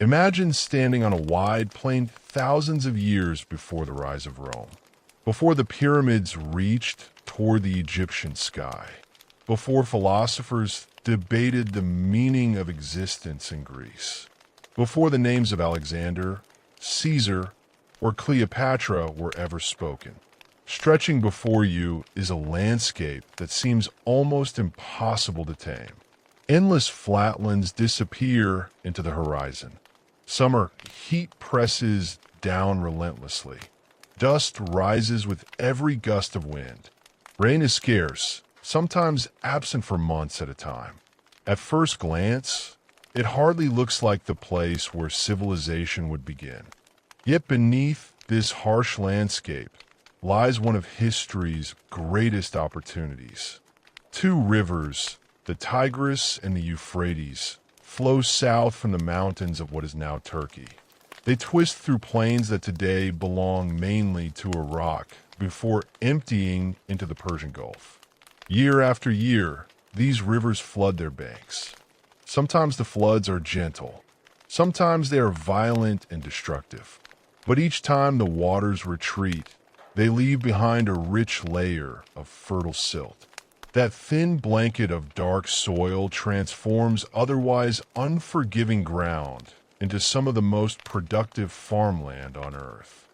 Imagine standing on a wide plain thousands of years before the rise of Rome, before the pyramids reached toward the Egyptian sky, before philosophers debated the meaning of existence in Greece, before the names of Alexander, Caesar, or Cleopatra were ever spoken. Stretching before you is a landscape that seems almost impossible to tame. Endless flatlands disappear into the horizon. Summer heat presses down relentlessly. Dust rises with every gust of wind. Rain is scarce, sometimes absent for months at a time. At first glance, it hardly looks like the place where civilization would begin. Yet beneath this harsh landscape lies one of history's greatest opportunities. Two rivers, the Tigris and the Euphrates, flow south from the mountains of what is now Turkey. They twist through plains that today belong mainly to Iraq before emptying into the Persian Gulf. Year after year, these rivers flood their banks. Sometimes the floods are gentle. Sometimes they are violent and destructive. But each time the waters retreat, they leave behind a rich layer of fertile silt. That thin blanket of dark soil transforms otherwise unforgiving ground into some of the most productive farmland on Earth.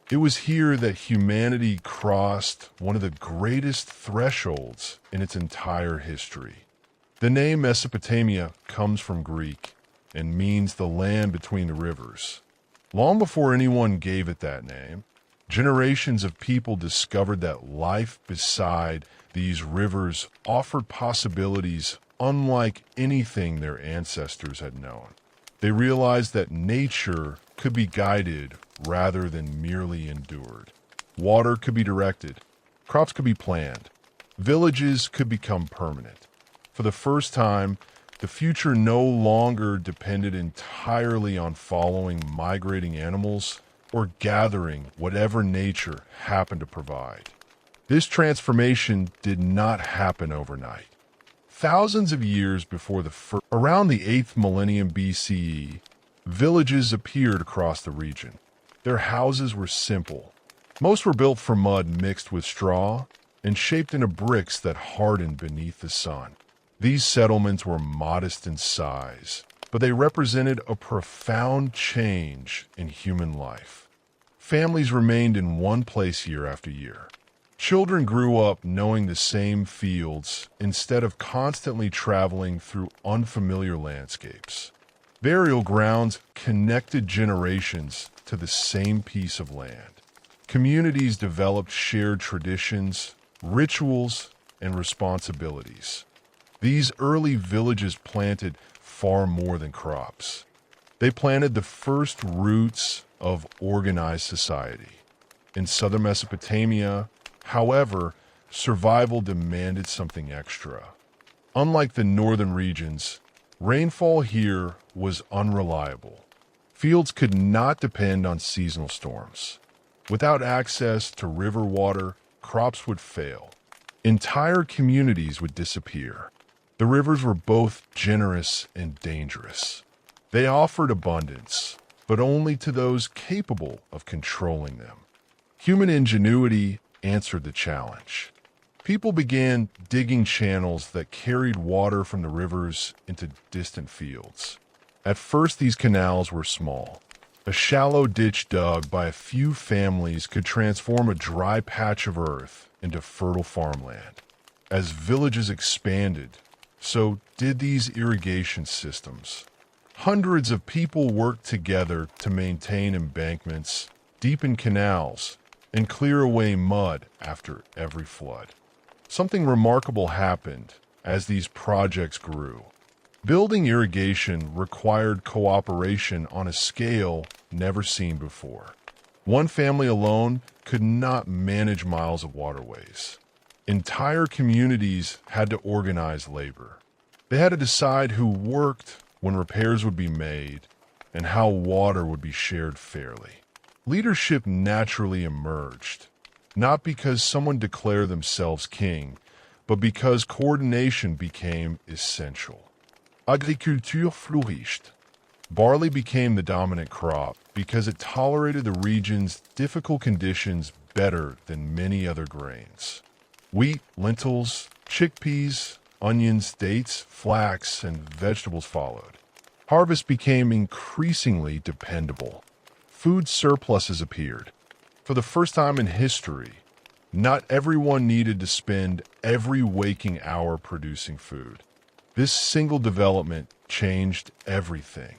It was here that humanity crossed one of the greatest thresholds in its entire history. The name Mesopotamia comes from Greek and means the land between the rivers. Long before anyone gave it that name, generations of people discovered that life beside these rivers offered possibilities unlike anything their ancestors had known. They realized that nature could be guided rather than merely endured. Water could be directed, crops could be planned, villages could become permanent. For the first time, the future no longer depended entirely on following migrating animals or gathering whatever nature happened to provide. This transformation did not happen overnight. Thousands of years before around the 8th millennium BCE, villages appeared across the region. Their houses were simple. Most were built from mud mixed with straw and shaped into bricks that hardened beneath the sun. These settlements were modest in size, but they represented a profound change in human life. Families remained in one place year after year. Children grew up knowing the same fields instead of constantly traveling through unfamiliar landscapes. Burial grounds connected generations to the same piece of land. Communities developed shared traditions, rituals, and responsibilities. These early villages planted far more than crops. They planted the first roots of organized society. In southern Mesopotamia, however, survival demanded something extra. Unlike the northern regions, rainfall here was unreliable. Fields could not depend on seasonal storms. Without access to river water, crops would fail. Entire communities would disappear. The rivers were both generous and dangerous. They offered abundance, but only to those capable of controlling them. Human ingenuity answered the challenge. People began digging channels that carried water from the rivers into distant fields. At first, these canals were small. A shallow ditch dug by a few families could transform a dry patch of earth into fertile farmland. As villages expanded, so did these irrigation systems. Hundreds of people worked together to maintain embankments, deepen canals, and clear away mud after every flood. Something remarkable happened as these projects grew. Building irrigation required cooperation on a scale never seen before. One family alone could not manage miles of waterways. Entire communities had to organize labor. They had to decide who worked, when repairs would be made, and how water would be shared fairly. Leadership naturally emerged, not because someone declared themselves king, but because coordination became essential. Agriculture flourished. Barley became the dominant crop because it tolerated the region's difficult conditions better than many other grains. Wheat, lentils, chickpeas, onions, dates, flax, and vegetables followed. Harvest became increasingly dependable. Food surpluses appeared. For the first time in history, not everyone needed to spend every waking hour producing food. This single development changed everything.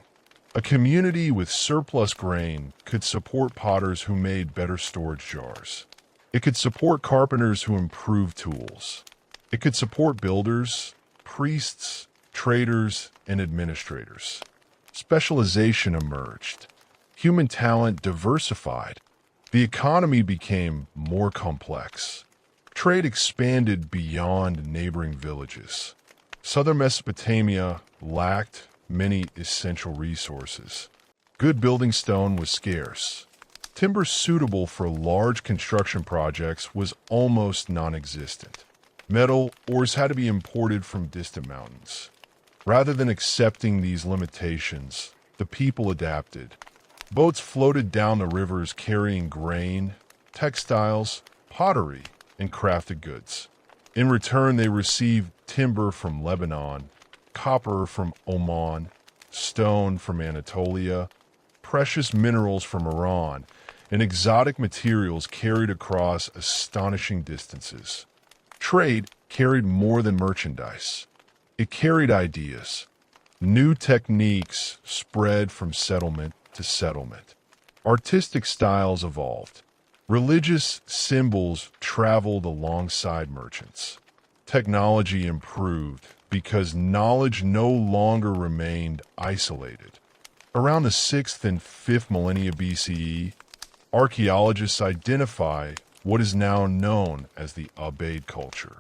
A community with surplus grain could support potters who made better storage jars. It could support carpenters who improved tools. It could support builders, priests, traders, and administrators. Specialization emerged. Human talent diversified. The economy became more complex. Trade expanded beyond neighboring villages. Southern Mesopotamia lacked many essential resources. Good building stone was scarce. Timber suitable for large construction projects was almost non-existent. Metal ores had to be imported from distant mountains. Rather than accepting these limitations, the people adapted. Boats floated down the rivers carrying grain, textiles, pottery, and crafted goods. In return, they received timber from Lebanon, copper from Oman, stone from Anatolia, precious minerals from Iran, and exotic materials carried across astonishing distances. Trade carried more than merchandise. It carried ideas. New techniques spread from settlement to settlement. Artistic styles evolved. Religious symbols traveled alongside merchants. Technology improved because knowledge no longer remained isolated. Around the 6th and 5th millennia BCE, archaeologists identify what is now known as the Ubaid culture.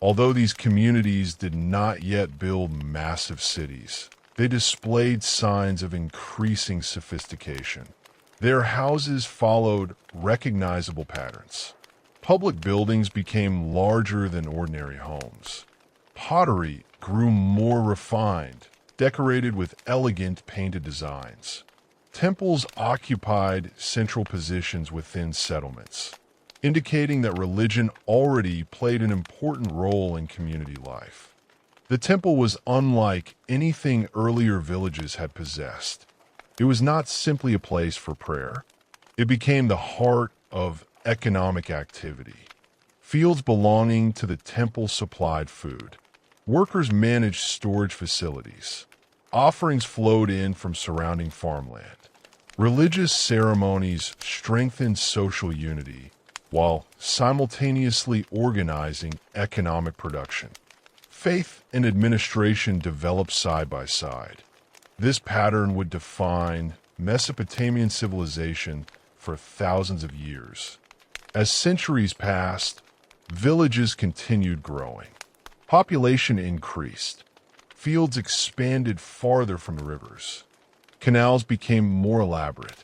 Although these communities did not yet build massive cities, they displayed signs of increasing sophistication. Their houses followed recognizable patterns. Public buildings became larger than ordinary homes. Pottery grew more refined, decorated with elegant painted designs. Temples occupied central positions within settlements, indicating that religion already played an important role in community life. The temple was unlike anything earlier villages had possessed. It was not simply a place for prayer. It became the heart of economic activity. Fields belonging to the temple supplied food. Workers managed storage facilities. Offerings flowed in from surrounding farmland. Religious ceremonies strengthened social unity while simultaneously organizing economic production. Faith and administration developed side by side. This pattern would define Mesopotamian civilization for thousands of years. As centuries passed, villages continued growing. Population increased. Fields expanded farther from the rivers. Canals became more elaborate.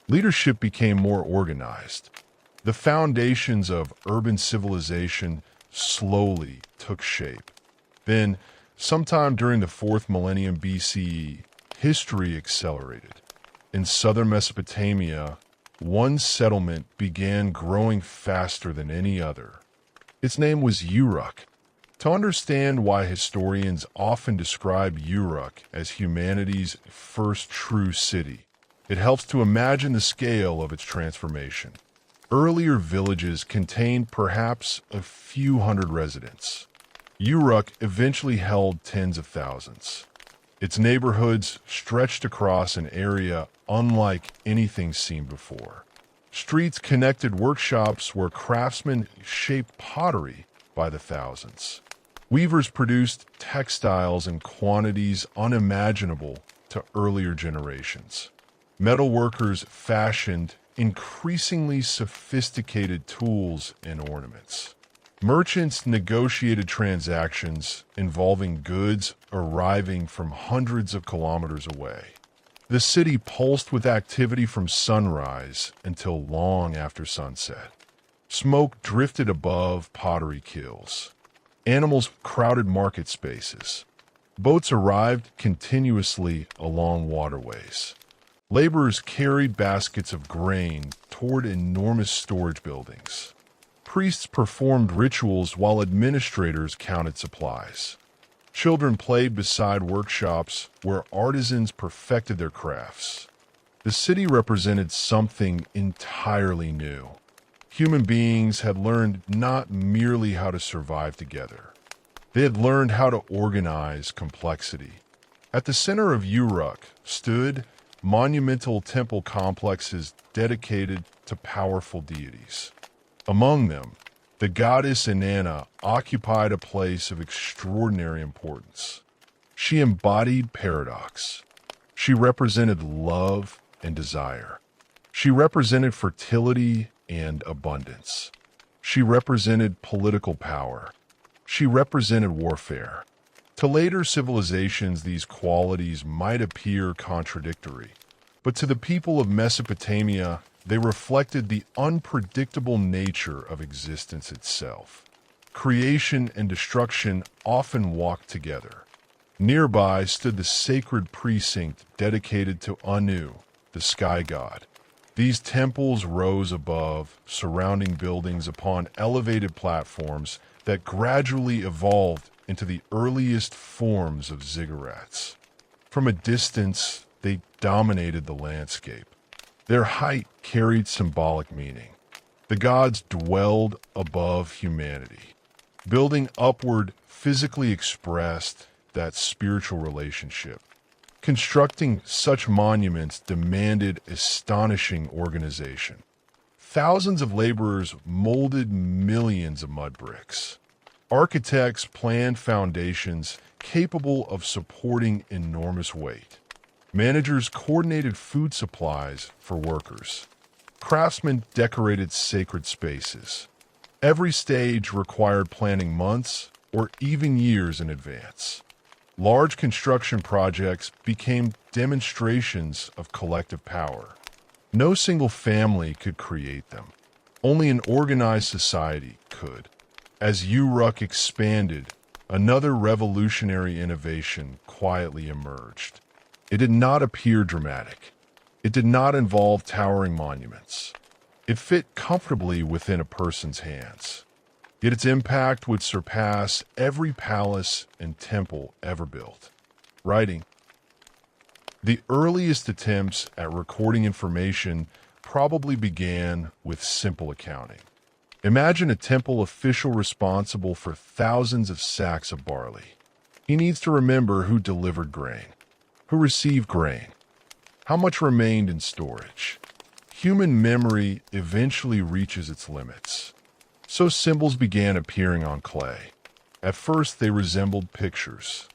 Leadership became more organized. The foundations of urban civilization slowly took shape. Then, sometime during the 4th millennium BCE, history accelerated. In southern Mesopotamia, one settlement began growing faster than any other. Its name was Uruk. To understand why historians often describe Uruk as humanity's first true city, it helps to imagine the scale of its transformation. Earlier villages contained perhaps a few hundred residents. Uruk eventually held tens of thousands. Its neighborhoods stretched across an area unlike anything seen before. Streets connected workshops where craftsmen shaped pottery by the thousands. Weavers produced textiles in quantities unimaginable to earlier generations. Metal workers fashioned increasingly sophisticated tools and ornaments. Merchants negotiated transactions involving goods arriving from hundreds of kilometers away. The city pulsed with activity from sunrise until long after sunset. Smoke drifted above pottery kilns. Animals crowded market spaces. Boats arrived continuously along waterways. Laborers carried baskets of grain toward enormous storage buildings. Priests performed rituals while administrators counted supplies. Children played beside workshops where artisans perfected their crafts. The city represented something entirely new. Human beings had learned not merely how to survive together. They had learned how to organize complexity. At the center of Uruk stood monumental temple complexes dedicated to powerful deities. Among them, the goddess Inanna occupied a place of extraordinary importance. She embodied paradox. She represented love and desire. She represented fertility and abundance. She represented political power. She represented warfare. To later civilizations, these qualities might appear contradictory, but to the people of Mesopotamia, they reflected the unpredictable nature of existence itself. Creation and destruction often walked together. Nearby stood the sacred precinct dedicated to Anu, the sky god. These temples rose above, surrounding buildings upon elevated platforms that gradually evolved into the earliest forms of ziggurats. From a distance, they dominated the landscape. Their height carried symbolic meaning. The gods dwelled above humanity. Building upward physically expressed that spiritual relationship. Constructing such monuments demanded astonishing organization. Thousands of laborers molded millions of mud bricks. Architects planned foundations capable of supporting enormous weight. Managers coordinated food supplies for workers. Craftsmen decorated sacred spaces. Every stage required planning months or even years in advance. Large construction projects became demonstrations of collective power. No single family could create them. Only an organized society could. As Uruk expanded, another revolutionary innovation quietly emerged. It did not appear dramatic. It did not involve towering monuments. It fit comfortably within a person's hands. Yet its impact would surpass every palace and temple ever built. Writing. The earliest attempts at recording information probably began with simple accounting. Imagine a temple official responsible for thousands of sacks of barley. He needs to remember who delivered grain, who received grain, how much remained in storage. Human memory eventually reaches its limits. So symbols began appearing on clay. At first, they resembled pictures.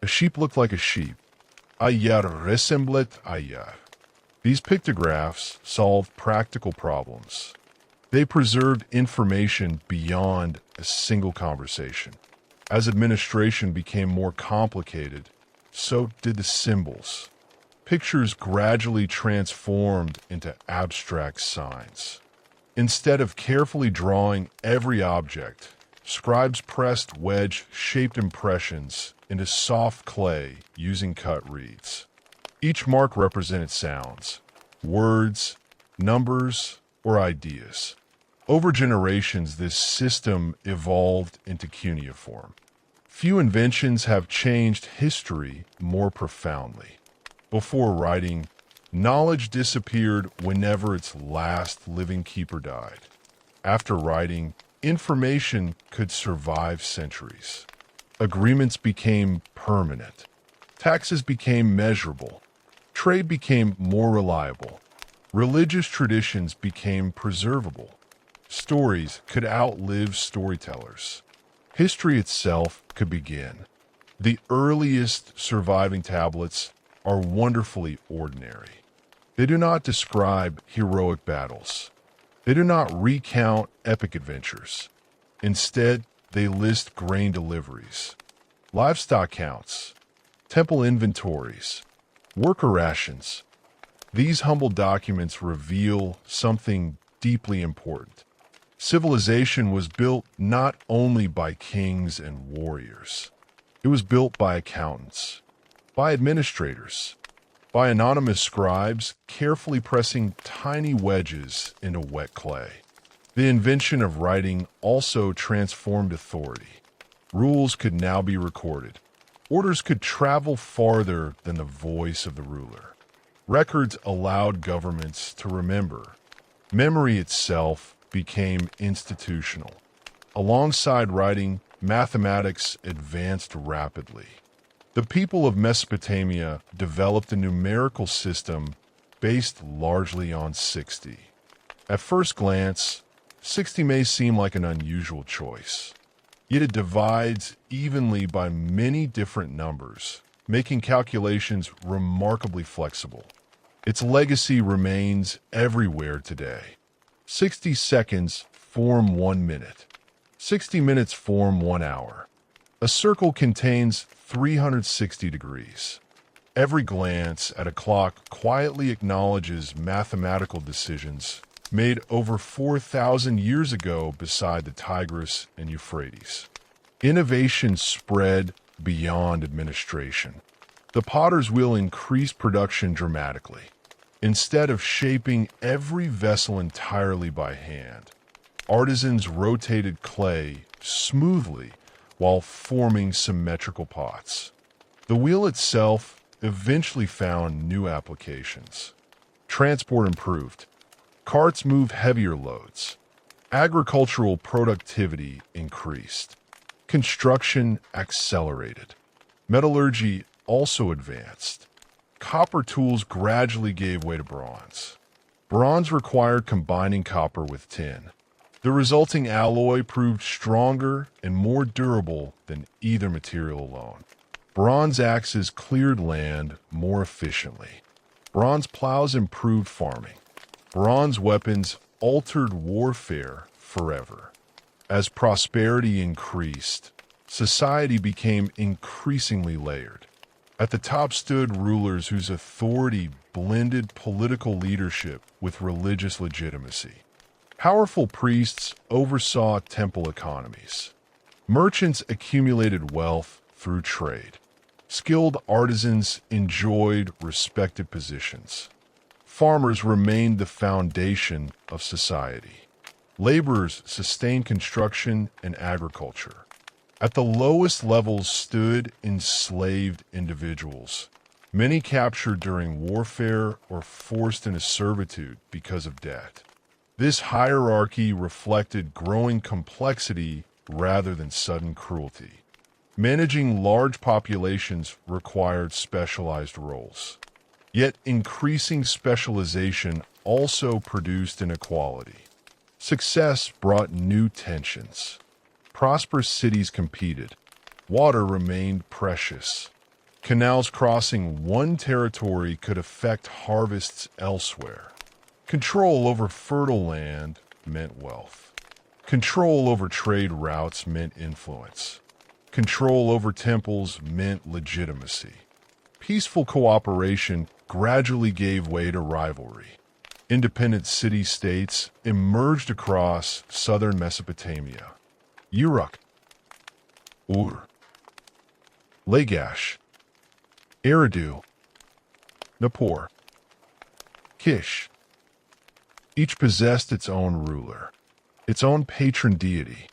A sheep looked like a sheep. Ayar resemblet ayar. These pictographs solved practical problems. They preserved information beyond a single conversation. As administration became more complicated, so did the symbols. Pictures gradually transformed into abstract signs. Instead of carefully drawing every object, scribes pressed wedge-shaped impressions into soft clay using cut reeds. Each mark represented sounds, words, numbers, or ideas. Over generations, this system evolved into cuneiform. Few inventions have changed history more profoundly. Before writing, knowledge disappeared whenever its last living keeper died. After writing, information could survive centuries. Agreements became permanent. Taxes became measurable. Trade became more reliable. Religious traditions became preservable. Stories could outlive storytellers. History itself could begin. The earliest surviving tablets are wonderfully ordinary. They do not describe heroic battles. They do not recount epic adventures. Instead, they list grain deliveries, livestock counts, temple inventories, worker rations. These humble documents reveal something deeply important. Civilization was built not only by kings and warriors. It was built by accountants, by administrators, by anonymous scribes carefully pressing tiny wedges into wet clay. The invention of writing also transformed authority. Rules could now be recorded. Orders could travel farther than the voice of the ruler. Records allowed governments to remember. Memory itself became institutional. Alongside writing, mathematics advanced rapidly. The people of Mesopotamia developed a numerical system based largely on 60. At first glance, 60 may seem like an unusual choice. Yet it divides evenly by many different numbers, making calculations remarkably flexible. Its legacy remains everywhere today. 60 seconds form 1 minute. 60 minutes form 1 hour. A circle contains 360 degrees. Every glance at a clock quietly acknowledges mathematical decisions made over 4,000 years ago beside the Tigris and Euphrates. Innovation spread beyond administration. The potter's wheel increased production dramatically. Instead of shaping every vessel entirely by hand, artisans rotated clay smoothly while forming symmetrical pots. The wheel itself eventually found new applications. Transport improved. Carts moved heavier loads. Agricultural productivity increased. Construction accelerated. Metallurgy also advanced. Copper tools gradually gave way to bronze. Bronze required combining copper with tin. The resulting alloy proved stronger and more durable than either material alone. Bronze axes cleared land more efficiently. Bronze plows improved farming. Bronze weapons altered warfare forever. As prosperity increased, society became increasingly layered. At the top stood rulers whose authority blended political leadership with religious legitimacy. Powerful priests oversaw temple economies. Merchants accumulated wealth through trade. Skilled artisans enjoyed respected positions. Farmers remained the foundation of society. Laborers sustained construction and agriculture. At the lowest levels stood enslaved individuals, many captured during warfare or forced into servitude because of debt. This hierarchy reflected growing complexity rather than sudden cruelty. Managing large populations required specialized roles. Yet increasing specialization also produced inequality. Success brought new tensions. Prosperous cities competed. Water remained precious. Canals crossing one territory could affect harvests elsewhere. Control over fertile land meant wealth. Control over trade routes meant influence. Control over temples meant legitimacy. Peaceful cooperation gradually gave way to rivalry. Independent city-states emerged across southern Mesopotamia. Uruk, Ur, Lagash, Eridu, Nippur, Kish. Each possessed its own ruler, its own patron deity,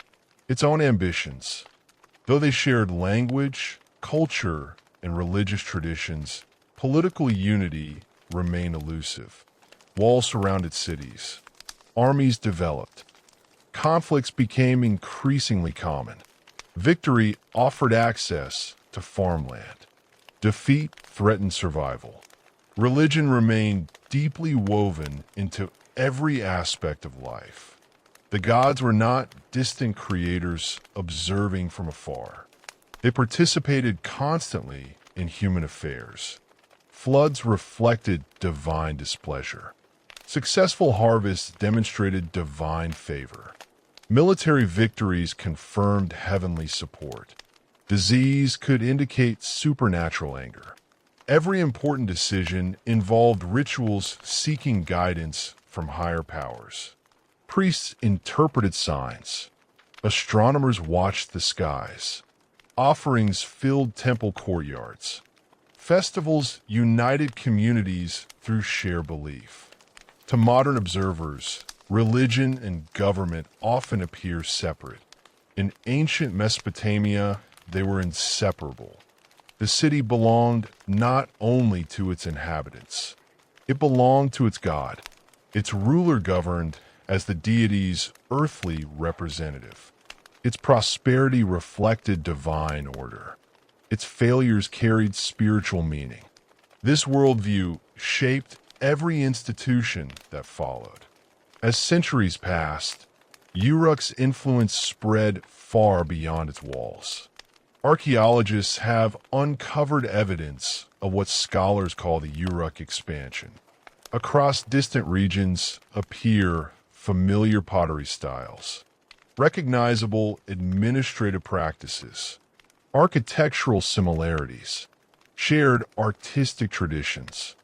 its own ambitions. Though they shared language, culture, and religious traditions, political unity remained elusive. Walls surrounded cities. Armies developed. Conflicts became increasingly common. Victory offered access to farmland. Defeat threatened survival. Religion remained deeply woven into every aspect of life. The gods were not distant creators observing from afar. They participated constantly in human affairs. Floods reflected divine displeasure. Successful harvests demonstrated divine favor. Military victories confirmed heavenly support. Disease could indicate supernatural anger. Every important decision involved rituals seeking guidance from higher powers. Priests interpreted signs. Astronomers watched the skies. Offerings filled temple courtyards. Festivals united communities through shared belief. To modern observers, religion and government often appear separate. In ancient Mesopotamia, they were inseparable. The city belonged not only to its inhabitants, it belonged to its god. Its ruler governed as the deity's earthly representative. Its prosperity reflected divine order. Its failures carried spiritual meaning. This worldview shaped every institution that followed. As centuries passed, Uruk's influence spread far beyond its walls. Archaeologists have uncovered evidence of what scholars call the Uruk expansion. Across distant regions appear familiar pottery styles, recognizable administrative practices, architectural similarities, shared artistic traditions.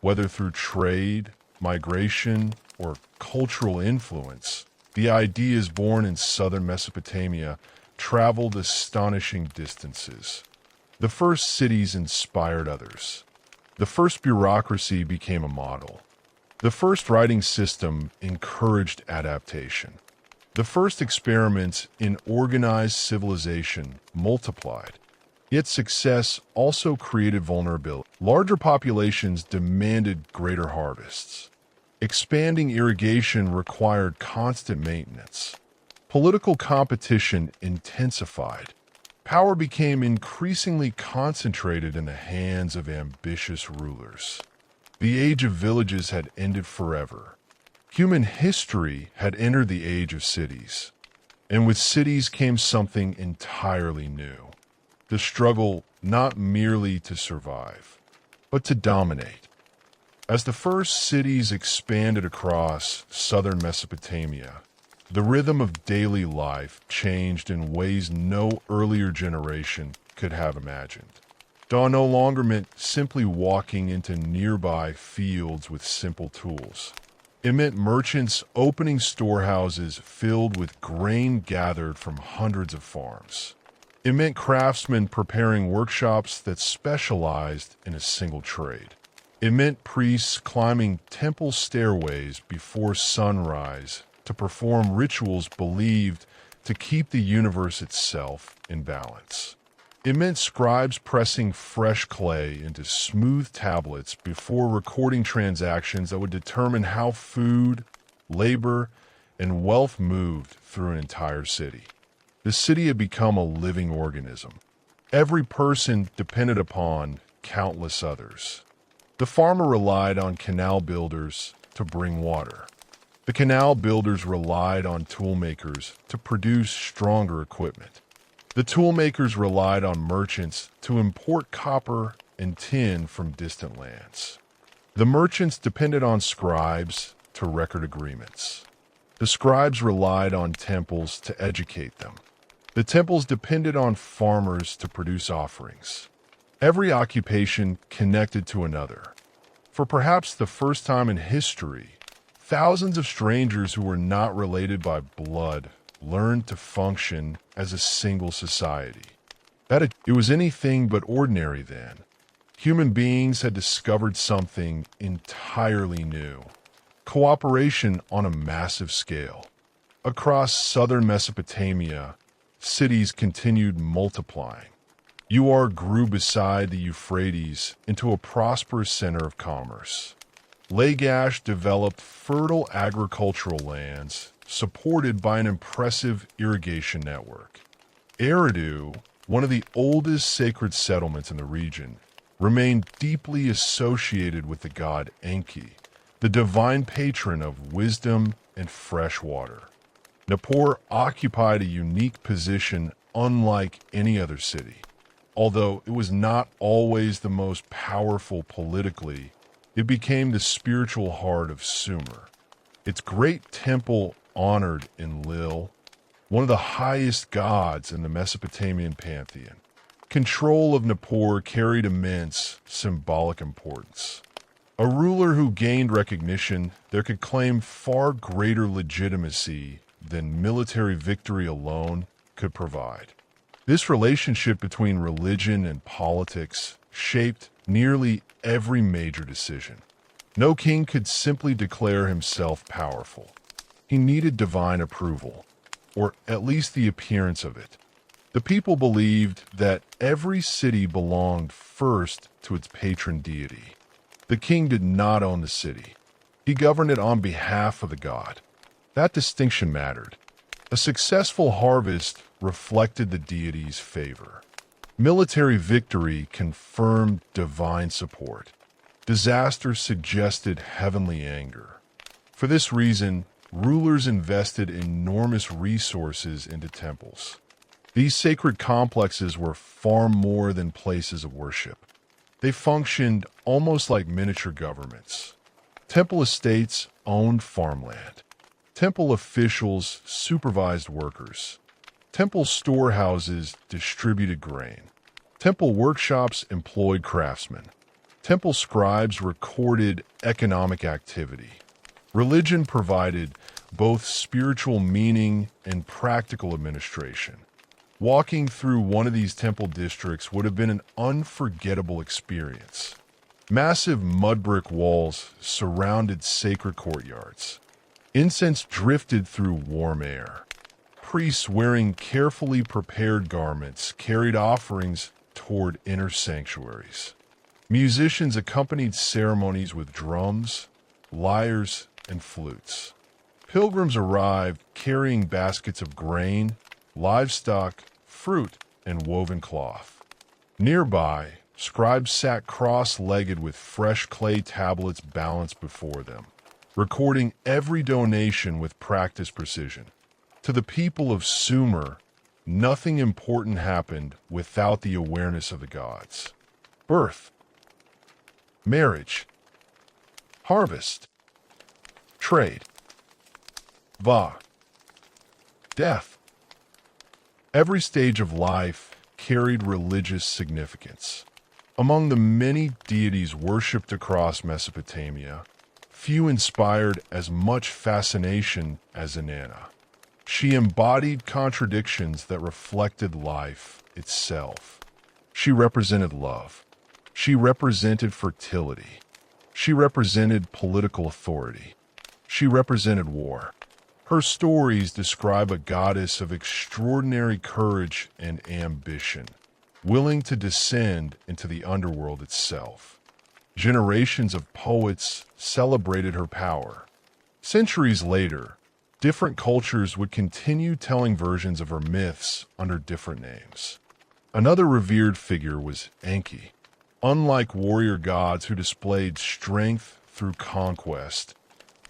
Whether through trade, migration, or cultural influence, the ideas born in southern Mesopotamia traveled astonishing distances. The first cities inspired others. The first bureaucracy became a model. The first writing system encouraged adaptation. The first experiments in organized civilization multiplied. Yet success also created vulnerability. Larger populations demanded greater harvests. Expanding irrigation required constant maintenance. Political competition intensified. Power became increasingly concentrated in the hands of ambitious rulers. The age of villages had ended forever. Human history had entered the age of cities. And with cities came something entirely new. The struggle not merely to survive, but to dominate. As the first cities expanded across southern Mesopotamia, the rhythm of daily life changed in ways no earlier generation could have imagined. Dawn no longer meant simply walking into nearby fields with simple tools. It meant merchants opening storehouses filled with grain gathered from hundreds of farms. It meant craftsmen preparing workshops that specialized in a single trade. It meant priests climbing temple stairways before sunrise to perform rituals believed to keep the universe itself in balance. It meant scribes pressing fresh clay into smooth tablets before recording transactions that would determine how food, labor, and wealth moved through an entire city. The city had become a living organism. Every person depended upon countless others. The farmer relied on canal builders to bring water. The canal builders relied on toolmakers to produce stronger equipment. The toolmakers relied on merchants to import copper and tin from distant lands. The merchants depended on scribes to record agreements. The scribes relied on temples to educate them. The temples depended on farmers to produce offerings. Every occupation connected to another. For perhaps the first time in history, thousands of strangers who were not related by blood learned to function as a single society. It was anything but ordinary then. Human beings had discovered something entirely new. Cooperation on a massive scale. Across southern Mesopotamia, cities continued multiplying. Ur grew beside the Euphrates into a prosperous center of commerce. Lagash developed fertile agricultural lands supported by an impressive irrigation network. Eridu, one of the oldest sacred settlements in the region, remained deeply associated with the god Enki, the divine patron of wisdom and fresh water. Nippur occupied a unique position unlike any other city. Although it was not always the most powerful politically, it became the spiritual heart of Sumer. Its great temple honored Enlil, one of the highest gods in the Mesopotamian pantheon. Control of Nippur carried immense symbolic importance. A ruler who gained recognition there could claim far greater legitimacy than military victory alone could provide. This relationship between religion and politics shaped nearly every major decision. No king could simply declare himself powerful. He needed divine approval, or at least the appearance of it. The people believed that every city belonged first to its patron deity. The king did not own the city. He governed it on behalf of the god. That distinction mattered. A successful harvest reflected the deity's favor. Military victory confirmed divine support. Disaster suggested heavenly anger. For this reason, rulers invested enormous resources into temples. These sacred complexes were far more than places of worship. They functioned almost like miniature governments. Temple estates owned farmland. Temple officials supervised workers. Temple storehouses distributed grain. Temple workshops employed craftsmen. Temple scribes recorded economic activity. Religion provided both spiritual meaning and practical administration. Walking through one of these temple districts would have been an unforgettable experience. Massive mud brick walls surrounded sacred courtyards. Incense drifted through warm air. Priests wearing carefully prepared garments carried offerings toward inner sanctuaries. Musicians accompanied ceremonies with drums, lyres, and flutes. Pilgrims arrived carrying baskets of grain, livestock, fruit, and woven cloth. Nearby, scribes sat cross-legged with fresh clay tablets balanced before them, recording every donation with practiced precision. To the people of Sumer, nothing important happened without the awareness of the gods. Birth, marriage, harvest, trade, death. Every stage of life carried religious significance. Among the many deities worshipped across Mesopotamia, few inspired as much fascination as Inanna. She embodied contradictions that reflected life itself. She represented love. She represented fertility. She represented political authority. She represented war. Her stories describe a goddess of extraordinary courage and ambition, willing to descend into the underworld itself. Generations of poets celebrated her power. Centuries later, different cultures would continue telling versions of her myths under different names. Another revered figure was Enki. Unlike warrior gods who displayed strength through conquest,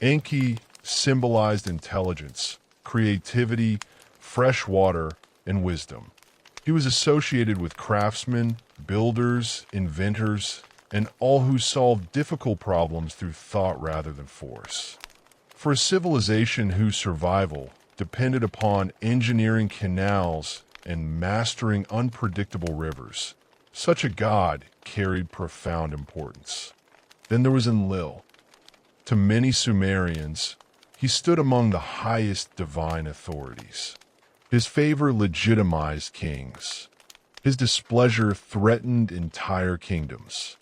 Enki symbolized intelligence, creativity, fresh water, and wisdom. He was associated with craftsmen, builders, inventors, and all who solved difficult problems through thought rather than force. For a civilization whose survival depended upon engineering canals and mastering unpredictable rivers, such a god carried profound importance. Then there was Enlil. To many Sumerians, he stood among the highest divine authorities. His favor legitimized kings. His displeasure threatened entire kingdoms.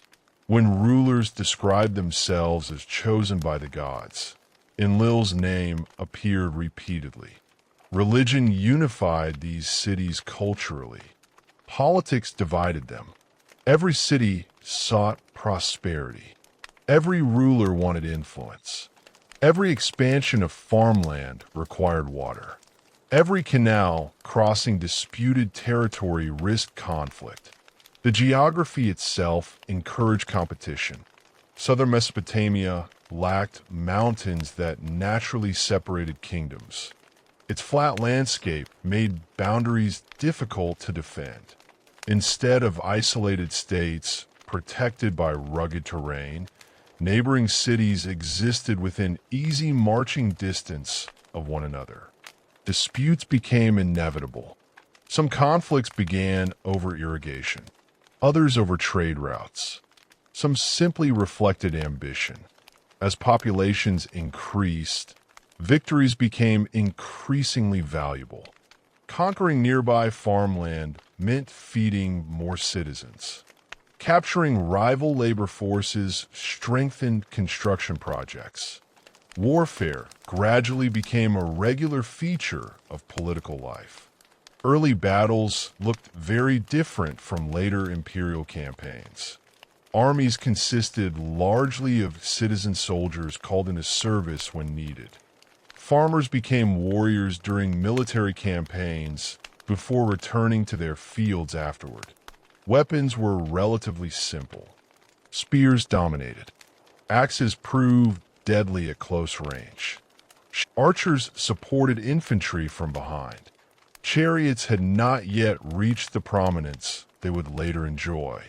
When rulers described themselves as chosen by the gods, Enlil's name appeared repeatedly. Religion unified these cities culturally. Politics divided them. Every city sought prosperity. Every ruler wanted influence. Every expansion of farmland required water. Every canal crossing disputed territory risked conflict. The geography itself encouraged competition. Southern Mesopotamia lacked mountains that naturally separated kingdoms. Its flat landscape made boundaries difficult to defend. Instead of isolated states protected by rugged terrain, neighboring cities existed within easy marching distance of one another. Disputes became inevitable. Some conflicts began over irrigation, others over trade routes. Some simply reflected ambition. As populations increased, victories became increasingly valuable. Conquering nearby farmland meant feeding more citizens. Capturing rival labor forces strengthened construction projects. Warfare gradually became a regular feature of political life. Early battles looked very different from later imperial campaigns. Armies consisted largely of citizen soldiers called into service when needed. Farmers became warriors during military campaigns before returning to their fields afterward. Weapons were relatively simple. Spears dominated. Axes proved deadly at close range. Archers supported infantry from behind. Chariots had not yet reached the prominence they would later enjoy.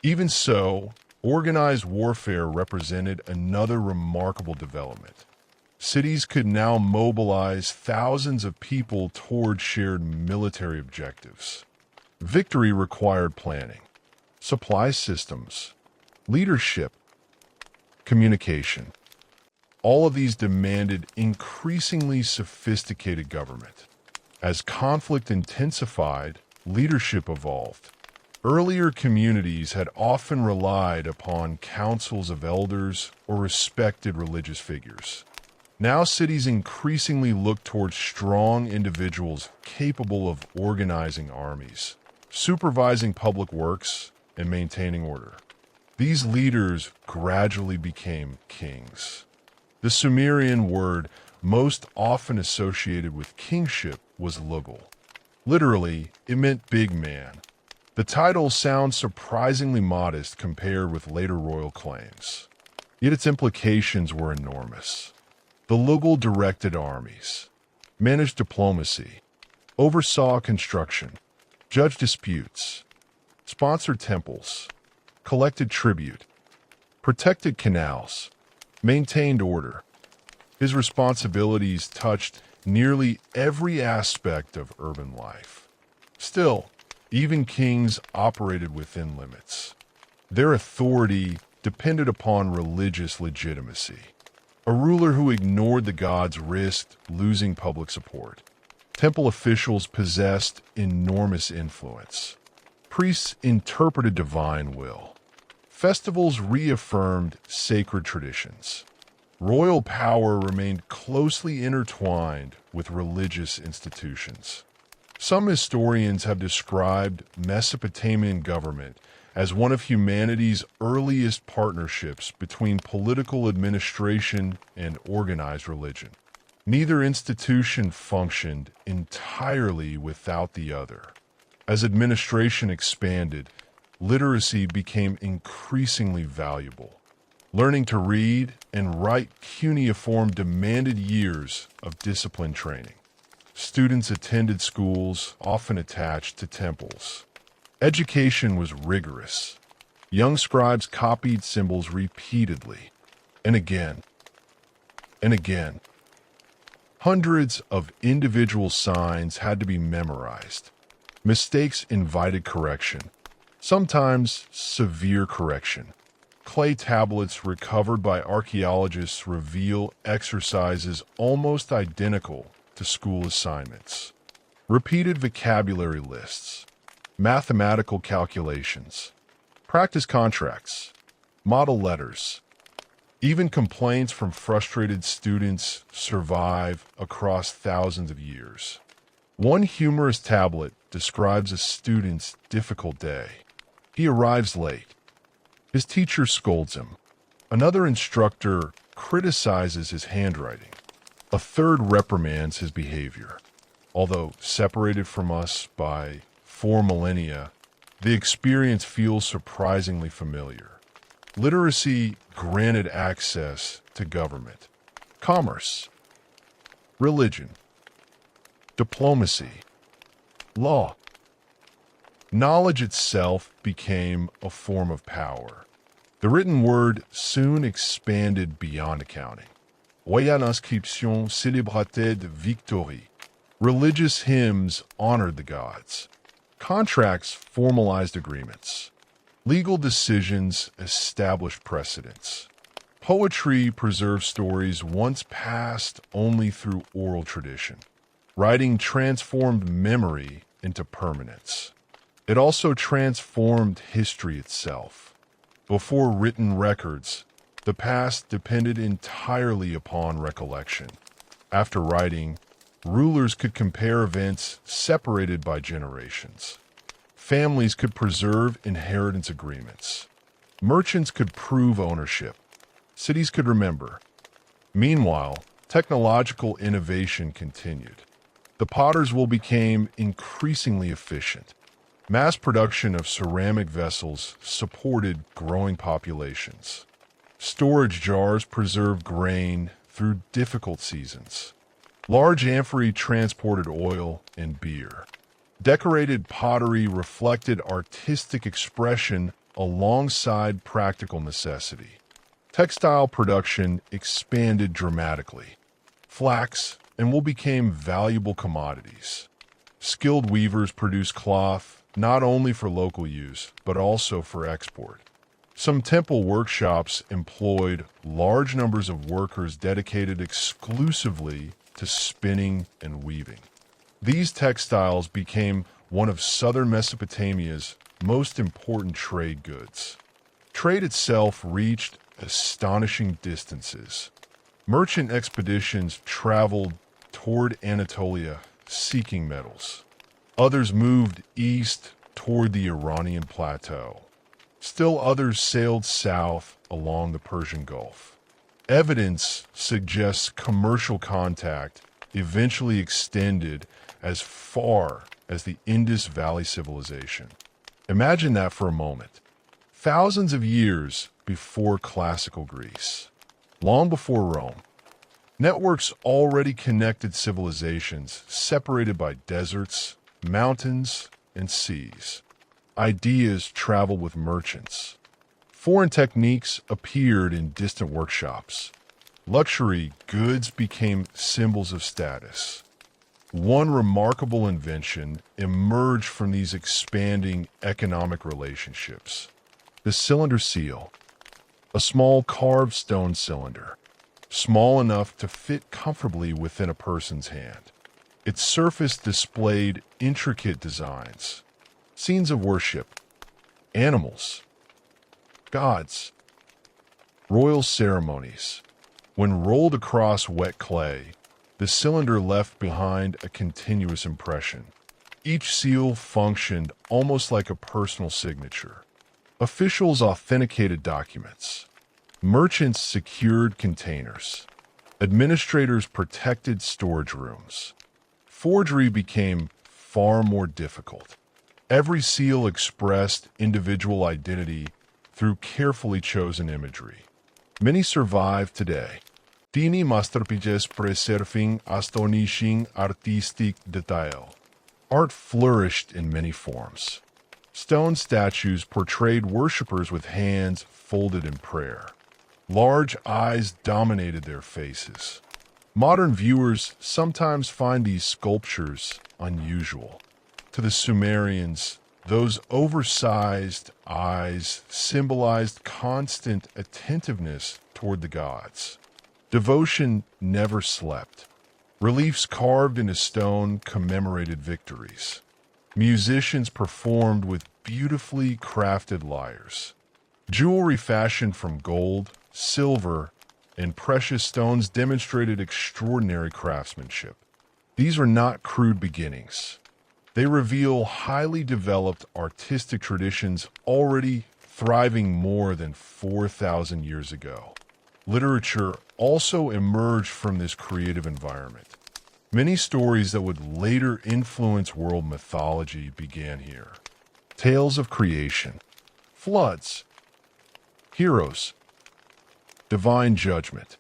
Even so, organized warfare represented another remarkable development. Cities could now mobilize thousands of people toward shared military objectives. Victory required planning, supply systems, leadership, communication. All of these demanded increasingly sophisticated government. As conflict intensified, leadership evolved. Earlier communities had often relied upon councils of elders or respected religious figures. Now cities increasingly look towards strong individuals capable of organizing armies, supervising public works, and maintaining order. These leaders gradually became kings. The Sumerian word most often associated with kingship was Lugal. Literally, it meant big man. The title sounds surprisingly modest compared with later royal claims. Yet its implications were enormous. The Lugal directed armies, managed diplomacy, oversaw construction, judged disputes, sponsored temples, collected tribute, protected canals, maintained order. His responsibilities touched nearly every aspect of urban life. Still, even kings operated within limits. Their authority depended upon religious legitimacy. A ruler who ignored the gods risked losing public support. Temple officials possessed enormous influence. Priests interpreted divine will. Festivals reaffirmed sacred traditions. Royal power remained closely intertwined with religious institutions. Some historians have described Mesopotamian government as one of humanity's earliest partnerships between political administration and organized religion. Neither institution functioned entirely without the other. As administration expanded, literacy became increasingly valuable. Learning to read and write cuneiform demanded years of discipline training. Students attended schools, often attached to temples. Education was rigorous. Young scribes copied symbols repeatedly, and again, and again. Hundreds of individual signs had to be memorized. Mistakes invited correction, sometimes severe correction. Clay tablets recovered by archaeologists reveal exercises almost identical to school assignments. Repeated vocabulary lists, mathematical calculations, practice contracts, model letters. Even complaints from frustrated students survive across thousands of years. One humorous tablet describes a student's difficult day. He arrives late. His teacher scolds him. Another instructor criticizes his handwriting. A third reprimands his behavior. Although separated from us by 4 millennia, the experience feels surprisingly familiar. Literacy granted access to government, commerce, religion, diplomacy, law. Knowledge itself became a form of power. The written word soon expanded beyond accounting. Voyant l'inscription célébratait de victory. Religious hymns honored the gods. Contracts formalized agreements. Legal decisions established precedents. Poetry preserved stories once passed only through oral tradition. Writing transformed memory into permanence. It also transformed history itself. Before written records, the past depended entirely upon recollection. After writing, rulers could compare events separated by generations. Families could preserve inheritance agreements. Merchants could prove ownership. Cities could remember. Meanwhile, technological innovation continued. The potter's wheel became increasingly efficient. Mass production of ceramic vessels supported growing populations. Storage jars preserved grain through difficult seasons. Large amphorae transported oil and beer. Decorated pottery reflected artistic expression alongside practical necessity. Textile production expanded dramatically. Flax and wool became valuable commodities. Skilled weavers produced cloth not only for local use, but also for export. Some temple workshops employed large numbers of workers dedicated exclusively to spinning and weaving. These textiles became one of southern Mesopotamia's most important trade goods. Trade itself reached astonishing distances. Merchant expeditions traveled toward Anatolia seeking metals. Others moved east toward the Iranian plateau. Still others sailed south along the Persian Gulf. Evidence suggests commercial contact eventually extended as far as the Indus Valley civilization. Imagine that for a moment. Thousands of years before classical Greece, long before Rome, networks already connected civilizations separated by deserts, mountains, and seas. Ideas traveled with merchants. Foreign techniques appeared in distant workshops. Luxury goods became symbols of status. One remarkable invention emerged from these expanding economic relationships. The cylinder seal, a small carved stone cylinder, small enough to fit comfortably within a person's hand. Its surface displayed intricate designs, scenes of worship, animals, gods, royal ceremonies. When rolled across wet clay, the cylinder left behind a continuous impression. Each seal functioned almost like a personal signature. Officials authenticated documents. Merchants secured containers. Administrators protected storage rooms. Forgery became far more difficult. Every seal expressed individual identity through carefully chosen imagery. Many survive today. Tini masterpieces preserving astonishing artistic detail. Art flourished in many forms. Stone statues portrayed worshippers with hands folded in prayer. Large eyes dominated their faces. Modern viewers sometimes find these sculptures unusual. To the Sumerians, those oversized eyes symbolized constant attentiveness toward the gods. Devotion never slept. Reliefs carved into stone commemorated victories. Musicians performed with beautifully crafted lyres. Jewelry fashioned from gold, silver, and precious stones demonstrated extraordinary craftsmanship. These are not crude beginnings. They reveal highly developed artistic traditions already thriving more than 4,000 years ago. Literature also emerged from this creative environment. Many stories that would later influence world mythology began here. Tales of creation, floods, heroes, divine judgment,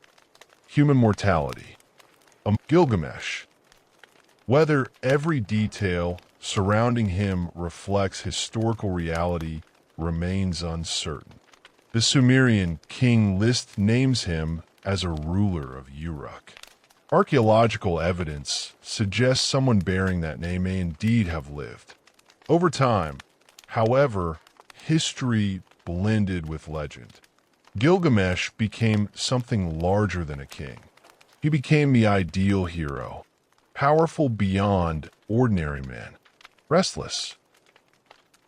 human mortality, Gilgamesh. Whether every detail surrounding him reflects historical reality remains uncertain. The Sumerian king list names him as a ruler of Uruk. Archaeological evidence suggests someone bearing that name may indeed have lived. Over time, however, history blended with legend. Gilgamesh became something larger than a king. He became the ideal hero, powerful beyond ordinary men, restless,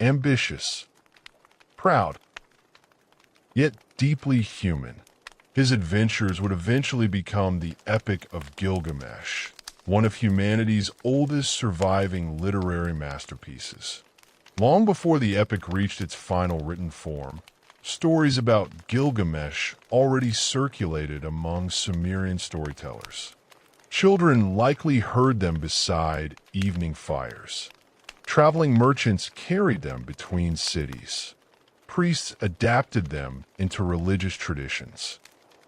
ambitious, proud, yet deeply human. His adventures would eventually become the Epic of Gilgamesh, one of humanity's oldest surviving literary masterpieces. Long before the epic reached its final written form, stories about Gilgamesh already circulated among Sumerian storytellers. Children likely heard them beside evening fires. Traveling merchants carried them between cities. Priests adapted them into religious traditions.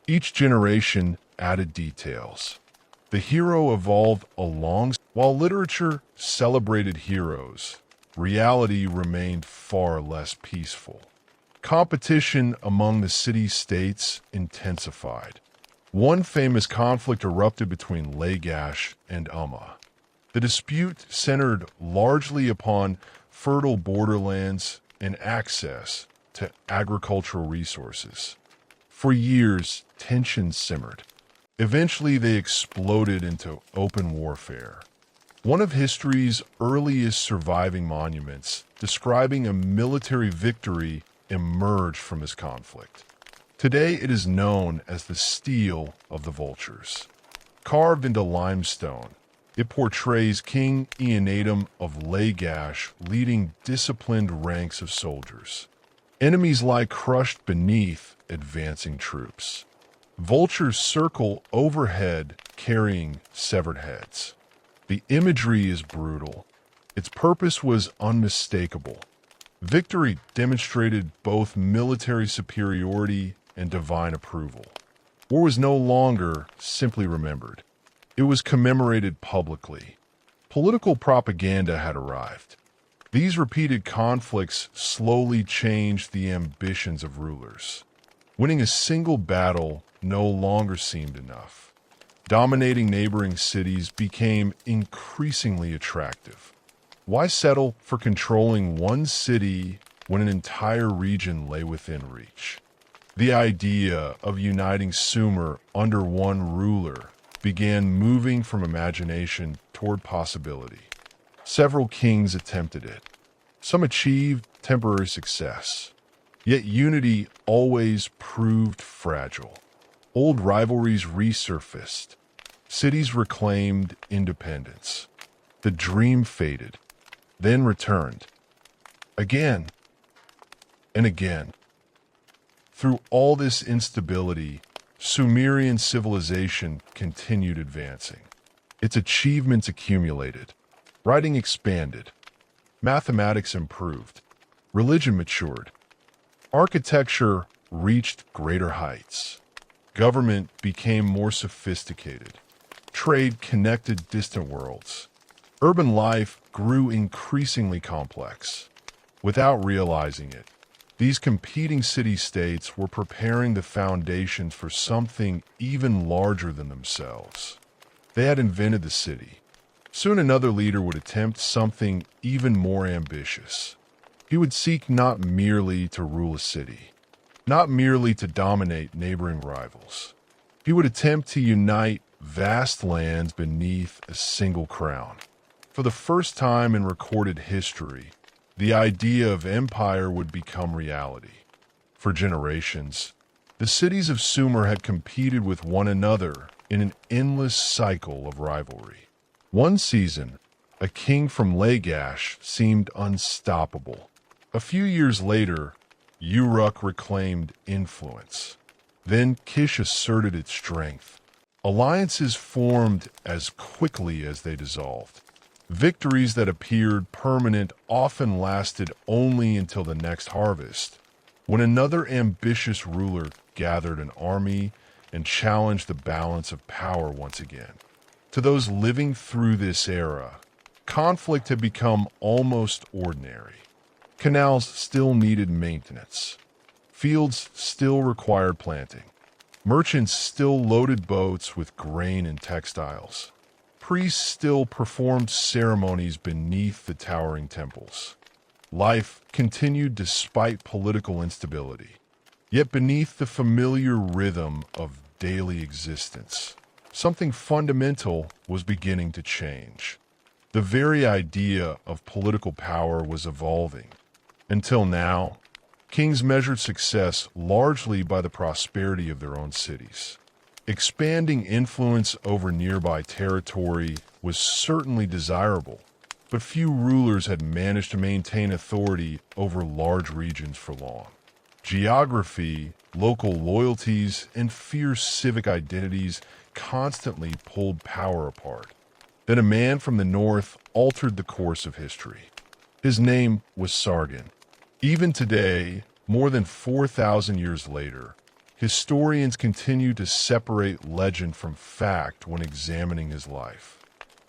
Each generation added details. The hero evolved along. While literature celebrated heroes, reality remained far less peaceful. Competition among the city-states intensified. One famous conflict erupted between Lagash and Umma. The dispute centered largely upon fertile borderlands and access to agricultural resources. For years, tensions simmered. Eventually, they exploded into open warfare. One of history's earliest surviving monuments, describing a military victory, emerged from this conflict. Today, it is known as the Stele of the Vultures. Carved into limestone, it portrays King Eannatum of Lagash leading disciplined ranks of soldiers. Enemies lie crushed beneath advancing troops. Vultures circle overhead carrying severed heads. The imagery is brutal. Its purpose was unmistakable. Victory demonstrated both military superiority and divine approval. War was no longer simply remembered. It was commemorated publicly. Political propaganda had arrived. These repeated conflicts slowly changed the ambitions of rulers. Winning a single battle no longer seemed enough. Dominating neighboring cities became increasingly attractive. Why settle for controlling one city when an entire region lay within reach? The idea of uniting Sumer under one ruler began moving from imagination toward possibility. Several kings attempted it. Some achieved temporary success. Yet unity always proved fragile. Old rivalries resurfaced. Cities reclaimed independence. The dream faded, then returned. Again and again. Through all this instability, Sumerian civilization continued advancing. Its achievements accumulated. Writing expanded. Mathematics improved. Religion matured. Architecture reached greater heights. Government became more sophisticated. Trade connected distant worlds. Urban life grew increasingly complex. Without realizing it, these competing city-states were preparing the foundations for something even larger than themselves. They had invented the city. Soon another leader would attempt something even more ambitious. He would seek not merely to rule a city, not merely to dominate neighboring rivals. He would attempt to unite vast lands beneath a single crown. For the first time in recorded history, the idea of empire would become reality. For generations, the cities of Sumer had competed with one another in an endless cycle of rivalry. One season, a king from Lagash seemed unstoppable. A few years later, Uruk reclaimed influence. Then Kish asserted its strength. Alliances formed as quickly as they dissolved. Victories that appeared permanent often lasted only until the next harvest, when another ambitious ruler gathered an army and challenged the balance of power once again. To those living through this era, conflict had become almost ordinary. Canals still needed maintenance. Fields still required planting. Merchants still loaded boats with grain and textiles. Priests still performed ceremonies beneath the towering temples. Life continued despite political instability. Yet beneath the familiar rhythm of daily existence, something fundamental was beginning to change. The very idea of political power was evolving. Until now, kings measured success largely by the prosperity of their own cities. Expanding influence over nearby territory was certainly desirable, but few rulers had managed to maintain authority over large regions for long. Geography, local loyalties, and fierce civic identities constantly pulled power apart. Then a man from the north altered the course of history. His name was Sargon. Even today, more than 4,000 years later, historians continue to separate legend from fact when examining his life.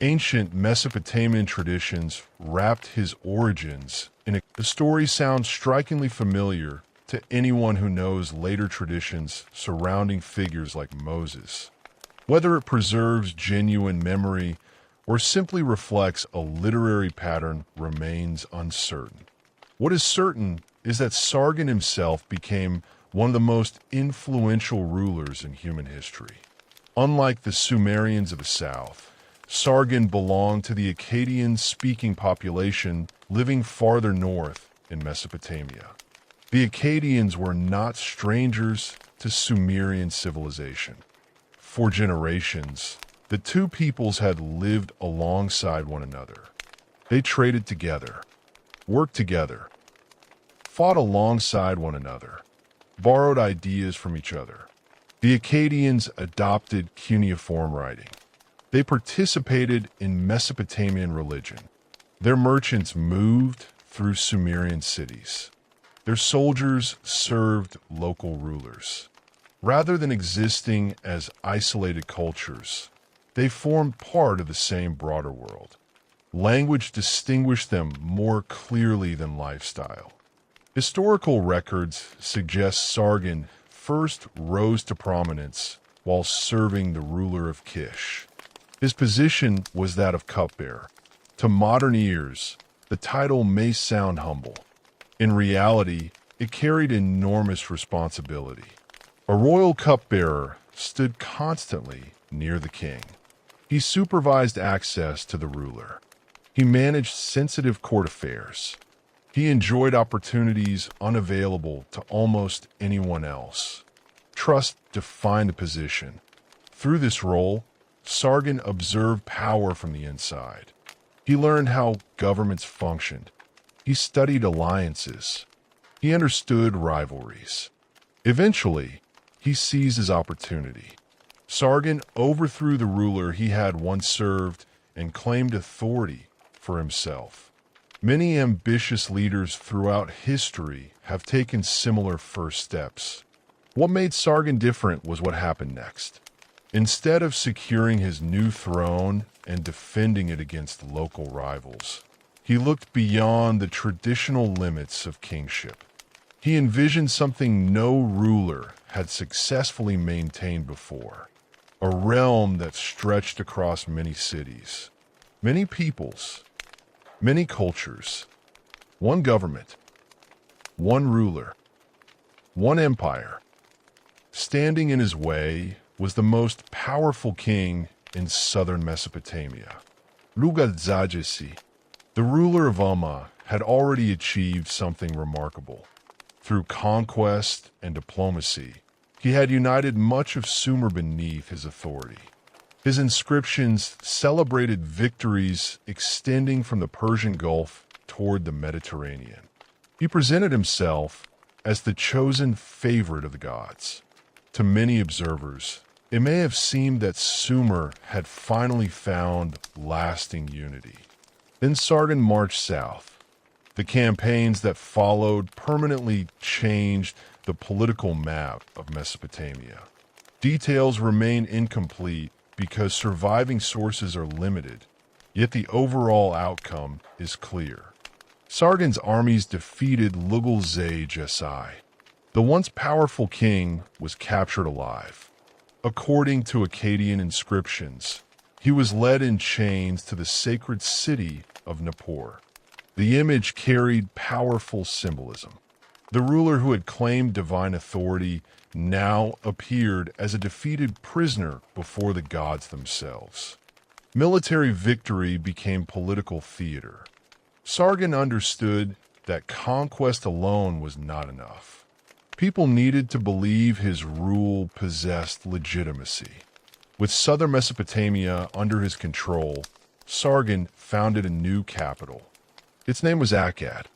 Ancient Mesopotamian traditions wrapped his origins in the story sounds strikingly familiar to anyone who knows later traditions surrounding figures like Moses. Whether it preserves genuine memory or simply reflects a literary pattern remains uncertain. What is certain is that Sargon himself became one of the most influential rulers in human history. Unlike the Sumerians of the south, Sargon belonged to the Akkadian-speaking population living farther north in Mesopotamia. The Akkadians were not strangers to Sumerian civilization. For generations, the two peoples had lived alongside one another. They traded together, worked together, fought alongside one another, borrowed ideas from each other. The Akkadians adopted cuneiform writing. They participated in Mesopotamian religion. Their merchants moved through Sumerian cities. Their soldiers served local rulers. Rather than existing as isolated cultures, they formed part of the same broader world. Language distinguished them more clearly than lifestyle. Historical records suggest Sargon first rose to prominence while serving the ruler of Kish. His position was that of cupbearer. To modern ears, the title may sound humble. In reality, it carried enormous responsibility. A royal cupbearer stood constantly near the king. He supervised access to the ruler. He managed sensitive court affairs. He enjoyed opportunities unavailable to almost anyone else. Trust defined the position. Through this role, Sargon observed power from the inside. He learned how governments functioned. He studied alliances. He understood rivalries. Eventually, he seized his opportunity. Sargon overthrew the ruler he had once served and claimed authority for himself. Many ambitious leaders throughout history have taken similar first steps. What made Sargon different was what happened next. Instead of securing his new throne and defending it against local rivals, he looked beyond the traditional limits of kingship. He envisioned something no ruler had successfully maintained before, a realm that stretched across many cities, many peoples, many cultures, one government, one ruler, one empire. Standing in his way was the most powerful king in southern Mesopotamia, Lugalzajesi. The ruler of Umma had already achieved something remarkable. Through conquest and diplomacy, he had united much of Sumer beneath his authority. His inscriptions celebrated victories extending from the Persian Gulf toward the Mediterranean. He presented himself as the chosen favorite of the gods. To many observers, it may have seemed that Sumer had finally found lasting unity. Then Sargon marched south. The campaigns that followed permanently changed the political map of Mesopotamia. Details remain incomplete because surviving sources are limited, yet the overall outcome is clear. Sargon's armies defeated Lugalzajesi. The once powerful king was captured alive. According to Akkadian inscriptions, he was led in chains to the sacred city of Nippur. The image carried powerful symbolism. The ruler who had claimed divine authority now appeared as a defeated prisoner before the gods themselves. Military victory became political theater. Sargon understood that conquest alone was not enough. People needed to believe his rule possessed legitimacy. With southern Mesopotamia under his control, Sargon founded a new capital. Its name was Akkad.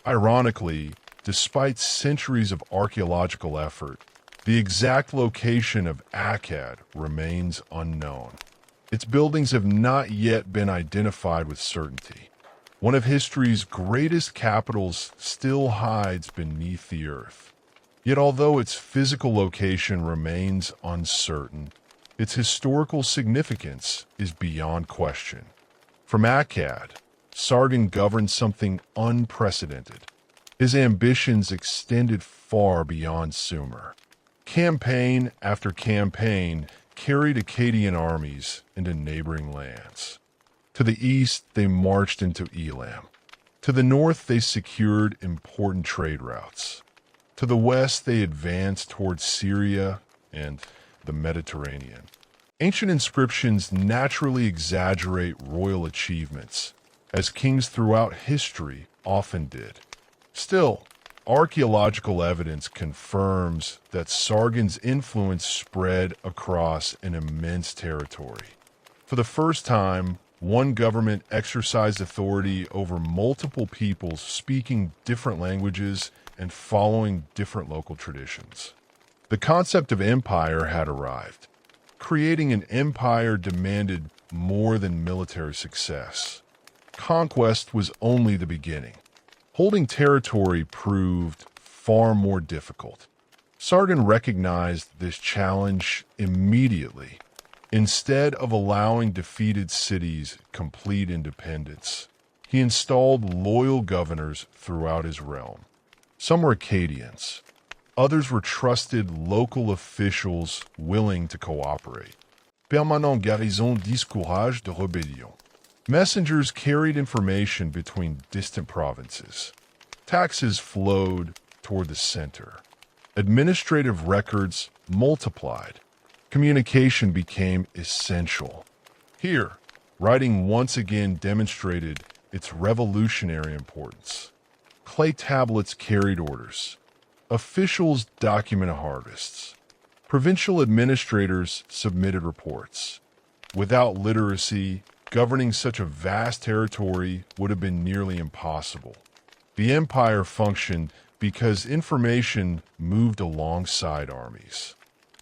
Ironically, despite centuries of archaeological effort, the exact location of Akkad remains unknown. Its buildings have not yet been identified with certainty. One of history's greatest capitals still hides beneath the earth. Yet although its physical location remains uncertain, its historical significance is beyond question. From Akkad, Sargon governed something unprecedented. His ambitions extended far beyond Sumer. Campaign after campaign carried Akkadian armies into neighboring lands. To the east, they marched into Elam. To the north, they secured important trade routes. To the west, they advanced towards Syria and the Mediterranean. Ancient inscriptions naturally exaggerate royal achievements, as kings throughout history often did. Still, archaeological evidence confirms that Sargon's influence spread across an immense territory. For the first time, one government exercised authority over multiple peoples speaking different languages and following different local traditions. The concept of empire had arrived. Creating an empire demanded more than military success. Conquest was only the beginning. Holding territory proved far more difficult. Sargon recognized this challenge immediately. Instead of allowing defeated cities complete independence, he installed loyal governors throughout his realm. Some were Akkadians. Others were trusted local officials willing to cooperate. Permanent garrison discourage de rébellion. Messengers carried information between distant provinces. Taxes flowed toward the center. Administrative records multiplied. Communication became essential. Here, writing once again demonstrated its revolutionary importance. Clay tablets carried orders. Officials documented harvests. Provincial administrators submitted reports. Without literacy, governing such a vast territory would have been nearly impossible. The empire functioned because information moved alongside armies.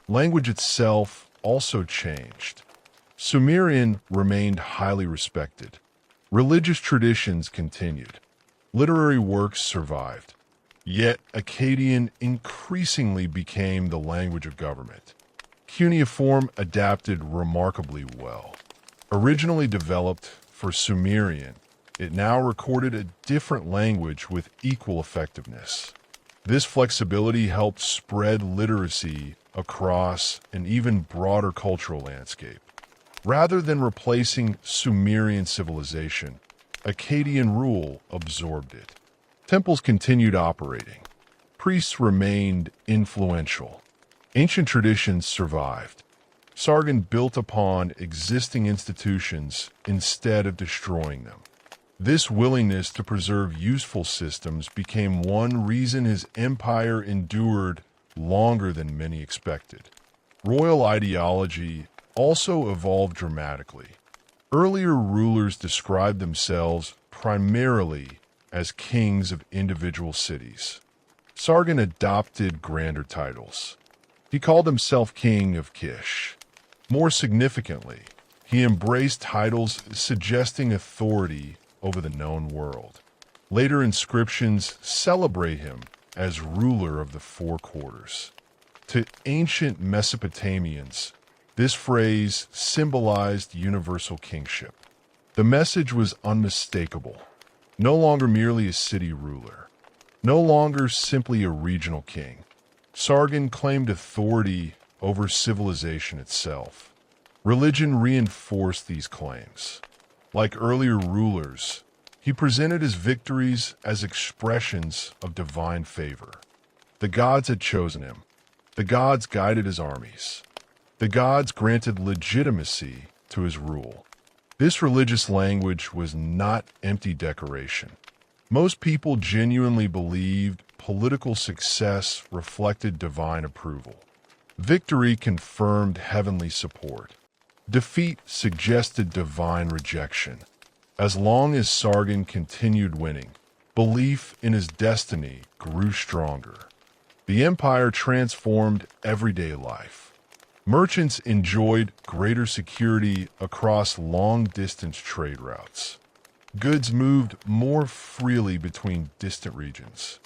Language itself also changed. Sumerian remained highly respected. Religious traditions continued. Literary works survived. Yet Akkadian increasingly became the language of government. Cuneiform adapted remarkably well. Originally developed for Sumerian, it now recorded a different language with equal effectiveness. This flexibility helped spread literacy across an even broader cultural landscape. Rather than replacing Sumerian civilization, Akkadian rule absorbed it. Temples continued operating. Priests remained influential. Ancient traditions survived. Sargon built upon existing institutions instead of destroying them. This willingness to preserve useful systems became one reason his empire endured longer than many expected. Royal ideology also evolved dramatically. Earlier rulers described themselves primarily as kings of individual cities. Sargon adopted grander titles. He called himself King of Kish. More significantly, he embraced titles suggesting authority over the known world. Later inscriptions celebrate him as ruler of the four quarters. To ancient Mesopotamians, this phrase symbolized universal kingship. The message was unmistakable. No longer merely a city ruler. No longer simply a regional king. Sargon claimed authority over civilization itself. Religion reinforced these claims. Like earlier rulers, He presented his victories as expressions of divine favor. The gods had chosen him. The gods guided his armies. The gods granted legitimacy to his rule. This religious language was not empty decoration. Most people genuinely believed political success reflected divine approval. Victory confirmed heavenly support. Defeat suggested divine rejection. As long as Sargon continued winning, belief in his destiny grew stronger. The empire transformed everyday life. Merchants enjoyed greater security across long-distance trade routes. Goods moved more freely between distant regions.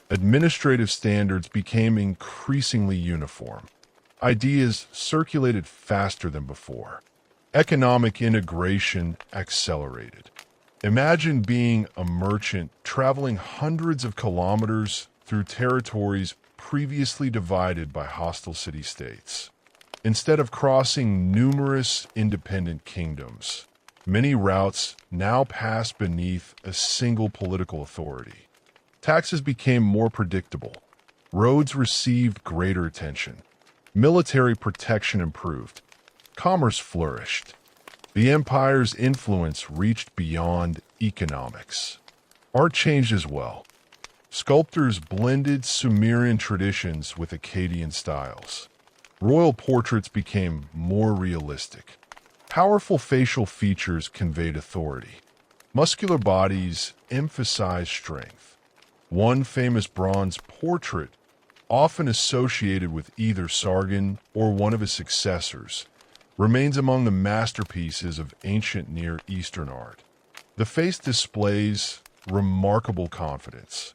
Administrative standards became increasingly uniform. Ideas circulated faster than before. Economic integration accelerated. Imagine being a merchant traveling hundreds of kilometers through territories previously divided by hostile city-states. Instead of crossing numerous independent kingdoms, many routes now pass beneath a single political authority. Taxes became more predictable. Roads received greater attention. Military protection improved. Commerce flourished. The empire's influence reached beyond economics. Art changed as well. Sculptors blended Sumerian traditions with Akkadian styles. Royal portraits became more realistic. Powerful facial features conveyed authority. Muscular bodies emphasized strength. One famous bronze portrait, often associated with either Sargon or one of his successors, remains among the masterpieces of ancient Near Eastern art. The face displays remarkable confidence.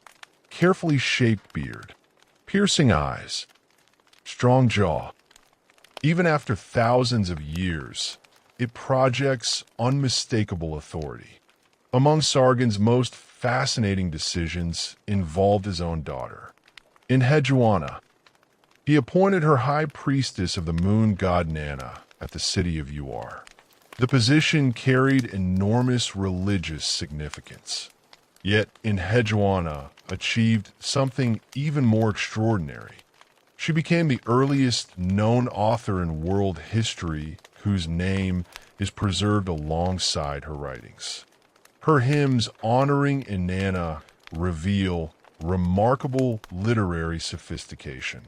Carefully shaped beard, piercing eyes, strong jaw. Even after thousands of years, it projects unmistakable authority. Among Sargon's most fascinating decisions involved his own daughter. In Hejuana, he appointed her high priestess of the moon god Nana at the city of Uar. The position carried enormous religious significance. Yet Enheduanna achieved something even more extraordinary. She became the earliest known author in world history whose name is preserved alongside her writings. Her hymns honoring Inanna reveal remarkable literary sophistication.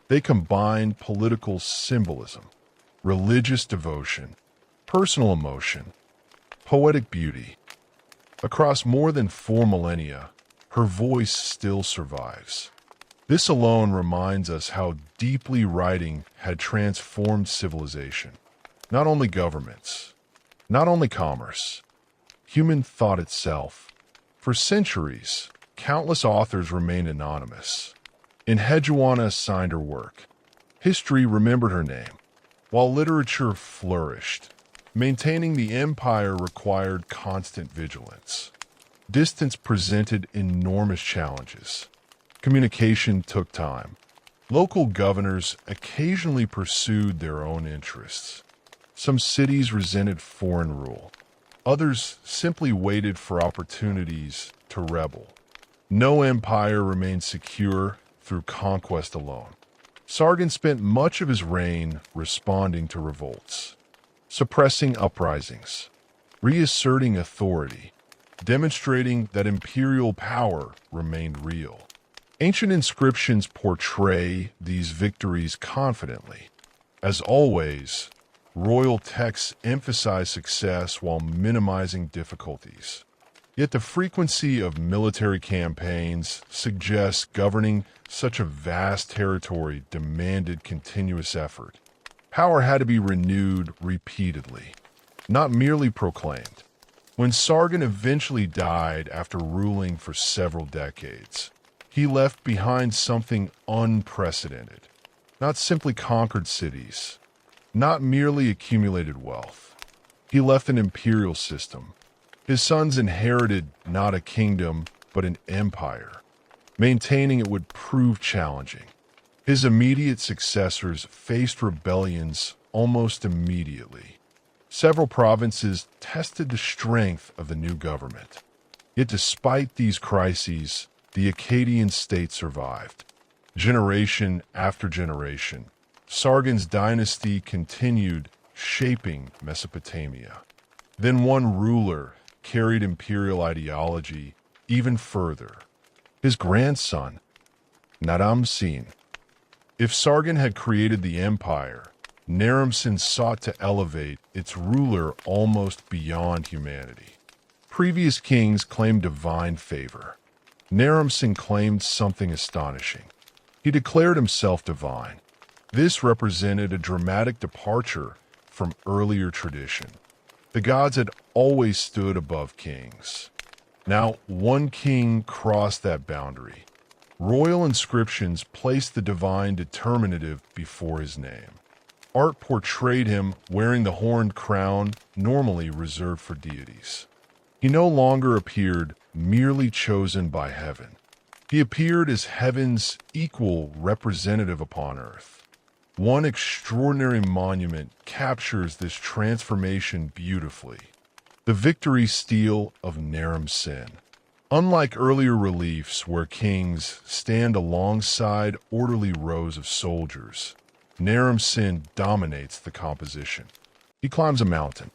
They combine political symbolism, religious devotion, personal emotion, poetic beauty. Across more than 4 millennia, her voice still survives. This alone reminds us how deeply writing had transformed civilization. Not only governments, not only commerce, human thought itself. For centuries, countless authors remained anonymous. Enheduanna signed her work. History remembered her name, while literature flourished. Maintaining the empire required constant vigilance. Distance presented enormous challenges. Communication took time. Local governors occasionally pursued their own interests. Some cities resented foreign rule. Others simply waited for opportunities to rebel. No empire remained secure through conquest alone. Sargon spent much of his reign responding to revolts, suppressing uprisings, reasserting authority, demonstrating that imperial power remained real. Ancient inscriptions portray these victories confidently. As always, royal texts emphasize success while minimizing difficulties. Yet the frequency of military campaigns suggests governing such a vast territory demanded continuous effort. Power had to be renewed repeatedly, not merely proclaimed. When Sargon eventually died after ruling for several decades, he left behind something unprecedented. Not simply conquered cities, not merely accumulated wealth. He left an imperial system. His sons inherited not a kingdom, but an empire. Maintaining it would prove challenging. His immediate successors faced rebellions almost immediately. Several provinces tested the strength of the new government. Yet despite these crises, the Akkadian state survived. Generation after generation, Sargon's dynasty continued shaping Mesopotamia. Then one ruler carried imperial ideology even further. His grandson, Naram-Sin. If Sargon had created the empire, Naram-Sin sought to elevate its ruler almost beyond humanity. Previous kings claimed divine favor. Naram-Sin claimed something astonishing. He declared himself divine. This represented a dramatic departure from earlier tradition. The gods had always stood above kings. Now, one king crossed that boundary. Royal inscriptions placed the divine determinative before his name. Art portrayed him wearing the horned crown normally reserved for deities. He no longer appeared merely chosen by heaven. He appeared as heaven's equal representative upon earth. One extraordinary monument captures this transformation beautifully. The victory stele of Naram-Sin. Unlike earlier reliefs where kings stand alongside orderly rows of soldiers, Naram-Sin dominates the composition. He climbs a mountain.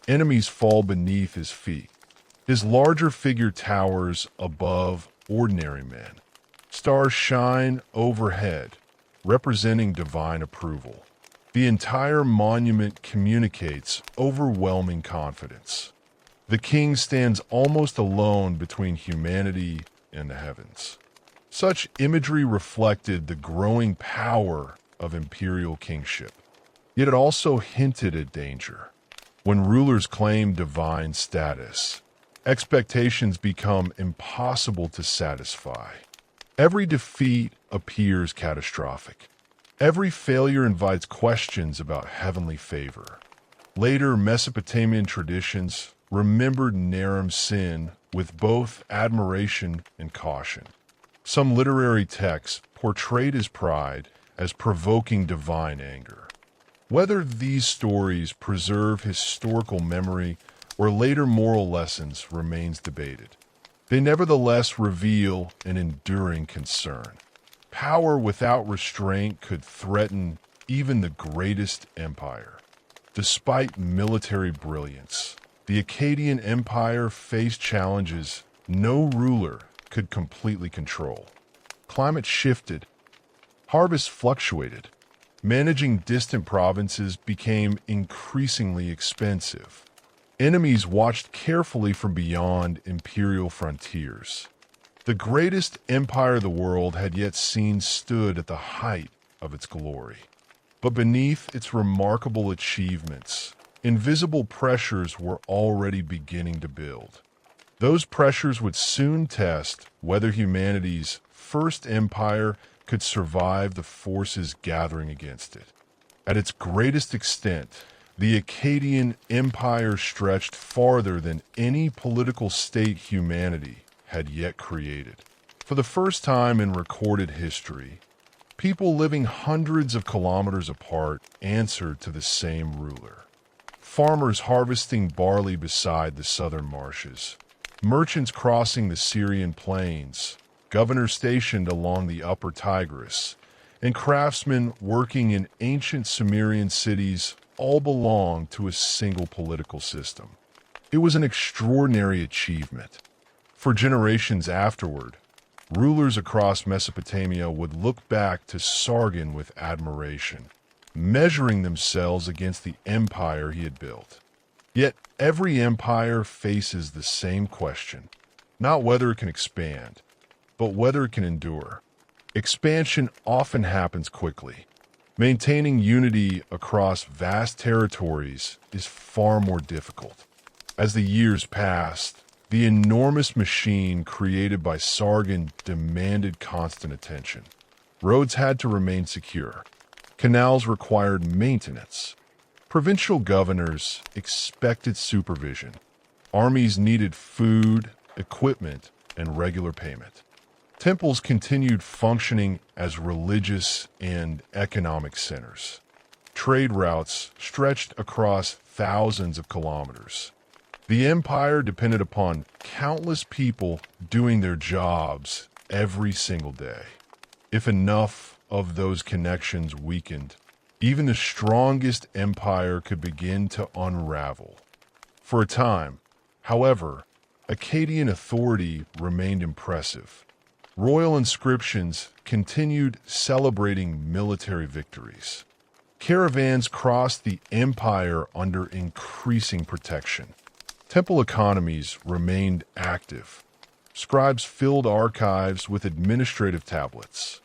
Enemies fall beneath his feet. His larger figure towers above ordinary men. Stars shine overhead, representing divine approval. The entire monument communicates overwhelming confidence. The king stands almost alone between humanity and the heavens. Such imagery reflected the growing power of imperial kingship. Yet it also hinted at danger. When rulers claim divine status, expectations become impossible to satisfy. Every defeat appears catastrophic. Every failure invites questions about heavenly favor. Later Mesopotamian traditions remembered Naram-Sin with both admiration and caution. Some literary texts portrayed his pride as provoking divine anger. Whether these stories preserve historical memory or later moral lessons remains debated. They nevertheless reveal an enduring concern. Power without restraint could threaten even the greatest empire. Despite military brilliance, the Akkadian Empire faced challenges no ruler could completely control. Climate shifted. Harvests fluctuated. Managing distant provinces became increasingly expensive. Enemies watched carefully from beyond imperial frontiers. The greatest empire the world had yet seen stood at the height of its glory. But beneath its remarkable achievements, invisible pressures were already beginning to build. Those pressures would soon test whether humanity's first empire could survive the forces gathering against it. At its greatest extent, the Akkadian Empire stretched farther than any political state humanity had yet created. For the first time in recorded history, people living hundreds of kilometers apart answered to the same ruler. Farmers harvesting barley beside the southern marshes, merchants crossing the Syrian plains, governors stationed along the upper Tigris, and craftsmen working in ancient Sumerian cities all belonged to a single political system. It was an extraordinary achievement. For generations afterward, rulers across Mesopotamia would look back to Sargon with admiration, measuring themselves against the empire he had built. Yet every empire faces the same question, not whether it can expand, but whether it can endure. Expansion often happens quickly. Maintaining unity across vast territories is far more difficult. As the years passed, the enormous machine created by Sargon demanded constant attention. Roads had to remain secure. Canals required maintenance. Provincial governors expected supervision. Armies needed food, equipment, and regular payment. Temples continued functioning as religious and economic centers. Trade routes stretched across thousands of kilometers. The empire depended upon countless people doing their jobs every single day. If enough of those connections weakened, even the strongest empire could begin to unravel. For a time, however, Akkadian authority remained impressive. Royal inscriptions continued celebrating military victories. Caravans crossed the empire under increasing protection. Temple economies remained active. Scribes filled archives with administrative tablets.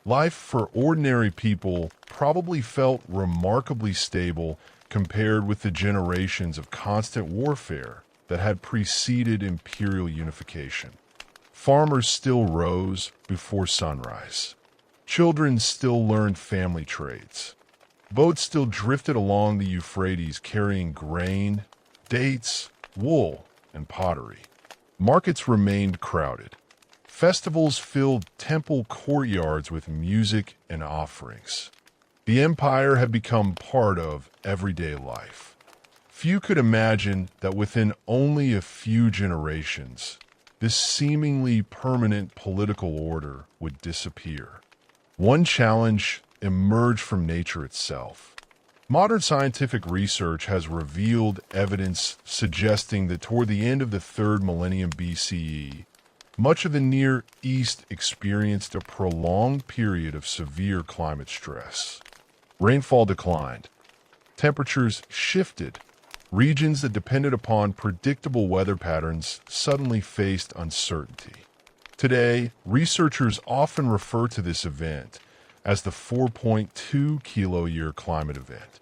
Life for ordinary people probably felt remarkably stable compared with the generations of constant warfare that had preceded imperial unification. Farmers still rose before sunrise. Children still learned family trades. Boats still drifted along the Euphrates carrying grain, dates, wool, and pottery. Markets remained crowded. Festivals filled temple courtyards with music and offerings. The empire had become part of everyday life. Few could imagine that within only a few generations, this seemingly permanent political order would disappear. One challenge emerged from nature itself. Modern scientific research has revealed evidence suggesting that toward the end of the 3rd millennium BCE, much of the Near East experienced a prolonged period of severe climate stress. Rainfall declined. Temperatures shifted. Regions that depended upon predictable weather patterns suddenly faced uncertainty. Today, researchers often refer to this event as the 4.2 kilo-year climate event.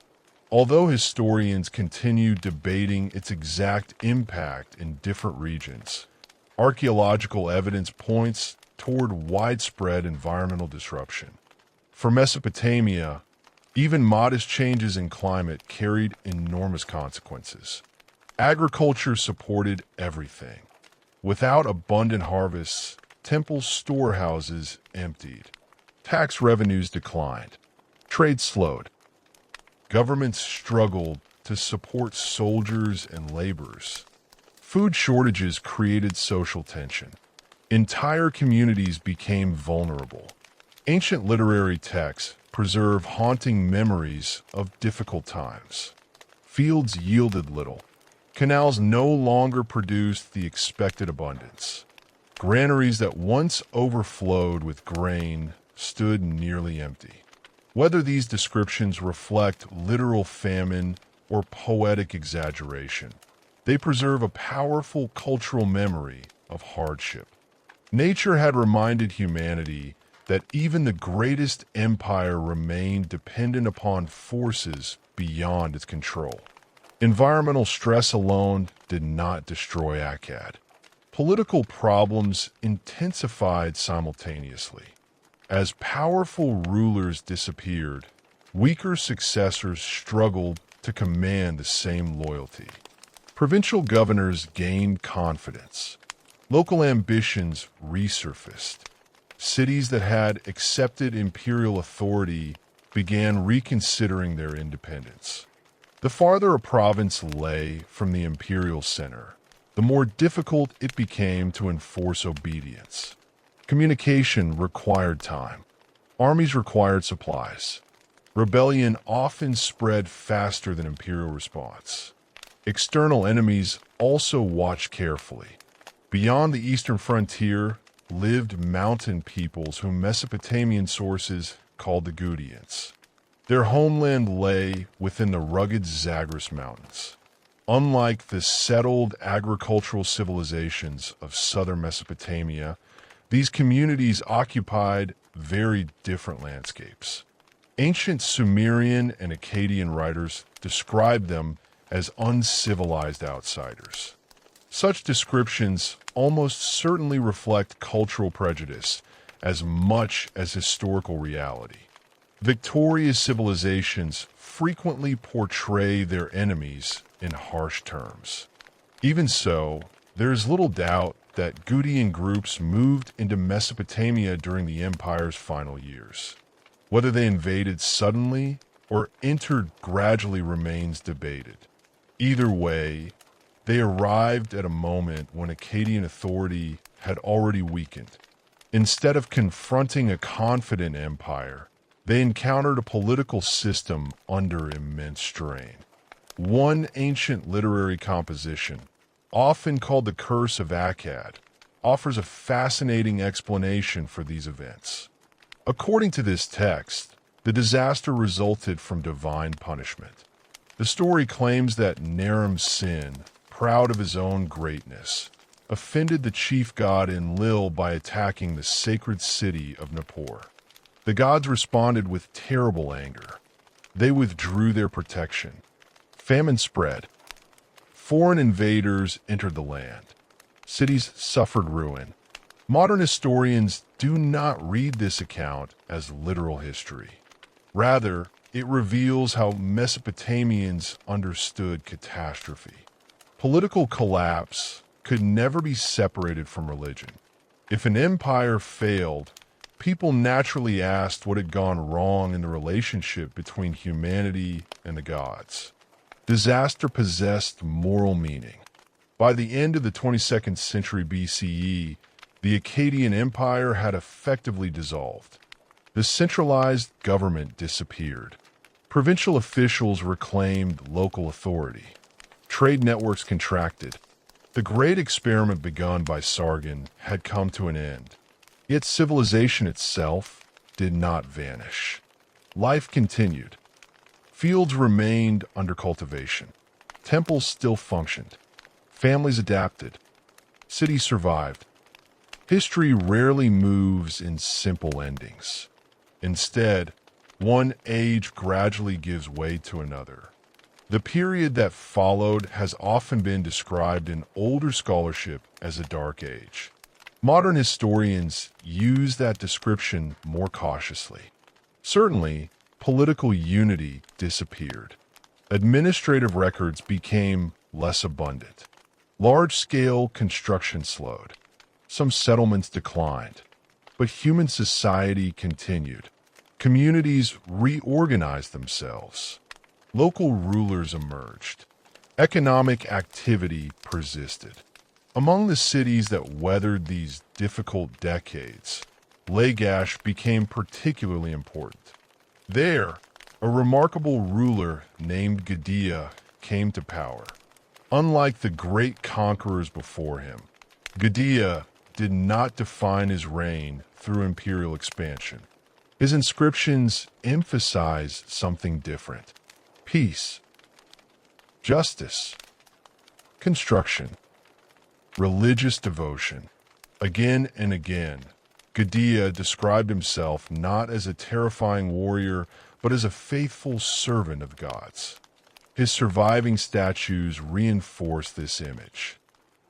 Although historians continue debating its exact impact in different regions, archaeological evidence points toward widespread environmental disruption. For Mesopotamia, even modest changes in climate carried enormous consequences. Agriculture supported everything. Without abundant harvests, temple storehouses emptied. Tax revenues declined. Trade slowed. Governments struggled to support soldiers and laborers. Food shortages created social tension. Entire communities became vulnerable. Ancient literary texts preserve haunting memories of difficult times. Fields yielded little. Canals no longer produced the expected abundance. Granaries that once overflowed with grain stood nearly empty. Whether these descriptions reflect literal famine or poetic exaggeration, they preserve a powerful cultural memory of hardship. Nature had reminded humanity that even the greatest empire remained dependent upon forces beyond its control. Environmental stress alone did not destroy Akkad. Political problems intensified simultaneously. As powerful rulers disappeared, weaker successors struggled to command the same loyalty. Provincial governors gained confidence. Local ambitions resurfaced. Cities that had accepted imperial authority began reconsidering their independence. The farther a province lay from the imperial center, the more difficult it became to enforce obedience. Communication required time. Armies required supplies. Rebellion often spread faster than imperial response. External enemies also watched carefully. Beyond the eastern frontier lived mountain peoples whom Mesopotamian sources called the Gudians. Their homeland lay within the rugged Zagros Mountains. Unlike the settled agricultural civilizations of southern Mesopotamia, these communities occupied very different landscapes. Ancient Sumerian and Akkadian writers described them as uncivilized outsiders. Such descriptions almost certainly reflect cultural prejudice as much as historical reality. Victorious civilizations frequently portray their enemies in harsh terms. Even so, there is little doubt that Gudian groups moved into Mesopotamia during the empire's final years. Whether they invaded suddenly or entered gradually remains debated. Either way, They arrived at a moment when Akkadian authority had already weakened. Instead of confronting a confident empire, they encountered a political system under immense strain. One ancient literary composition, often called the Curse of Akkad, offers a fascinating explanation for these events. According to this text, the disaster resulted from divine punishment. The story claims that Naram's sin, proud of his own greatness, offended the chief god Enlil by attacking the sacred city of Nippur. The gods responded with terrible anger. They withdrew their protection. Famine spread. Foreign invaders entered the land. Cities suffered ruin. Modern historians do not read this account as literal history. Rather, it reveals how Mesopotamians understood catastrophe. Political collapse could never be separated from religion. If an empire failed, people naturally asked what had gone wrong in the relationship between humanity and the gods. Disaster possessed moral meaning. By the end of the 22nd century BCE, the Akkadian Empire had effectively dissolved. The centralized government disappeared. Provincial officials reclaimed local authority. Trade networks contracted. The great experiment begun by Sargon had come to an end. Yet civilization itself did not vanish. Life continued. Fields remained under cultivation. Temples still functioned. Families adapted. Cities survived. History rarely moves in simple endings. Instead, one age gradually gives way to another. The period that followed has often been described in older scholarship as a dark age. Modern historians use that description more cautiously. Certainly, political unity disappeared. Administrative records became less abundant. Large-scale construction slowed. Some settlements declined. But human society continued. Communities reorganized themselves. Local rulers emerged. Economic activity persisted. Among the cities that weathered these difficult decades, Lagash became particularly important. There, a remarkable ruler named Gudea came to power. Unlike the great conquerors before him, Gudea did not define his reign through imperial expansion. His inscriptions emphasize something different: peace, justice, construction, religious devotion. Again and again, Gudea described himself not as a terrifying warrior, but as a faithful servant of gods. His surviving statues reinforce this image.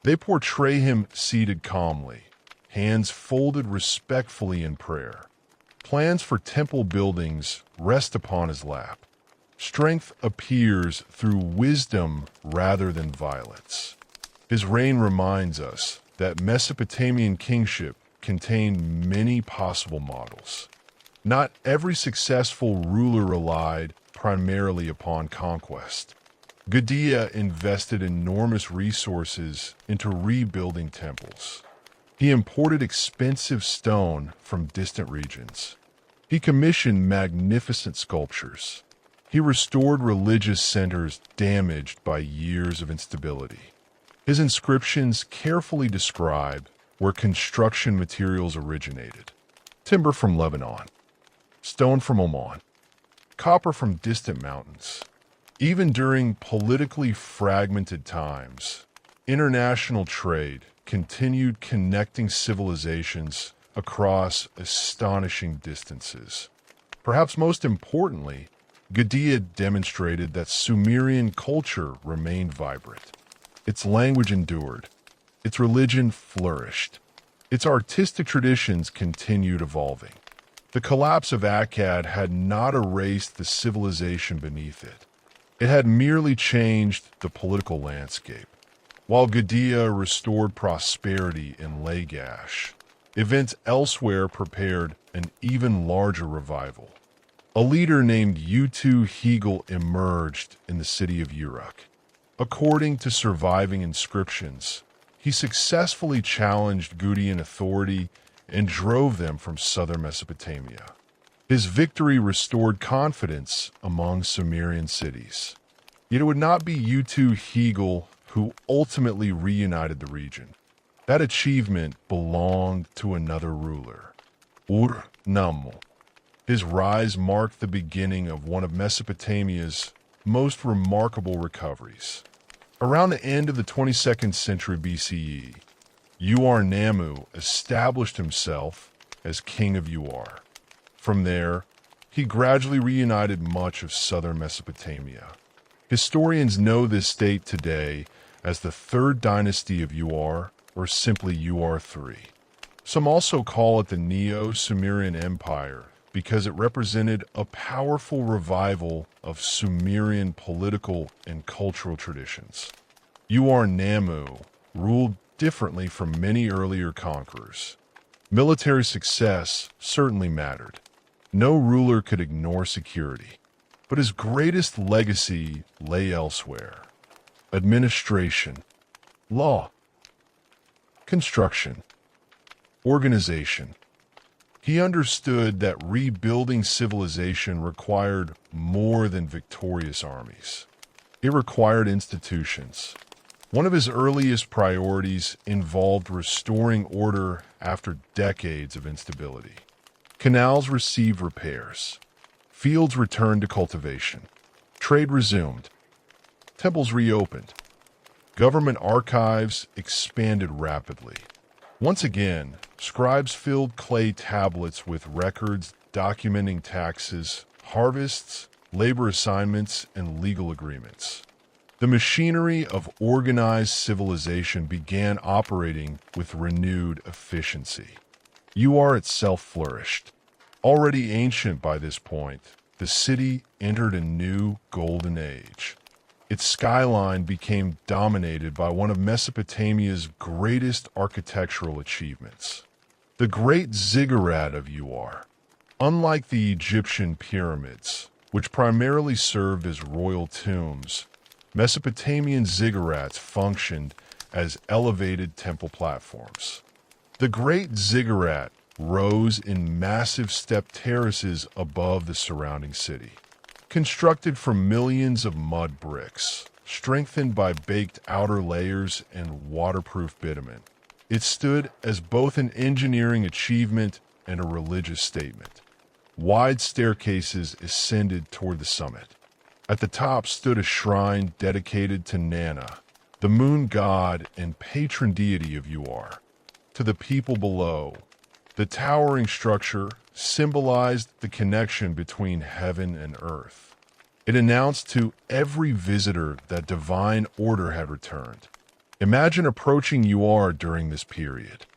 They portray him seated calmly, hands folded respectfully in prayer. Plans for temple buildings rest upon his lap. Strength appears through wisdom rather than violence. His reign reminds us that Mesopotamian kingship contained many possible models. Not every successful ruler relied primarily upon conquest. Gudea invested enormous resources into rebuilding temples. He imported expensive stone from distant regions. He commissioned magnificent sculptures. He restored religious centers damaged by years of instability. His inscriptions carefully describe where construction materials originated: timber from Lebanon, stone from Oman, copper from distant mountains. Even during politically fragmented times, international trade continued connecting civilizations across astonishing distances. Perhaps most importantly, Gudea demonstrated that Sumerian culture remained vibrant. Its language endured. Its religion flourished. Its artistic traditions continued evolving. The collapse of Akkad had not erased the civilization beneath it. It had merely changed the political landscape. While Gudea restored prosperity in Lagash, events elsewhere prepared an even larger revival. A leader named Utu Hegel emerged in the city of Uruk. According to surviving inscriptions, he successfully challenged Akkadian authority and drove them from southern Mesopotamia. His victory restored confidence among Sumerian cities. Yet it would not be Utu-Hegel who ultimately reunited the region. That achievement belonged to another ruler, Ur-Nammu. His rise marked the beginning of one of Mesopotamia's most remarkable recoveries. Around the end of the 22nd century BCE, Ur-Nammu established himself as king of Ur. From there, he gradually reunited much of southern Mesopotamia. Historians know this state today as the Third Dynasty of Ur, or simply Ur-3. Some also call it the Neo-Sumerian Empire because it represented a powerful revival of Sumerian political and cultural traditions. Ur-Nammu ruled differently from many earlier conquerors. Military success certainly mattered. No ruler could ignore security. But his greatest legacy lay elsewhere. Administration, law, construction, organization. He understood that rebuilding civilization required more than victorious armies. It required institutions. One of his earliest priorities involved restoring order after decades of instability. Canals received repairs. Fields returned to cultivation. Trade resumed. Temples reopened. Government archives expanded rapidly. Once again, scribes filled clay tablets with records documenting taxes, harvests, labor assignments, and legal agreements. The machinery of organized civilization began operating with renewed efficiency. Ur itself flourished. Already ancient by this point, the city entered a new golden age. Its skyline became dominated by one of Mesopotamia's greatest architectural achievements, the great ziggurat of Ur. Unlike the Egyptian pyramids, which primarily served as royal tombs, Mesopotamian ziggurats functioned as elevated temple platforms. The great ziggurat rose in massive step terraces above the surrounding city. Constructed from millions of mud bricks, strengthened by baked outer layers and waterproof bitumen, it stood as both an engineering achievement and a religious statement. Wide staircases ascended toward the summit. At the top stood a shrine dedicated to Nana, the moon god and patron deity of Ur. To the people below, the towering structure symbolized the connection between heaven and earth. It announced to every visitor that divine order had returned. Imagine approaching Ur during this period.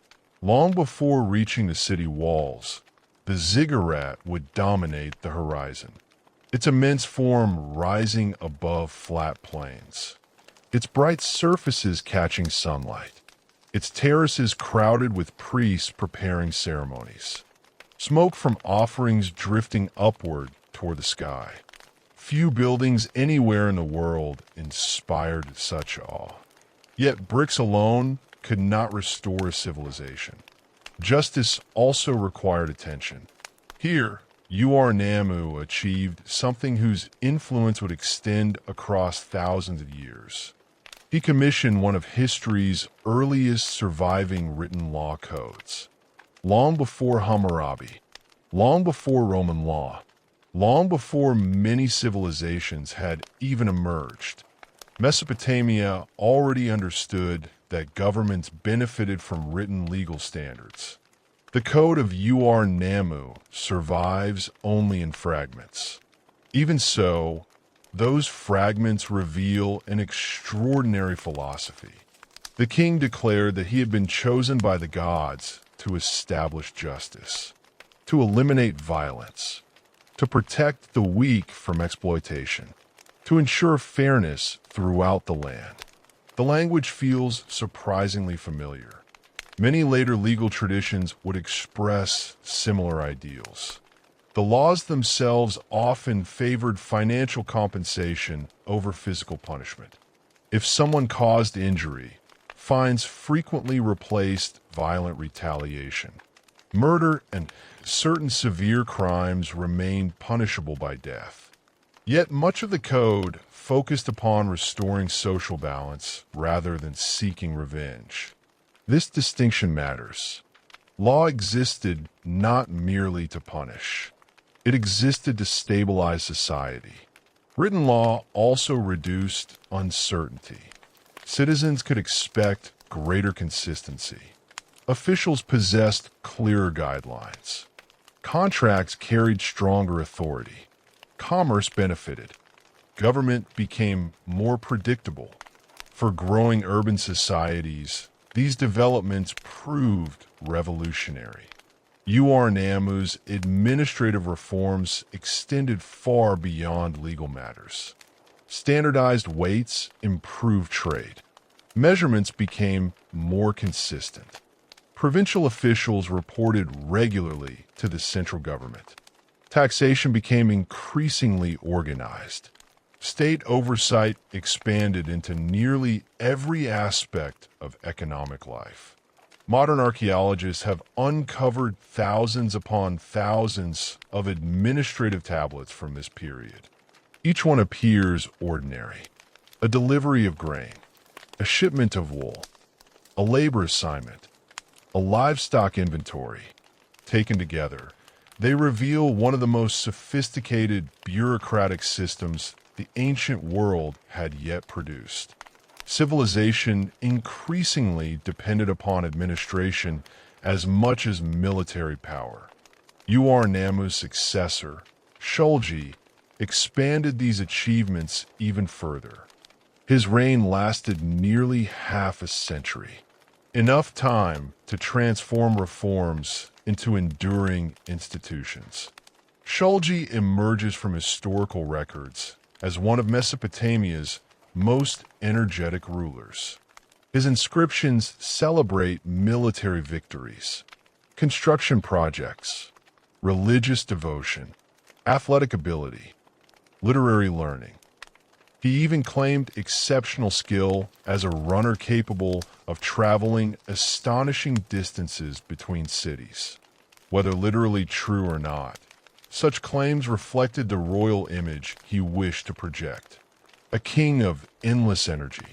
Long before reaching the city walls, the ziggurat would dominate the horizon, its immense form rising above flat plains, its bright surfaces catching sunlight, its terraces crowded with priests preparing ceremonies, smoke from offerings drifting upward toward the sky. Few buildings anywhere in the world inspired such awe. Yet bricks alone could not restore a civilization. Justice also required attention. Here, Ur-Nammu achieved something whose influence would extend across thousands of years. He commissioned one of history's earliest surviving written law codes. Long before Hammurabi, long before Roman law, long before many civilizations had even emerged, Mesopotamia already understood that governments benefited from written legal standards. The code of Ur-Nammu survives only in fragments. Even so, those fragments reveal an extraordinary philosophy. The king declared that he had been chosen by the gods to establish justice, to eliminate violence, to protect the weak from exploitation, to ensure fairness throughout the land. The language feels surprisingly familiar. Many later legal traditions would express similar ideals. The laws themselves often favored financial compensation over physical punishment. If someone caused injury, fines frequently replaced violent retaliation. Murder and certain severe crimes remained punishable by death. Yet much of the code focused upon restoring social balance rather than seeking revenge. This distinction matters. Law existed not merely to punish. It existed to stabilize society. Written law also reduced uncertainty. Citizens could expect greater consistency. Officials possessed clearer guidelines. Contracts carried stronger authority. Commerce benefited. Government became more predictable. For growing urban societies, these developments proved revolutionary. Uarnamu's administrative reforms extended far beyond legal matters. Standardized weights improved trade. Measurements became more consistent. Provincial officials reported regularly to the central government. Taxation became increasingly organized. State oversight expanded into nearly every aspect of economic life. Modern archaeologists have uncovered thousands upon thousands of administrative tablets from this period. Each one appears ordinary. A delivery of grain, a shipment of wool, a labor assignment, a livestock inventory. Taken together, they reveal one of the most sophisticated bureaucratic systems the ancient world had yet produced. Civilization increasingly depended upon administration as much as military power. Uarnamu's successor, Shulgi, expanded these achievements even further. His reign lasted nearly half a century, enough time to transform reforms into enduring institutions. Shulgi emerges from historical records as one of Mesopotamia's most energetic rulers. His inscriptions celebrate military victories, construction projects, religious devotion, athletic ability, literary learning. He even claimed exceptional skill as a runner capable of traveling astonishing distances between cities. Whether literally true or not, such claims reflected the royal image he wished to project. A king of endless energy.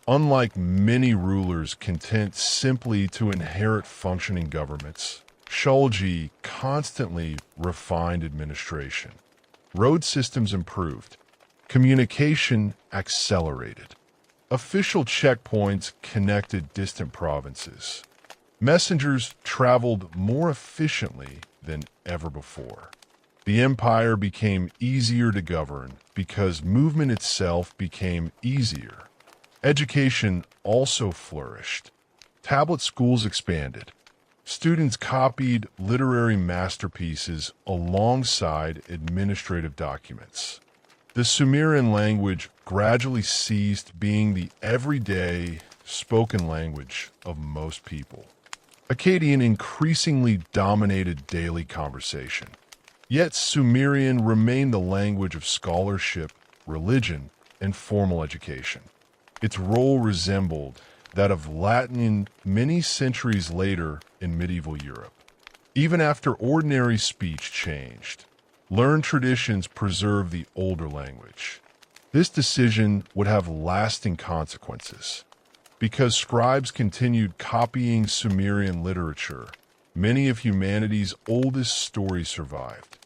Unlike many rulers content simply to inherit functioning governments, Shulgi constantly refined administration. Road systems improved. Communication accelerated. Official checkpoints connected distant provinces. Messengers traveled more efficiently than ever before. The empire became easier to govern because movement itself became easier. Education also flourished. Tablet schools expanded. Students copied literary masterpieces alongside administrative documents. The Sumerian language gradually ceased being the everyday spoken language of most people. Akkadian increasingly dominated daily conversation. Yet Sumerian remained the language of scholarship, religion, and formal education. Its role resembled that of Latin many centuries later in medieval Europe. Even after ordinary speech changed, learned traditions preserved the older language. This decision would have lasting consequences. Because scribes continued copying Sumerian literature, many of humanity's oldest stories survived.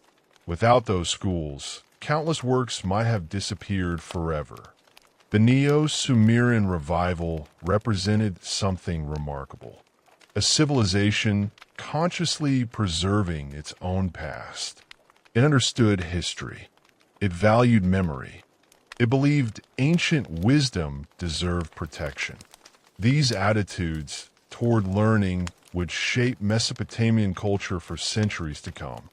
Without those schools, countless works might have disappeared forever. The Neo-Sumerian revival represented something remarkable. A civilization consciously preserving its own past. It understood history. It valued memory. It believed ancient wisdom deserved protection. These attitudes toward learning would shape Mesopotamian culture for centuries to come.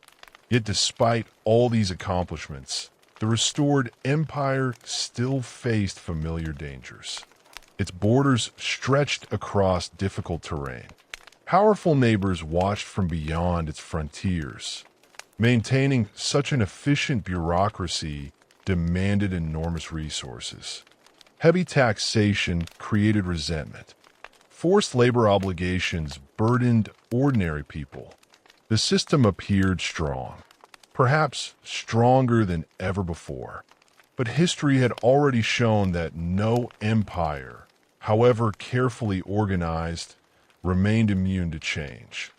Yet despite all these accomplishments, the restored empire still faced familiar dangers. Its borders stretched across difficult terrain. Powerful neighbors watched from beyond its frontiers. Maintaining such an efficient bureaucracy demanded enormous resources. Heavy taxation created resentment. Forced labor obligations burdened ordinary people. The system appeared strong, perhaps stronger than ever before. But history had already shown that no empire, however carefully organized, remained immune to change.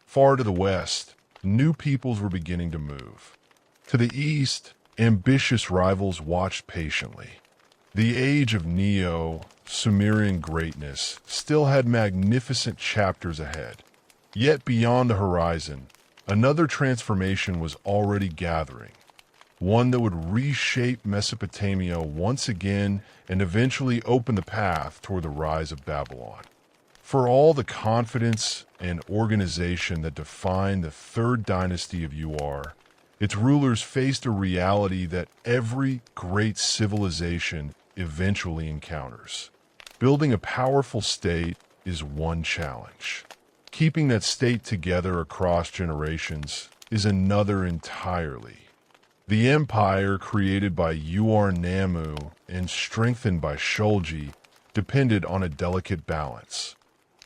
Far to the west, new peoples were beginning to move. To the east, ambitious rivals watched patiently. The age of Neo-Sumerian greatness still had magnificent chapters ahead. Yet beyond the horizon, another transformation was already gathering, one that would reshape Mesopotamia once again and eventually open the path toward the rise of Babylon. For all the confidence and organization that defined the third dynasty of Ur, its rulers faced a reality that every great civilization eventually encounters. Building a powerful state is one challenge. Keeping that state together across generations is another entirely. The empire created by Ur-Nammu and strengthened by Shulgi depended on a delicate balance.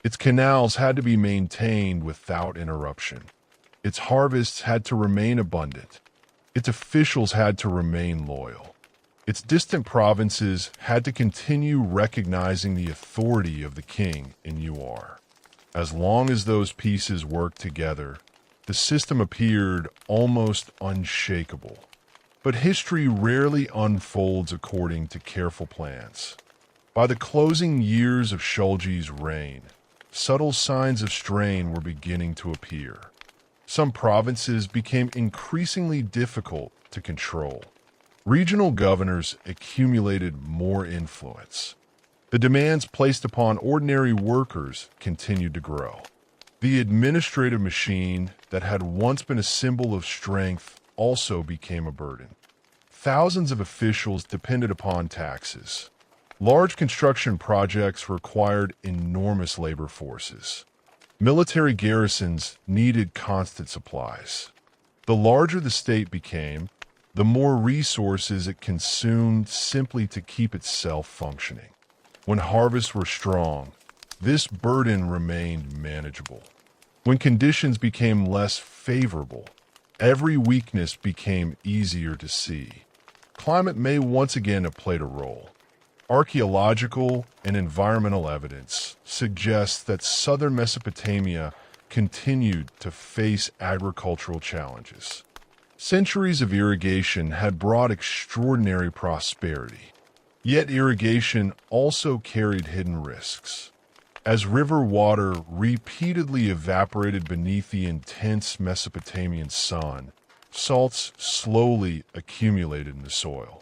Its canals had to be maintained without interruption. Its harvests had to remain abundant. Its officials had to remain loyal. Its distant provinces had to continue recognizing the authority of the king in Ur. As long as those pieces worked together, the system appeared almost unshakable. But history rarely unfolds according to careful plans. By the closing years of Shulgi's reign, subtle signs of strain were beginning to appear. Some provinces became increasingly difficult to control. Regional governors accumulated more influence. The demands placed upon ordinary workers continued to grow. The administrative machine that had once been a symbol of strength also became a burden. Thousands of officials depended upon taxes. Large construction projects required enormous labor forces. Military garrisons needed constant supplies. The larger the state became, the more resources it consumed simply to keep itself functioning. When harvests were strong, this burden remained manageable. When conditions became less favorable, every weakness became easier to see. Climate may once again have played a role. Archaeological and environmental evidence suggests that southern Mesopotamia continued to face agricultural challenges. Centuries of irrigation had brought extraordinary prosperity. Yet irrigation also carried hidden risks. As river water repeatedly evaporated beneath the intense Mesopotamian sun, salts slowly accumulated in the soil.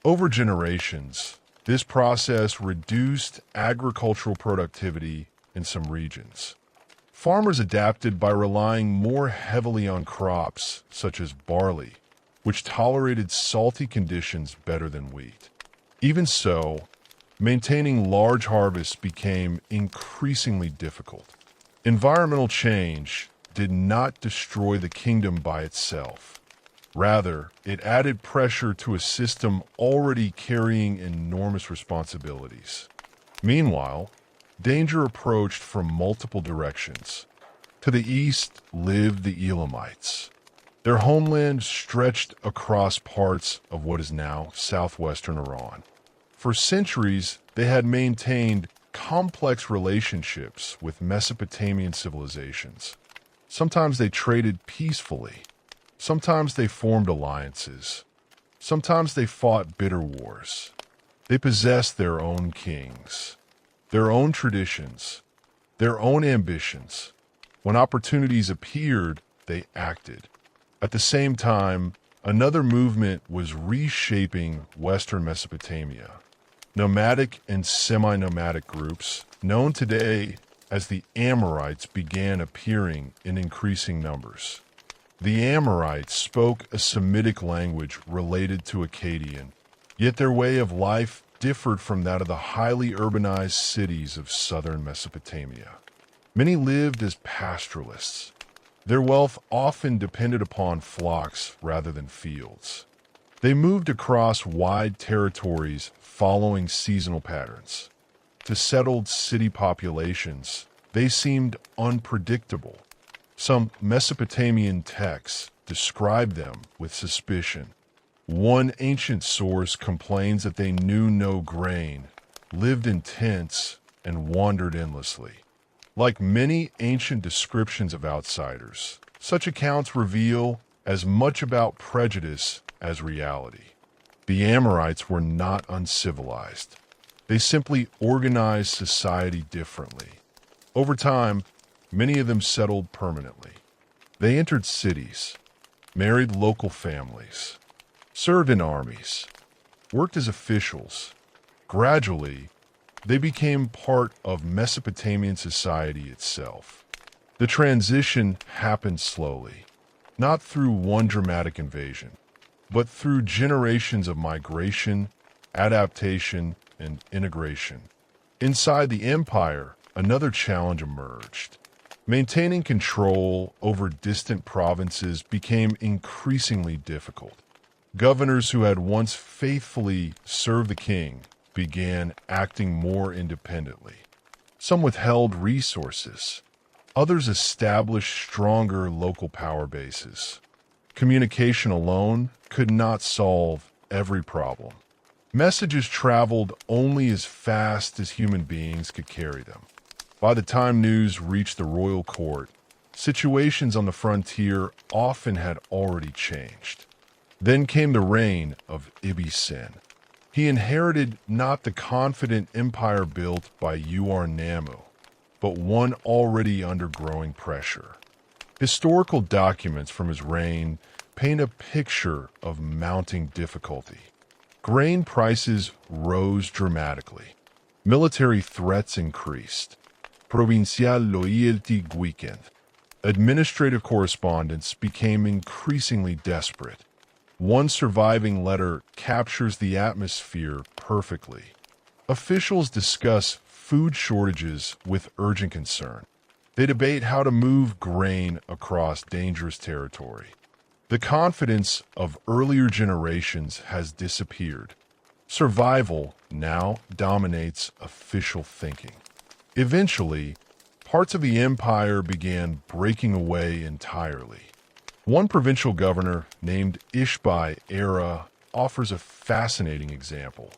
Over generations, this process reduced agricultural productivity in some regions. Farmers adapted by relying more heavily on crops such as barley, which tolerated salty conditions better than wheat. Even so, maintaining large harvests became increasingly difficult. Environmental change did not destroy the kingdom by itself. Rather, it added pressure to a system already carrying enormous responsibilities. Meanwhile, danger approached from multiple directions. To the east lived the Elamites. Their homeland stretched across parts of what is now southwestern Iran. For centuries, they had maintained complex relationships with Mesopotamian civilizations. Sometimes they traded peacefully. Sometimes they formed alliances. Sometimes they fought bitter wars. They possessed their own kings, their own traditions, their own ambitions. When opportunities appeared, they acted. At the same time, another movement was reshaping Western Mesopotamia. Nomadic and semi-nomadic groups, known today as the Amorites, began appearing in increasing numbers. The Amorites spoke a Semitic language related to Akkadian, yet their way of life differed from that of the highly urbanized cities of southern Mesopotamia. Many lived as pastoralists. Their wealth often depended upon flocks rather than fields. They moved across wide territories following seasonal patterns. To settled city populations, they seemed unpredictable. Some Mesopotamian texts describe them with suspicion. One ancient source complains that they knew no grain, lived in tents, and wandered endlessly. Like many ancient descriptions of outsiders, such accounts reveal as much about prejudice as reality. The Amorites were not uncivilized. They simply organized society differently. Over time, many of them settled permanently. They entered cities, married local families, served in armies, worked as officials. Gradually, they became part of Mesopotamian society itself. The transition happened slowly, not through one dramatic invasion, but through generations of migration, adaptation, and integration. Inside the empire, another challenge emerged. Maintaining control over distant provinces became increasingly difficult. Governors who had once faithfully served the king began acting more independently. Some withheld resources. Others established stronger local power bases. Communication alone could not solve every problem. Messages traveled only as fast as human beings could carry them. By the time news reached the royal court, situations on the frontier often had already changed. Then came the reign of Ibbi-Sin. He inherited not the confident empire built by Ur-Nammu, but one already under growing pressure. Historical documents from his reign paint a picture of mounting difficulty. Grain prices rose dramatically. Military threats increased. Provincial loyalty weakened. Administrative correspondence became increasingly desperate. One surviving letter captures the atmosphere perfectly. Officials discuss food shortages with urgent concern. They debate how to move grain across dangerous territory. The confidence of earlier generations has disappeared. Survival now dominates official thinking. Eventually, parts of the empire began breaking away entirely. One provincial governor named Ishbi-Era offers a fascinating example.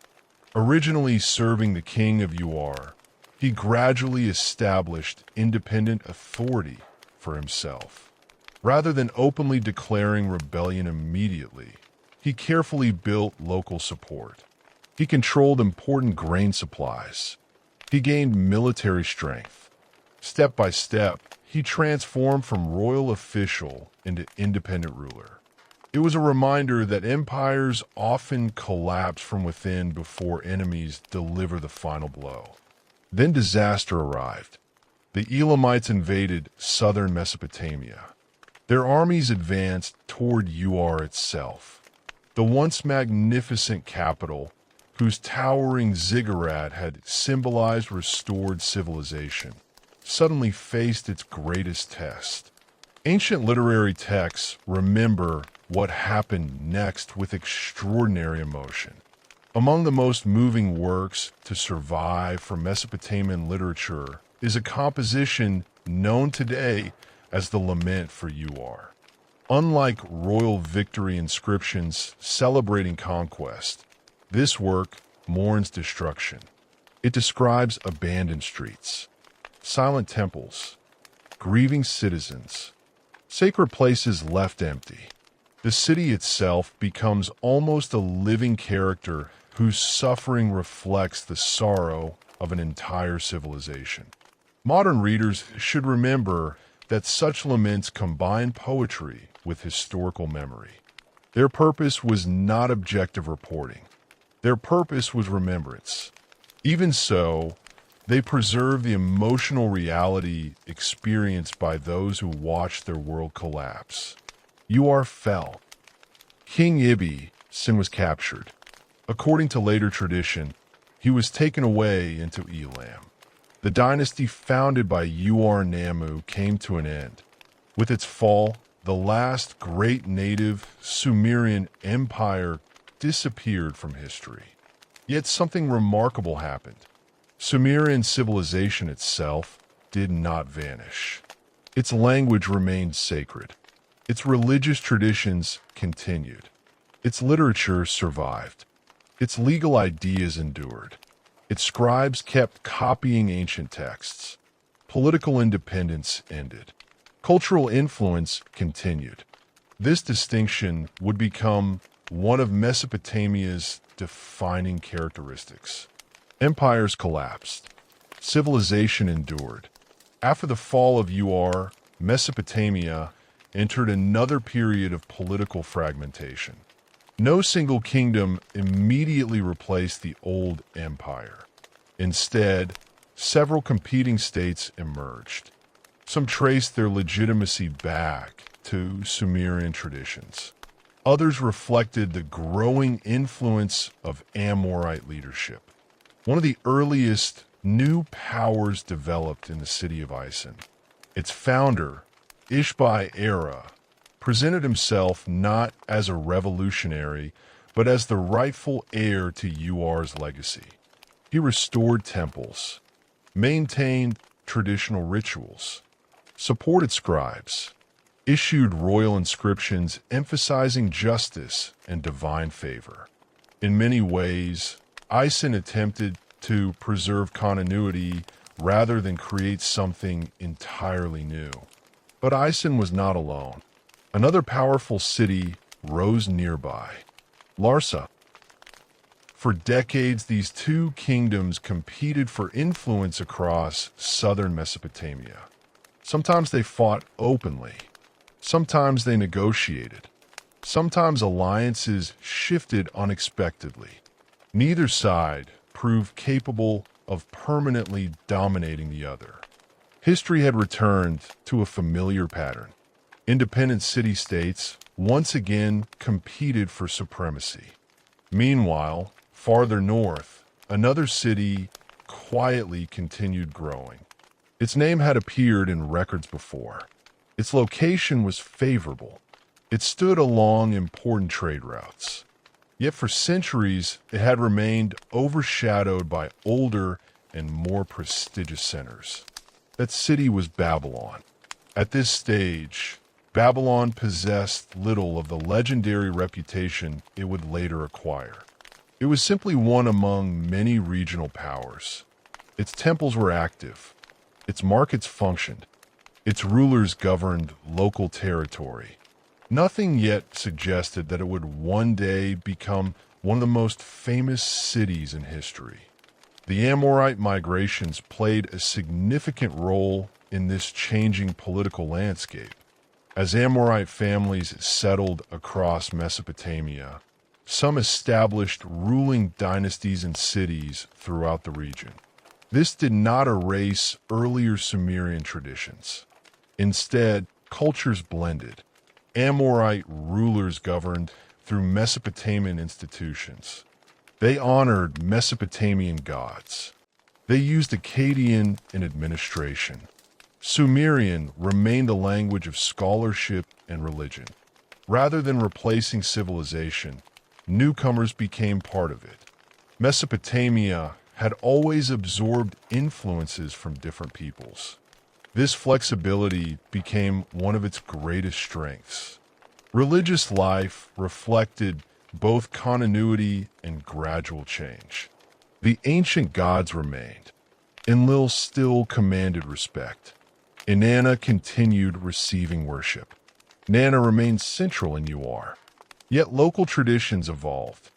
Originally serving the king of Ur, he gradually established independent authority for himself. Rather than openly declaring rebellion immediately, he carefully built local support. He controlled important grain supplies. He gained military strength. Step by step, he transformed from royal official into independent ruler. It was a reminder that empires often collapse from within before enemies deliver the final blow. Then disaster arrived. The Elamites invaded southern Mesopotamia. Their armies advanced toward Ur itself, the once magnificent capital whose towering ziggurat had symbolized restored civilization, suddenly faced its greatest test. Ancient literary texts remember what happened next with extraordinary emotion. Among the most moving works to survive from Mesopotamian literature is a composition known today as the Lament for Ur. Unlike royal victory inscriptions celebrating conquest, this work mourns destruction. It describes abandoned streets, silent temples, grieving citizens, sacred places left empty. The city itself becomes almost a living character whose suffering reflects the sorrow of an entire civilization. Modern readers should remember that such laments combine poetry with historical memory. Their purpose was not objective reporting. Their purpose was remembrance. Even so, they preserve the emotional reality experienced by those who watched their world collapse. Ur fell. King Ibbi-Sin was captured. According to later tradition, he was taken away into Elam. The dynasty founded by Ur-Nammu came to an end. With its fall, the last great native Sumerian empire disappeared from history. Yet something remarkable happened. Sumerian civilization itself did not vanish. Its language remained sacred. Its religious traditions continued. Its literature survived. Its legal ideas endured. Its scribes kept copying ancient texts. Political independence ended. Cultural influence continued. This distinction would become one of Mesopotamia's defining characteristics. Empires collapsed. Civilization endured. After the fall of Ur, Mesopotamia entered another period of political fragmentation. No single kingdom immediately replaced the old empire. Instead, several competing states emerged. Some traced their legitimacy back to Sumerian traditions. Others reflected the growing influence of Amorite leadership. One of the earliest new powers developed in the city of Isin. Its founder, Ishbi-Era, presented himself not as a revolutionary, but as the rightful heir to Ur's legacy. He restored temples, maintained traditional rituals, supported scribes, issued royal inscriptions emphasizing justice and divine favor. In many ways, Isin attempted to preserve continuity rather than create something entirely new. But Isin was not alone. Another powerful city rose nearby, Larsa. For decades, these two kingdoms competed for influence across southern Mesopotamia. Sometimes they fought openly. Sometimes they negotiated. Sometimes alliances shifted unexpectedly. Neither side proved capable of permanently dominating the other. History had returned to a familiar pattern. Independent city-states once again competed for supremacy. Meanwhile, farther north, another city quietly continued growing. Its name had appeared in records before. Its location was favorable. It stood along important trade routes. Yet for centuries, it had remained overshadowed by older and more prestigious centers. That city was Babylon. At this stage, Babylon possessed little of the legendary reputation it would later acquire. It was simply one among many regional powers. Its temples were active. Its markets functioned. Its rulers governed local territory. Nothing yet suggested that it would one day become one of the most famous cities in history. The Amorite migrations played a significant role in this changing political landscape. As Amorite families settled across Mesopotamia, some established ruling dynasties and cities throughout the region. This did not erase earlier Sumerian traditions. Instead, cultures blended. Amorite rulers governed through Mesopotamian institutions. They honored Mesopotamian gods. They used Akkadian in administration. Sumerian remained the language of scholarship and religion. Rather than replacing civilization, newcomers became part of it. Mesopotamia had always absorbed influences from different peoples. This flexibility became one of its greatest strengths. Religious life reflected both continuity and gradual change. The ancient gods remained. Enlil still commanded respect. Inanna continued receiving worship. Nanna remained central in Ur. Yet local traditions evolved.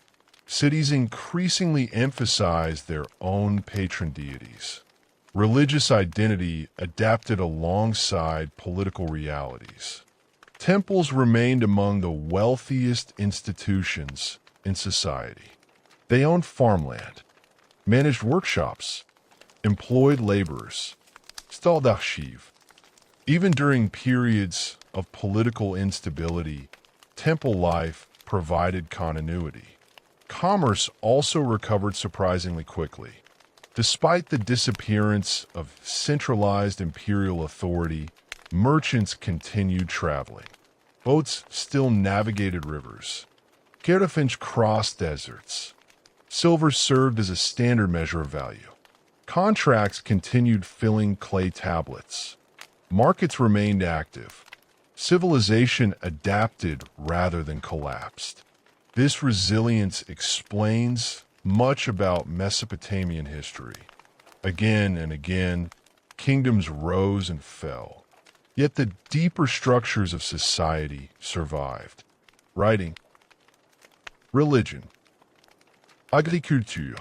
Cities increasingly emphasized their own patron deities. Religious identity adapted alongside political realities. Temples remained among the wealthiest institutions in society. They owned farmland, managed workshops, employed laborers, installed archives. Even during periods of political instability, temple life provided continuity. Commerce also recovered surprisingly quickly. Despite the disappearance of centralized imperial authority, merchants continued traveling. Boats still navigated rivers. Scarefinch crossed deserts. Silver served as a standard measure of value. Contracts continued filling clay tablets. Markets remained active. Civilization adapted rather than collapsed. This resilience explains much about Mesopotamian history. Again and again, kingdoms rose and fell. Yet the deeper structures of society survived. Writing, religion, agriculture,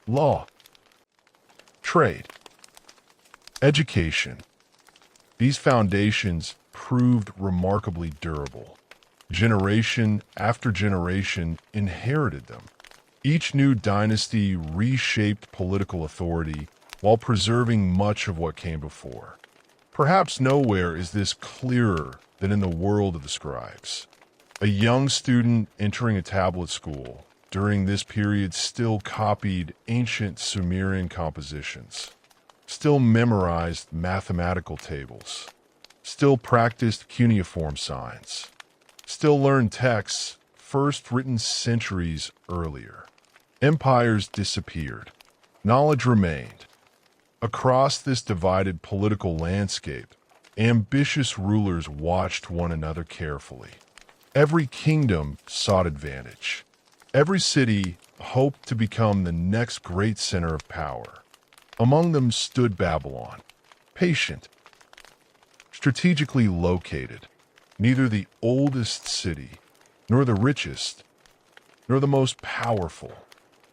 law, trade, education. These foundations proved remarkably durable. Generation after generation inherited them. Each new dynasty reshaped political authority while preserving much of what came before. Perhaps nowhere is this clearer than in the world of the scribes. A young student entering a tablet school during this period still copied ancient Sumerian compositions, still memorized mathematical tables, still practiced cuneiform signs, still learned texts first written centuries earlier. Empires disappeared. Knowledge remained. Across this divided political landscape, ambitious rulers watched one another carefully. Every kingdom sought advantage. Every city hoped to become the next great center of power. Among them stood Babylon, patient, strategically located, neither the oldest city, nor the richest, nor the most powerful.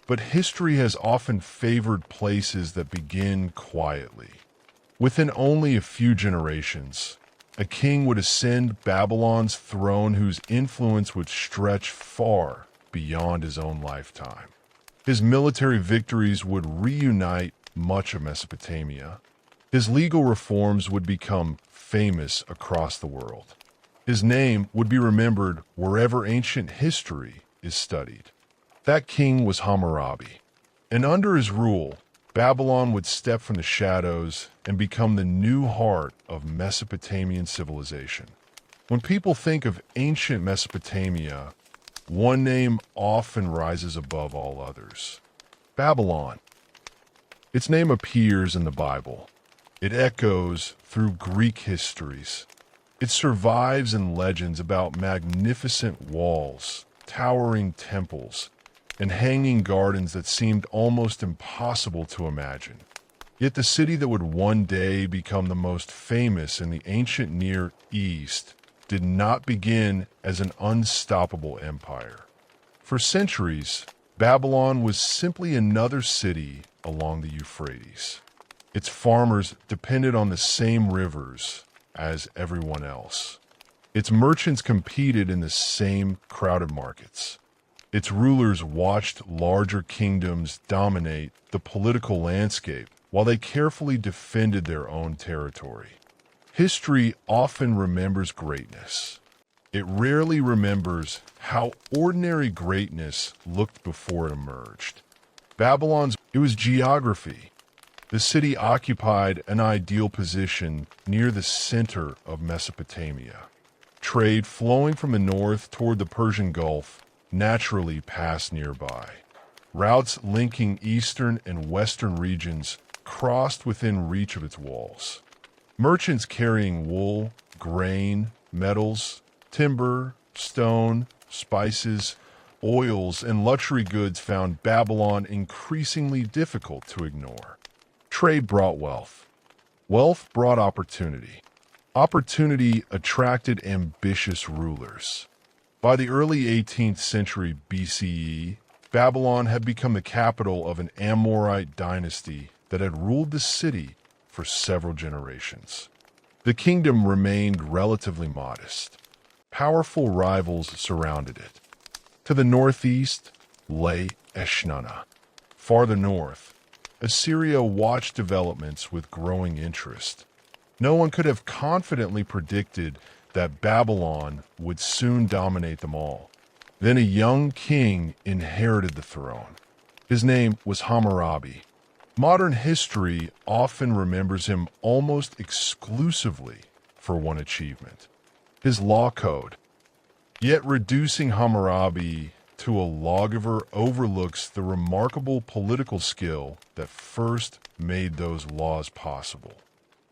But history has often favored places that begin quietly. Within only a few generations, a king would ascend Babylon's throne whose influence would stretch far beyond his own lifetime. His military victories would reunite much of Mesopotamia. His legal reforms would become famous across the world. His name would be remembered wherever ancient history is studied. That king was Hammurabi, and under his rule, Babylon would step from the shadows and become the new heart of Mesopotamian civilization. When people think of ancient Mesopotamia, one name often rises above all others: Babylon. Its name appears in the Bible. It echoes through Greek histories. It survives in legends about magnificent walls, towering temples, and hanging gardens that seemed almost impossible to imagine. Yet the city that would one day become the most famous in the ancient Near East did not begin as an unstoppable empire. For centuries, Babylon was simply another city along the Euphrates. Its farmers depended on the same rivers as everyone else. Its merchants competed in the same crowded markets. Its rulers watched larger kingdoms dominate the political landscape while they carefully defended their own territory. History often remembers greatness. It rarely remembers how ordinary greatness looked before it emerged. It was geography. The city occupied an ideal position near the center of Mesopotamia. Trade flowing from the north toward the Persian Gulf naturally passed nearby. Routes linking eastern and western regions crossed within reach of its walls. Merchants carrying wool, grain, metals, timber, stone, spices, oils, and luxury goods found Babylon increasingly difficult to ignore. Trade brought wealth. Wealth brought opportunity. Opportunity attracted ambitious rulers. By the early 18th century BCE, Babylon had become the capital of an Amorite dynasty that had ruled the city for several generations. The kingdom remained relatively modest. Powerful rivals surrounded it. To the northeast lay Eshnunna. Farther north, Assyria watched developments with growing interest. No one could have confidently predicted that Babylon would soon dominate them all. Then a young king inherited the throne. His name was Hammurabi. Modern history often remembers him almost exclusively for one achievement: his law code. Yet reducing Hammurabi to a lawgiver overlooks the remarkable political skill that first made those laws possible.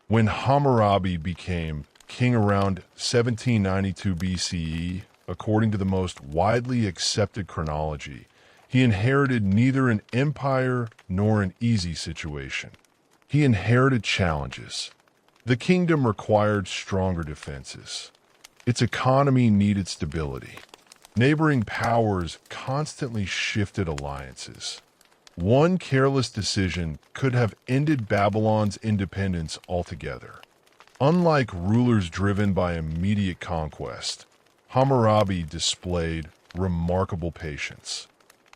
When Hammurabi became king around 1792 BCE, according to the most widely accepted chronology, he inherited neither an empire nor an easy situation. He inherited challenges. The kingdom required stronger defenses. Its economy needed stability. Neighboring powers constantly shifted alliances. One careless decision could have ended Babylon's independence altogether. Unlike rulers driven by immediate conquest, Hammurabi displayed remarkable patience.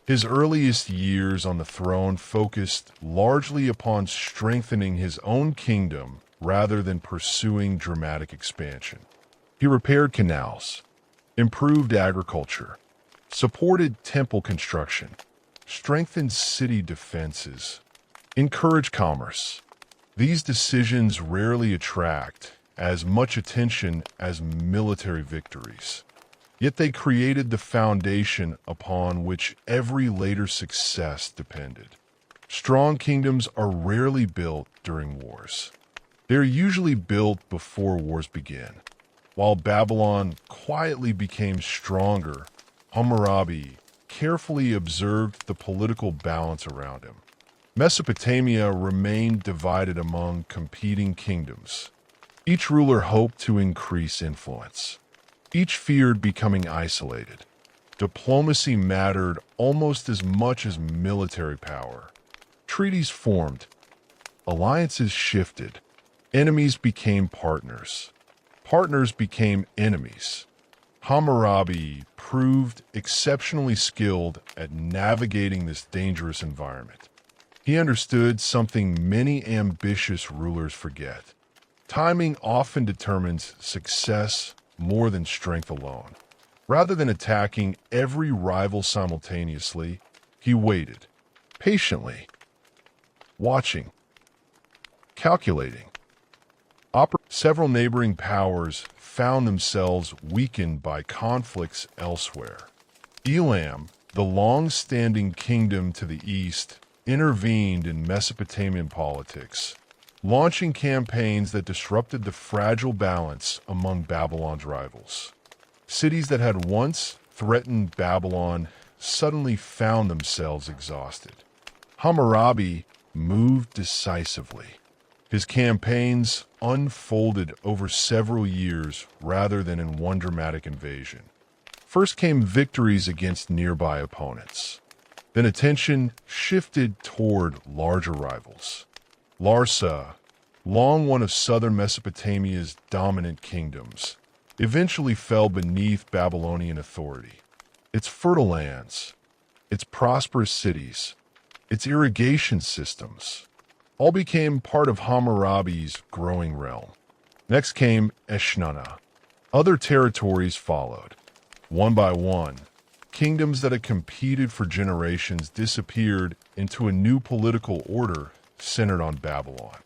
His earliest years on the throne focused largely upon strengthening his own kingdom rather than pursuing dramatic expansion. He repaired canals, improved agriculture, supported temple construction, strengthened city defenses, encouraged commerce. These decisions rarely attract as much attention as military victories. Yet they created the foundation upon which every later success depended. Strong kingdoms are rarely built during wars. They are usually built before wars begin. While Babylon quietly became stronger, Hammurabi carefully observed the political balance around him. Mesopotamia remained divided among competing kingdoms. Each ruler hoped to increase influence. Each feared becoming isolated. Diplomacy mattered almost as much as military power. Treaties formed. Alliances shifted. Enemies became partners. Partners became enemies. Hammurabi proved exceptionally skilled at navigating this dangerous environment. He understood something many ambitious rulers forget. Timing often determines success more than strength alone. Rather than attacking every rival simultaneously, he waited, patiently, watching, calculating. Several neighboring powers found themselves weakened by conflicts elsewhere. Elam, the long-standing kingdom to the east, intervened in Mesopotamian politics, launching campaigns that disrupted the fragile balance among Babylon's rivals. Cities that had once threatened Babylon suddenly found themselves exhausted. Hammurabi moved decisively. His campaigns unfolded over several years rather than in one dramatic invasion. First came victories against nearby opponents. Then attention shifted toward larger rivals. Larsa, long one of southern Mesopotamia's dominant kingdoms, eventually fell beneath Babylonian authority. Its fertile lands, its prosperous cities, its irrigation systems, all became part of Hammurabi's growing realm. Next came Eshnunna. Other territories followed. One by one, kingdoms that had competed for generations disappeared into a new political order centered on Babylon.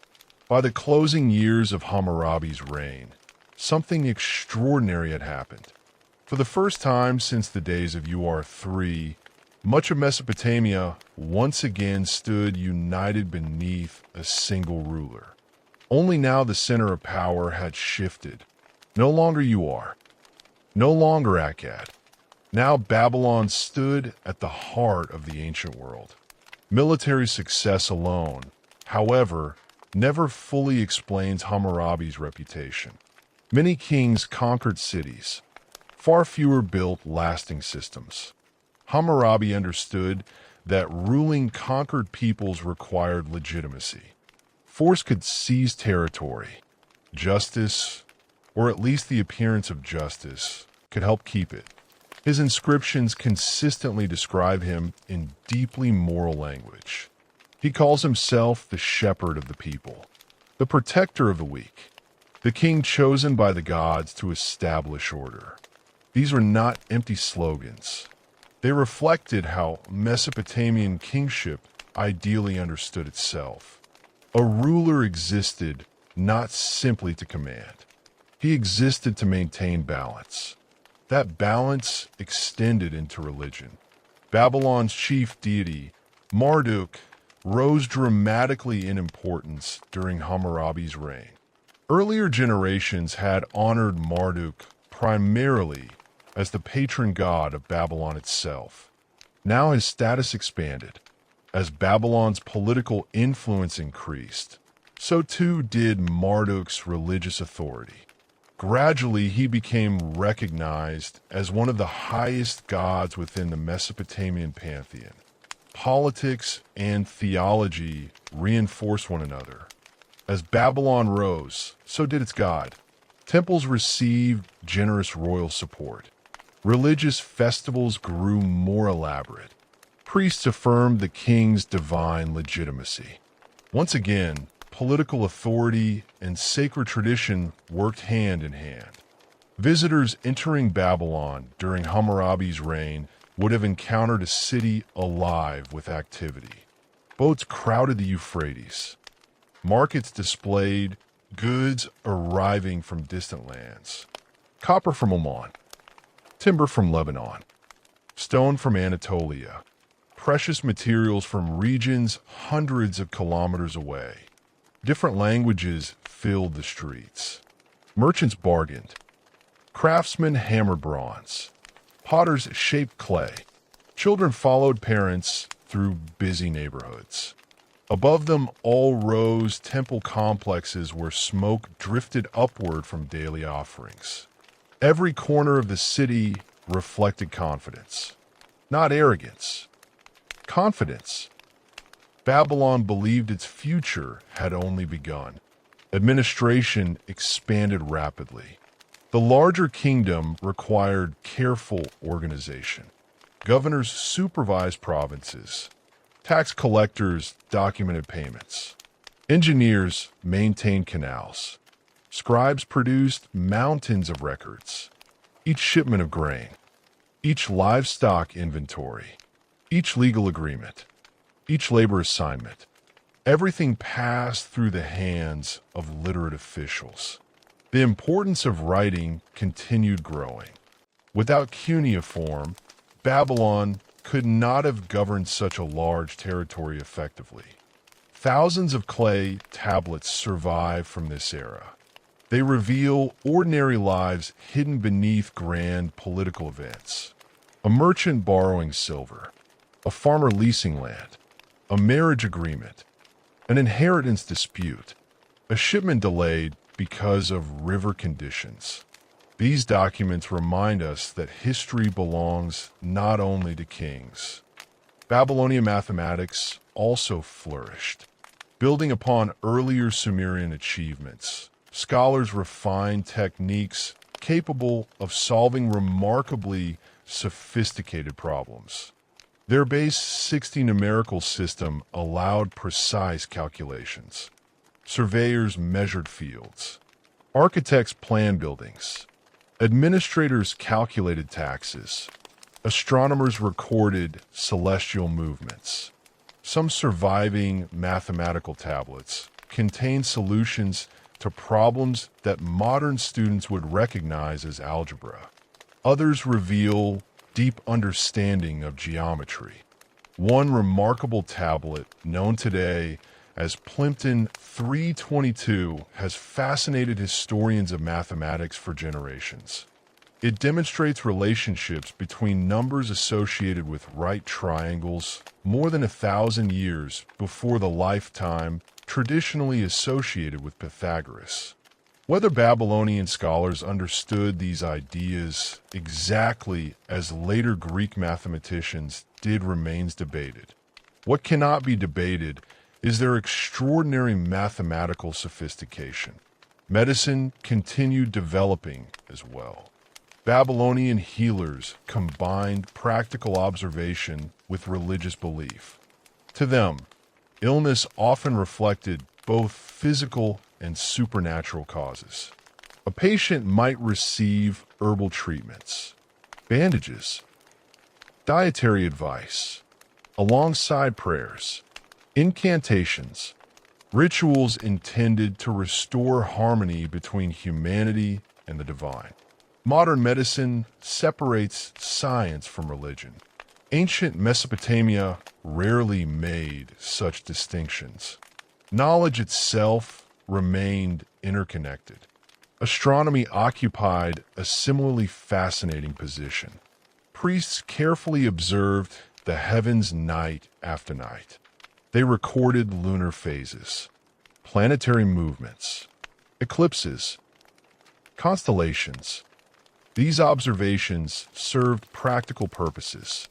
By the closing years of Hammurabi's reign, something extraordinary had happened. For the first time since the days of UR3, much of Mesopotamia once again stood united beneath a single ruler. Only now the center of power had shifted. No longer UR. No longer Akkad. Now Babylon stood at the heart of the ancient world. Military success alone, however, never fully explains Hammurabi's reputation. Many kings conquered cities. Far fewer built lasting systems. Hammurabi understood that ruling conquered peoples required legitimacy. Force could seize territory. Justice, or at least the appearance of justice, could help keep it. His inscriptions consistently describe him in deeply moral language. He calls himself the shepherd of the people, the protector of the weak, the king chosen by the gods to establish order. These were not empty slogans. They reflected how Mesopotamian kingship ideally understood itself. A ruler existed not simply to command. He existed to maintain balance. That balance extended into religion. Babylon's chief deity, Marduk, rose dramatically in importance during Hammurabi's reign. Earlier generations had honored Marduk primarily as the patron god of Babylon itself. Now his status expanded. As Babylon's political influence increased, so too did Marduk's religious authority. Gradually, he became recognized as one of the highest gods within the Mesopotamian pantheon. Politics and theology reinforced one another. As Babylon rose, so did its god. Temples received generous royal support. Religious festivals grew more elaborate. Priests affirmed the king's divine legitimacy. Once again, political authority and sacred tradition worked hand in hand. Visitors entering Babylon during Hammurabi's reign would have encountered a city alive with activity. Boats crowded the Euphrates. Markets displayed goods arriving from distant lands. Copper from Oman, timber from Lebanon, stone from Anatolia, precious materials from regions hundreds of kilometers away. Different languages filled the streets. Merchants bargained. Craftsmen hammered bronze. Potters shaped clay. Children followed parents through busy neighborhoods. Above them all rose temple complexes where smoke drifted upward from daily offerings. Every corner of the city reflected confidence. Not arrogance. Confidence. Babylon believed its future had only begun. Administration expanded rapidly. The larger kingdom required careful organization. Governors supervised provinces. Tax collectors documented payments. Engineers maintained canals. Scribes produced mountains of records. Each shipment of grain. Each livestock inventory. Each legal agreement. Each labor assignment. Everything passed through the hands of literate officials. The importance of writing continued growing. Without cuneiform, Babylon could not have governed such a large territory effectively. Thousands of clay tablets survive from this era. They reveal ordinary lives hidden beneath grand political events. A merchant borrowing silver, a farmer leasing land, a marriage agreement, an inheritance dispute, a shipment delayed because of river conditions. These documents remind us that history belongs not only to kings. Babylonian mathematics also flourished. Building upon earlier Sumerian achievements, scholars refined techniques capable of solving remarkably sophisticated problems. Their base 60 numerical system allowed precise calculations. Surveyors measured fields. Architects planned buildings. Administrators calculated taxes. Astronomers recorded celestial movements. Some surviving mathematical tablets contain solutions to problems that modern students would recognize as algebra. Others reveal deep understanding of geometry. One remarkable tablet, known today as Plimpton 322, has fascinated historians of mathematics for generations. It demonstrates relationships between numbers associated with right triangles more than 1,000 years before the lifetime traditionally associated with Pythagoras. Whether Babylonian scholars understood these ideas exactly as later Greek mathematicians did remains debated. What cannot be debated is their extraordinary mathematical sophistication. Medicine continued developing as well. Babylonian healers combined practical observation with religious belief. To them, illness often reflected both physical and supernatural causes. A patient might receive herbal treatments, bandages, dietary advice, alongside prayers, incantations, rituals intended to restore harmony between humanity and the divine. Modern medicine separates science from religion. Ancient Mesopotamia rarely made such distinctions. Knowledge itself remained interconnected. Astronomy occupied a similarly fascinating position. Priests carefully observed the heavens night after night. They recorded lunar phases, planetary movements, eclipses, constellations. These observations served practical purposes.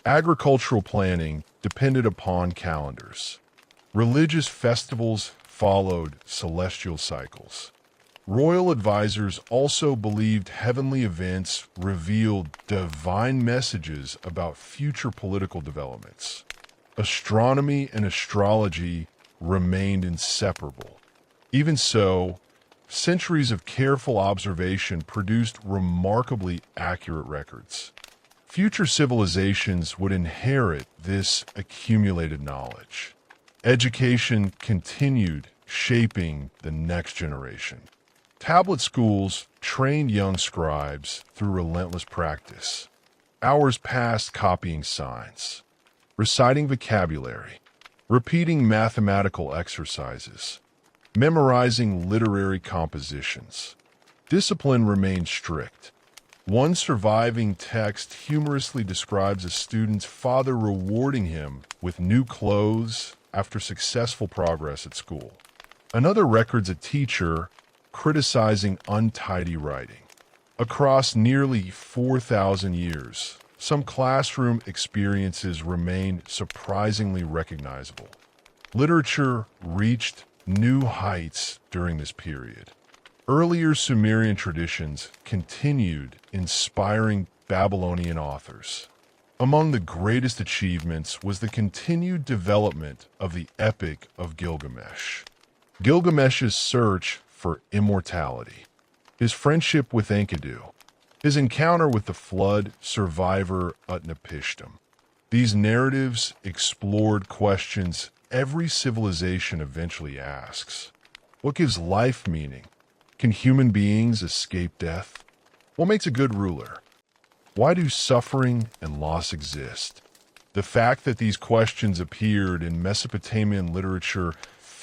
Agricultural planning depended upon calendars. Religious festivals followed celestial cycles. Royal advisors also believed heavenly events revealed divine messages about future political developments. Astronomy and astrology remained inseparable. Even so, centuries of careful observation produced remarkably accurate records. Future civilizations would inherit this accumulated knowledge. Education continued shaping the next generation. Tablet schools trained young scribes through relentless practice. Hours passed copying signs, reciting vocabulary, repeating mathematical exercises, memorizing literary compositions. Discipline remained strict. One surviving text humorously describes a student's father rewarding him with new clothes after successful progress at school. Another records a teacher criticizing untidy writing. Across nearly 4,000 years, some classroom experiences remain surprisingly recognizable. Literature reached new heights during this period. Earlier Sumerian traditions continued inspiring Babylonian authors. Among the greatest achievements was the continued development of the Epic of Gilgamesh. Gilgamesh's search for immortality, his friendship with Enkidu, his encounter with the flood survivor Utnapishtim. These narratives explored questions every civilization eventually asks. What gives life meaning? Can human beings escape death? What makes a good ruler? Why do suffering and loss exist? The fact that these questions appeared in Mesopotamian literature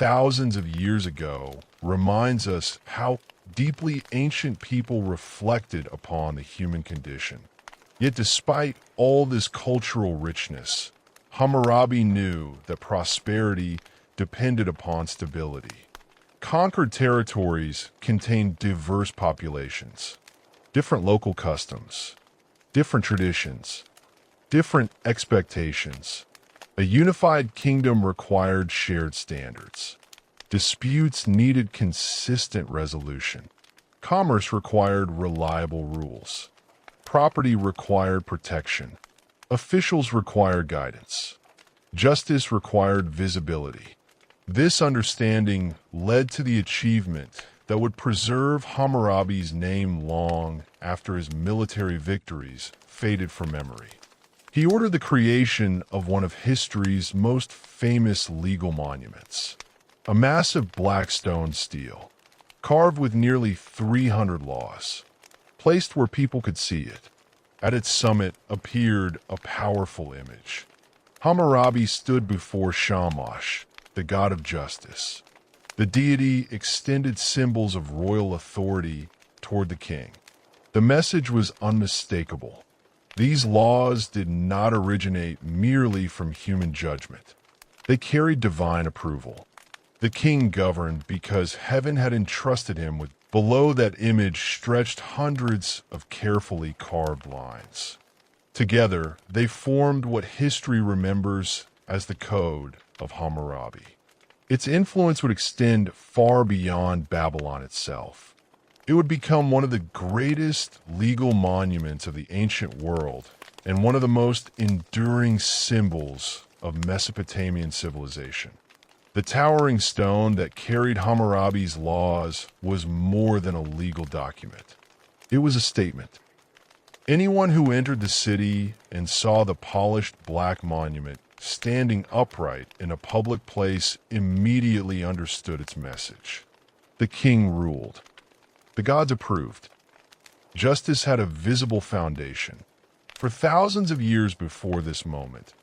thousands of years ago reminds us how deeply ancient people reflected upon the human condition. Yet despite all this cultural richness, Hammurabi knew that prosperity depended upon stability. Conquered territories contained diverse populations, different local customs, different traditions, different expectations. A unified kingdom required shared standards. Disputes needed consistent resolution. Commerce required reliable rules. Property required protection. Officials required guidance. Justice required visibility. This understanding led to the achievement that would preserve Hammurabi's name long after his military victories faded from memory. He ordered the creation of one of history's most famous legal monuments, a massive black stone stele, carved with nearly 300 laws, placed where people could see it. At its summit appeared a powerful image. Hammurabi stood before Shamash, the god of justice. The deity extended symbols of royal authority toward the king. The message was unmistakable. These laws did not originate merely from human judgment. They carried divine approval. The king governed because heaven had entrusted him with. Below that image stretched hundreds of carefully carved lines. Together, they formed what history remembers as the Code of Hammurabi. Its influence would extend far beyond Babylon itself. It would become one of the greatest legal monuments of the ancient world and one of the most enduring symbols of Mesopotamian civilization. The towering stone that carried Hammurabi's laws was more than a legal document. It was a statement. Anyone who entered the city and saw the polished black monument standing upright in a public place immediately understood its message. The king ruled. The gods approved. Justice had a visible foundation. For thousands of years before this moment,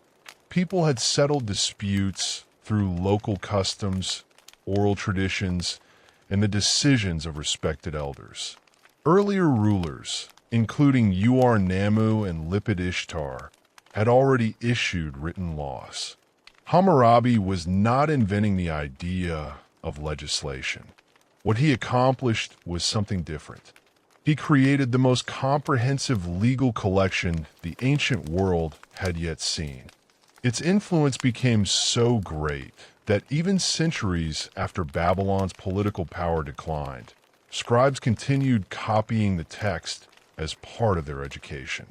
people had settled disputes through local customs, oral traditions, and the decisions of respected elders. Earlier rulers, including Uar-Nammu and Lipit-Ishtar, had already issued written laws. Hammurabi was not inventing the idea of legislation. What he accomplished was something different. He created the most comprehensive legal collection the ancient world had yet seen. Its influence became so great that even centuries after Babylon's political power declined, scribes continued copying the text as part of their education.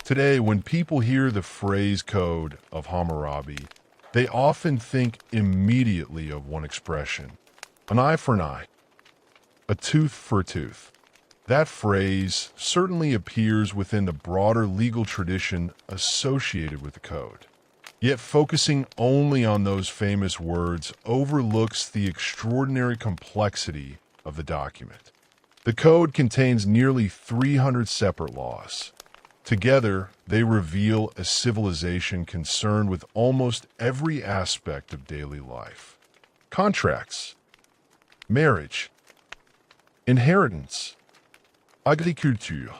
Today, when people hear the phrase code of Hammurabi, they often think immediately of one expression: an eye for an eye, a tooth for a tooth. That phrase certainly appears within the broader legal tradition associated with the code. Yet focusing only on those famous words overlooks the extraordinary complexity of the document. The code contains nearly 300 separate laws. Together, they reveal a civilization concerned with almost every aspect of daily life. Contracts, marriage, inheritance, agriculture,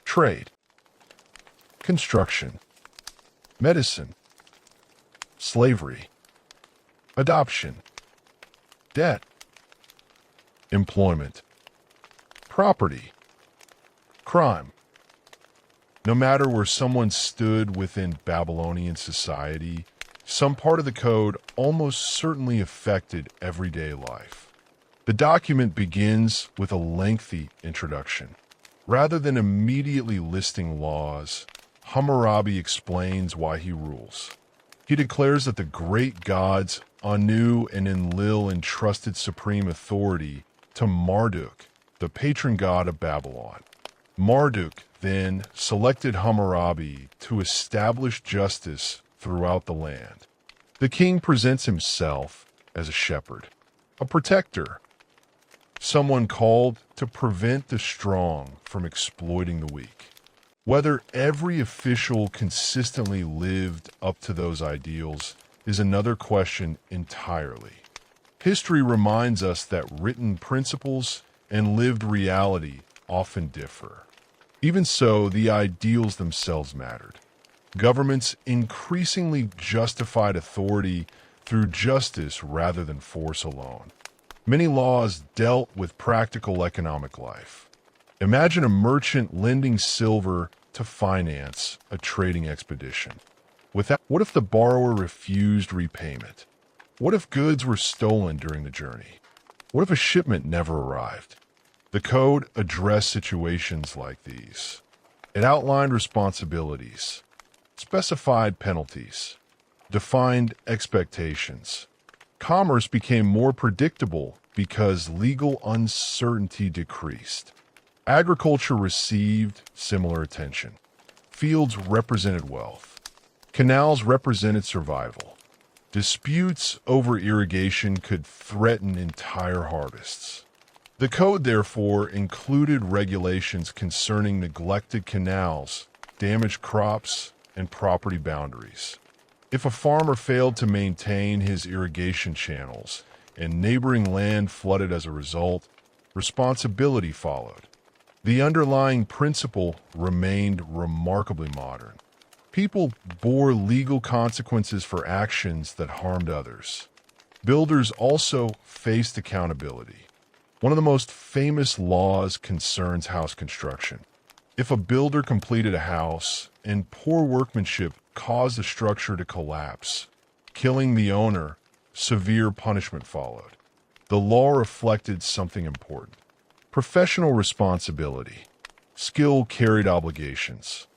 trade, construction, medicine, slavery, adoption, debt, employment, property, crime. No matter where someone stood within Babylonian society, some part of the code almost certainly affected everyday life. The document begins with a lengthy introduction. Rather than immediately listing laws, Hammurabi explains why he rules. He declares that the great gods Anu and Enlil entrusted supreme authority to Marduk, the patron god of Babylon. Marduk then selected Hammurabi to establish justice throughout the land. The king presents himself as a shepherd, a protector, someone called to prevent the strong from exploiting the weak. Whether every official consistently lived up to those ideals is another question entirely. History reminds us that written principles and lived reality often differ. Even so, the ideals themselves mattered. Governments increasingly justified authority through justice rather than force alone. Many laws dealt with practical economic life. Imagine a merchant lending silver to finance a trading expedition. What if the borrower refused repayment? What if goods were stolen during the journey? What if a shipment never arrived? The code addressed situations like these. It outlined responsibilities, specified penalties, defined expectations. Commerce became more predictable because legal uncertainty decreased. Agriculture received similar attention. Fields represented wealth. Canals represented survival. Disputes over irrigation could threaten entire harvests. The code, therefore, included regulations concerning neglected canals, damaged crops, and property boundaries. If a farmer failed to maintain his irrigation channels and neighboring land flooded as a result, responsibility followed. The underlying principle remained remarkably modern. People bore legal consequences for actions that harmed others. Builders also faced accountability. One of the most famous laws concerns house construction. If a builder completed a house and poor workmanship caused the structure to collapse, killing the owner, severe punishment followed. The law reflected something important. Professional responsibility. Skill carried obligations.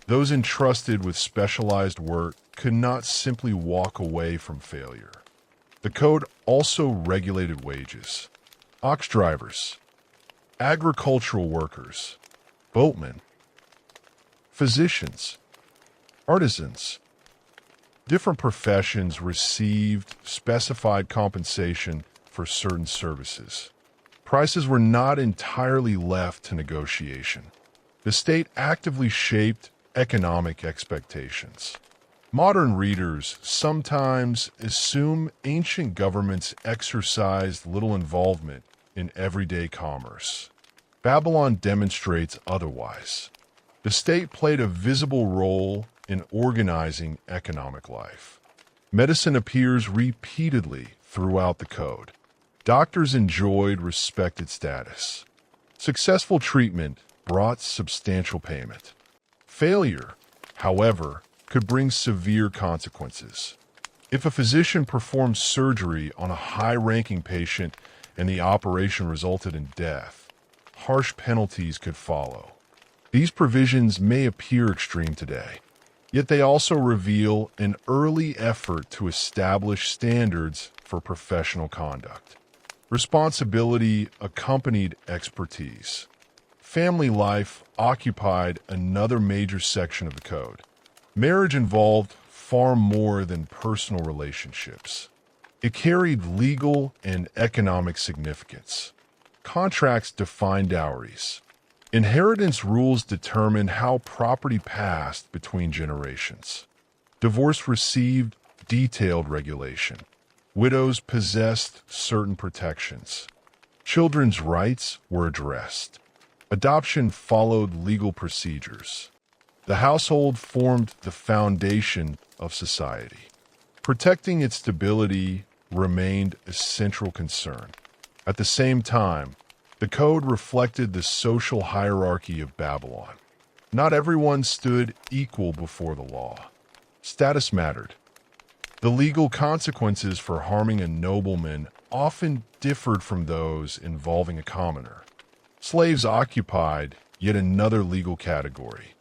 Those entrusted with specialized work could not simply walk away from failure. The code also regulated wages. Ox drivers, agricultural workers, boatmen, physicians, artisans. Different professions received specified compensation for certain services. Prices were not entirely left to negotiation. The state actively shaped economic expectations. Modern readers sometimes assume ancient governments exercised little involvement in everyday commerce. Babylon demonstrates otherwise. The state played a visible role in organizing economic life. Medicine appears repeatedly throughout the code. Doctors enjoyed respected status. Successful treatment brought substantial payment. Failure, however, could bring severe consequences. If a physician performed surgery on a high-ranking patient and the operation resulted in death, harsh penalties could follow. These provisions may appear extreme today, yet they also reveal an early effort to establish standards for professional conduct. Responsibility accompanied expertise. Family life occupied another major section of the code. Marriage involved far more than personal relationships. It carried legal and economic significance. Contracts defined dowries. Inheritance rules determined how property passed between generations. Divorce received detailed regulation. Widows possessed certain protections. Children's rights were addressed. Adoption followed legal procedures. The household formed the foundation of society. Protecting its stability remained a central concern. At the same time, the code reflected the social hierarchy of Babylon. Not everyone stood equal before the law. Status mattered. The legal consequences for harming a nobleman often differed from those involving a commoner. Slaves occupied yet another legal category.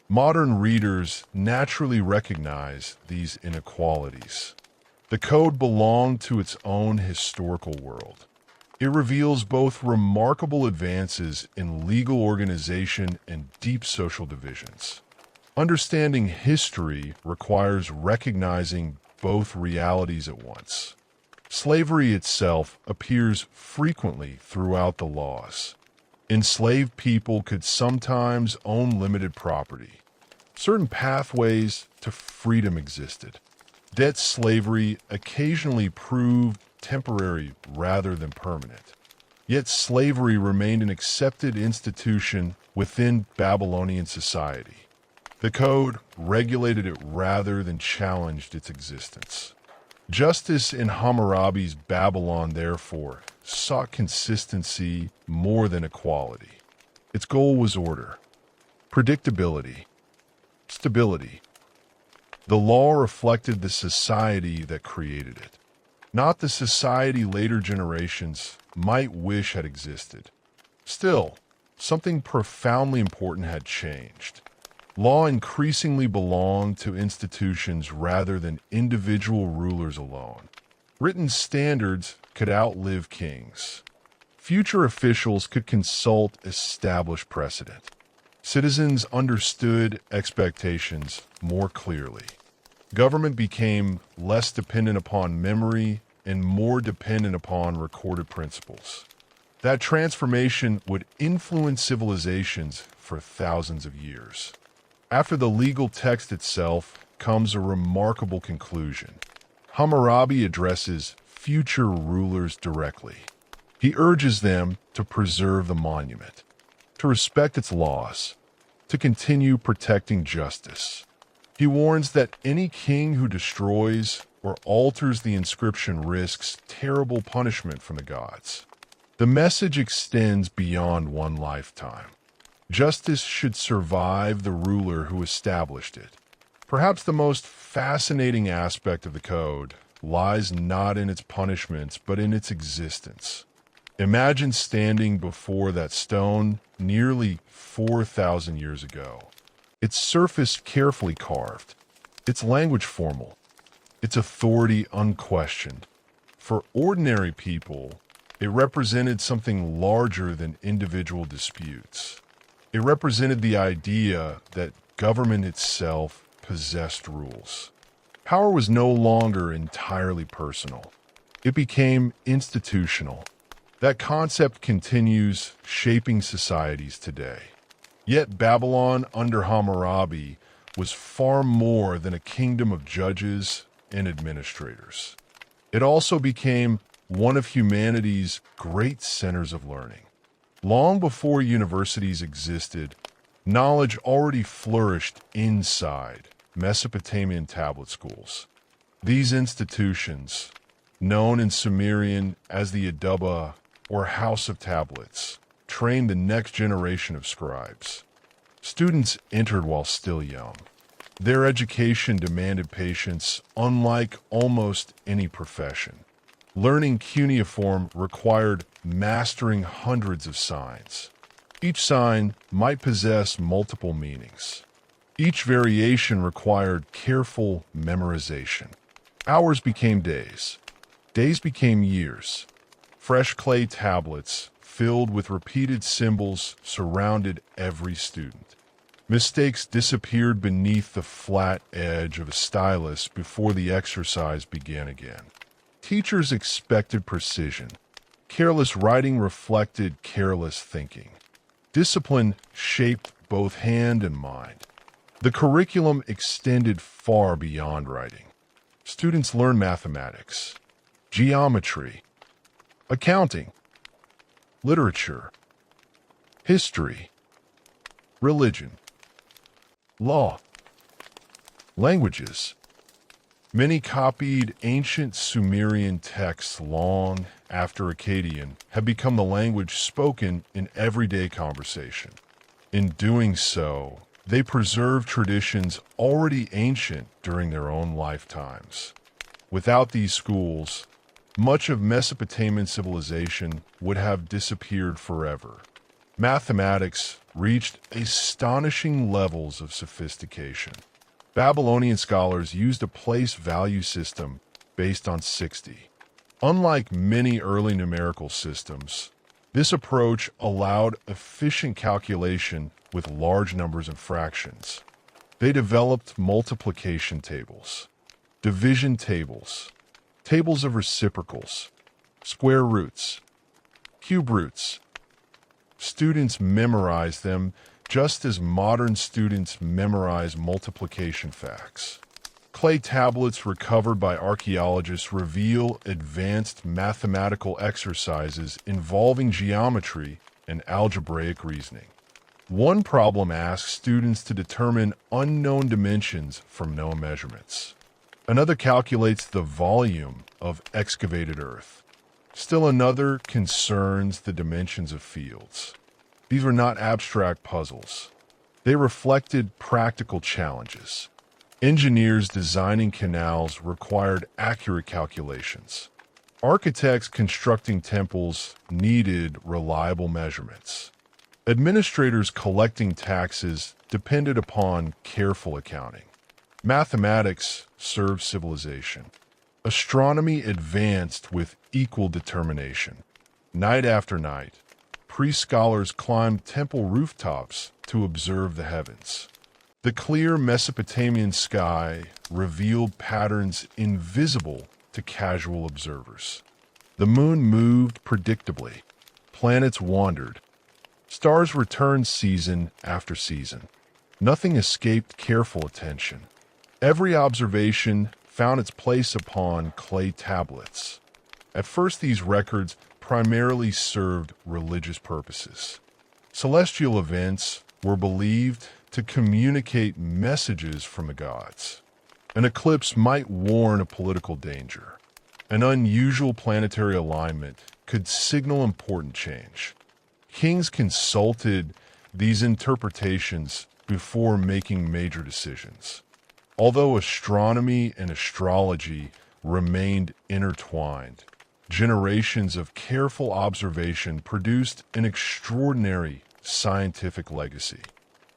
Modern readers naturally recognize these inequalities. The code belonged to its own historical world. It reveals both remarkable advances in legal organization and deep social divisions. Understanding history requires recognizing both realities at once. Slavery itself appears frequently throughout the laws. Enslaved people could sometimes own limited property. Certain pathways to freedom existed. Debt slavery occasionally proved temporary rather than permanent. Yet slavery remained an accepted institution within Babylonian society. The code regulated it rather than challenged its existence. Justice in Hammurabi's Babylon, therefore, sought consistency more than equality. Its goal was order, predictability, stability. The law reflected the society that created it, not the society later generations might wish had existed. Still, something profoundly important had changed. Law increasingly belonged to institutions rather than individual rulers alone. Written standards could outlive kings. Future officials could consult established precedent. Citizens understood expectations more clearly. Government became less dependent upon memory and more dependent upon recorded principles. That transformation would influence civilizations for thousands of years. After the legal text itself comes a remarkable conclusion. Hammurabi addresses future rulers directly. He urges them to preserve the monument, to respect its laws, to continue protecting justice. He warns that any king who destroys or alters the inscription risks terrible punishment from the gods. The message extends beyond one lifetime. Justice should survive the ruler who established it. Perhaps the most fascinating aspect of the code lies not in its punishments, but in its existence. Imagine standing before that stone nearly 4,000 years ago. Its surface carefully carved, its language formal, its authority unquestioned. For ordinary people, it represented something larger than individual disputes. It represented the idea that government itself possessed rules. Power was no longer entirely personal. It became institutional. That concept continues shaping societies today. Yet Babylon under Hammurabi was far more than a kingdom of judges and administrators. It also became one of humanity's great centers of learning. Long before universities existed, knowledge already flourished inside Mesopotamian tablet schools. These institutions, known in Sumerian as the Aduba or House of Tablets, trained the next generation of scribes. Students entered while still young. Their education demanded patience, unlike almost any profession. Learning cuneiform required mastering hundreds of signs. Each sign might possess multiple meanings. Each variation required careful memorization. Hours became days. Days became years. Fresh clay tablets filled with repeated symbols surrounded every student. Mistakes disappeared beneath the flat edge of a stylus before the exercise began again. Teachers expected precision. Careless writing reflected careless thinking. Discipline shaped both hand and mind. The curriculum extended far beyond writing. Students learned mathematics, geometry, accounting, literature, history, religion, law, languages. Many copied ancient Sumerian texts long after Akkadian had become the language spoken in everyday conversation. In doing so, they preserved traditions already ancient during their own lifetimes. Without these schools, much of Mesopotamian civilization would have disappeared forever. Mathematics reached astonishing levels of sophistication. Babylonian scholars used a place value system based on 60. Unlike many early numerical systems, this approach allowed efficient calculation with large numbers and fractions. They developed multiplication tables, division tables, tables of reciprocals, square roots, cube roots. Students memorized them just as modern students memorize multiplication facts. Clay tablets recovered by archaeologists reveal advanced mathematical exercises involving geometry and algebraic reasoning. One problem asks students to determine unknown dimensions from known measurements. Another calculates the volume of excavated earth. Still another concerns the dimensions of fields. These were not abstract puzzles. They reflected practical challenges. Engineers designing canals required accurate calculations. Architects constructing temples needed reliable measurements. Administrators collecting taxes depended upon careful accounting. Mathematics served civilization. Astronomy advanced with equal determination. Night after night, priest scholars climbed temple rooftops to observe the heavens. The clear Mesopotamian sky revealed patterns invisible to casual observers. The moon moved predictably. Planets wandered. Stars returned season after season. Nothing escaped careful attention. Every observation found its place upon clay tablets. At first, these records primarily served religious purposes. Celestial events were believed to communicate messages from the gods. An eclipse might warn of political danger. An unusual planetary alignment could signal important change. Kings consulted these interpretations before making major decisions. Although astronomy and astrology remained intertwined, generations of careful observation produced an extraordinary scientific legacy.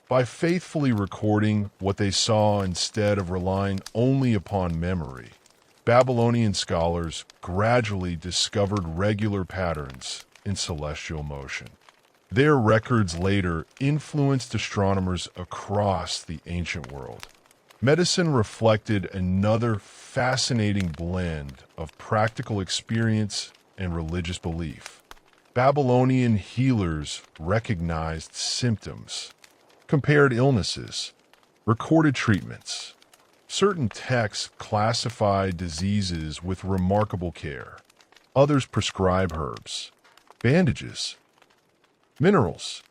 By faithfully recording what they saw instead of relying only upon memory, Babylonian scholars gradually discovered regular patterns in celestial motion. Their records later influenced astronomers across the ancient world. Medicine reflected another fascinating blend of practical experience and religious belief. Babylonian healers recognized symptoms, compared illnesses, recorded treatments. Certain texts classify diseases with remarkable care. Others prescribe herbs, bandages, minerals,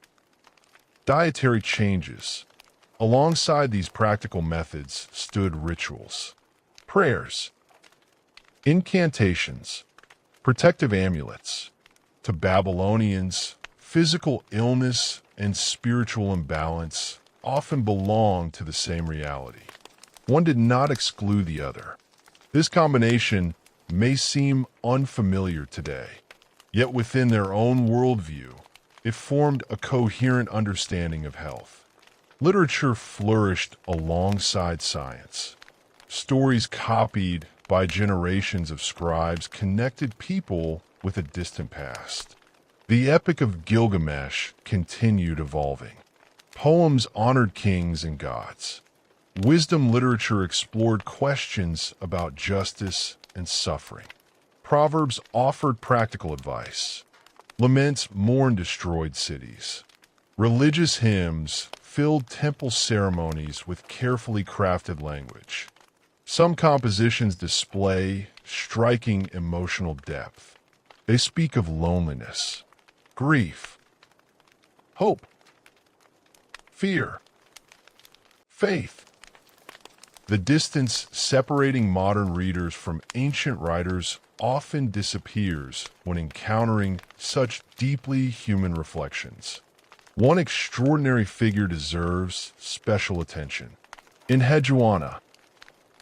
dietary changes. Alongside these practical methods stood rituals, prayers, incantations, protective amulets. To Babylonians, physical illness and spiritual imbalance often belonged to the same reality. One did not exclude the other. This combination may seem unfamiliar today, yet within their own worldview, it formed a coherent understanding of health. Literature flourished alongside science. Stories copied by generations of scribes connected people with a distant past. The Epic of Gilgamesh continued evolving. Poems honored kings and gods. Wisdom literature explored questions about justice and suffering. Proverbs offered practical advice. Laments mourned destroyed cities. Religious hymns filled temple ceremonies with carefully crafted language. Some compositions display striking emotional depth. They speak of loneliness, grief, hope, fear, faith. The distance separating modern readers from ancient writers often disappears when encountering such deeply human reflections. One extraordinary figure deserves special attention. Enheduanna.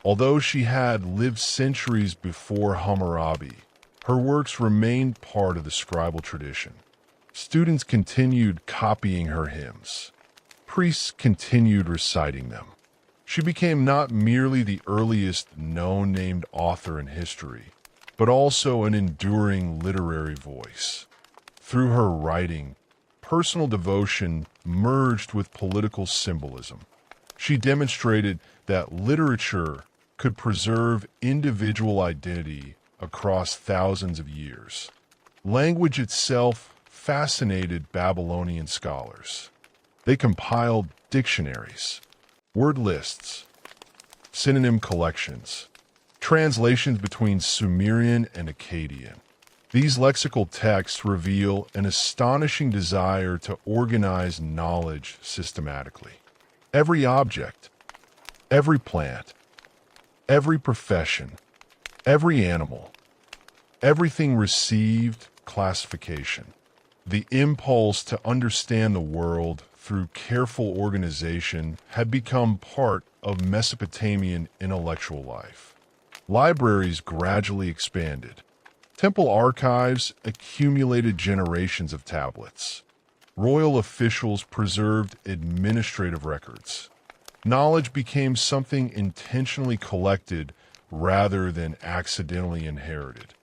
Although she had lived centuries before Hammurabi, her works remained part of the scribal tradition. Students continued copying her hymns. Priests continued reciting them. She became not merely the earliest known named author in history, but also an enduring literary voice. Through her writing, personal devotion merged with political symbolism. She demonstrated that literature could preserve individual identity across thousands of years. Language itself fascinated Babylonian scholars. They compiled dictionaries, word lists, synonym collections, translations between Sumerian and Akkadian. These lexical texts reveal an astonishing desire to organize knowledge systematically. Every object, every plant, every profession, every animal, everything received classification. The impulse to understand the world through careful organization had become part of Mesopotamian intellectual life. Libraries gradually expanded. Temple archives accumulated generations of tablets. Royal officials preserved administrative records. Knowledge became something intentionally collected rather than accidentally inherited.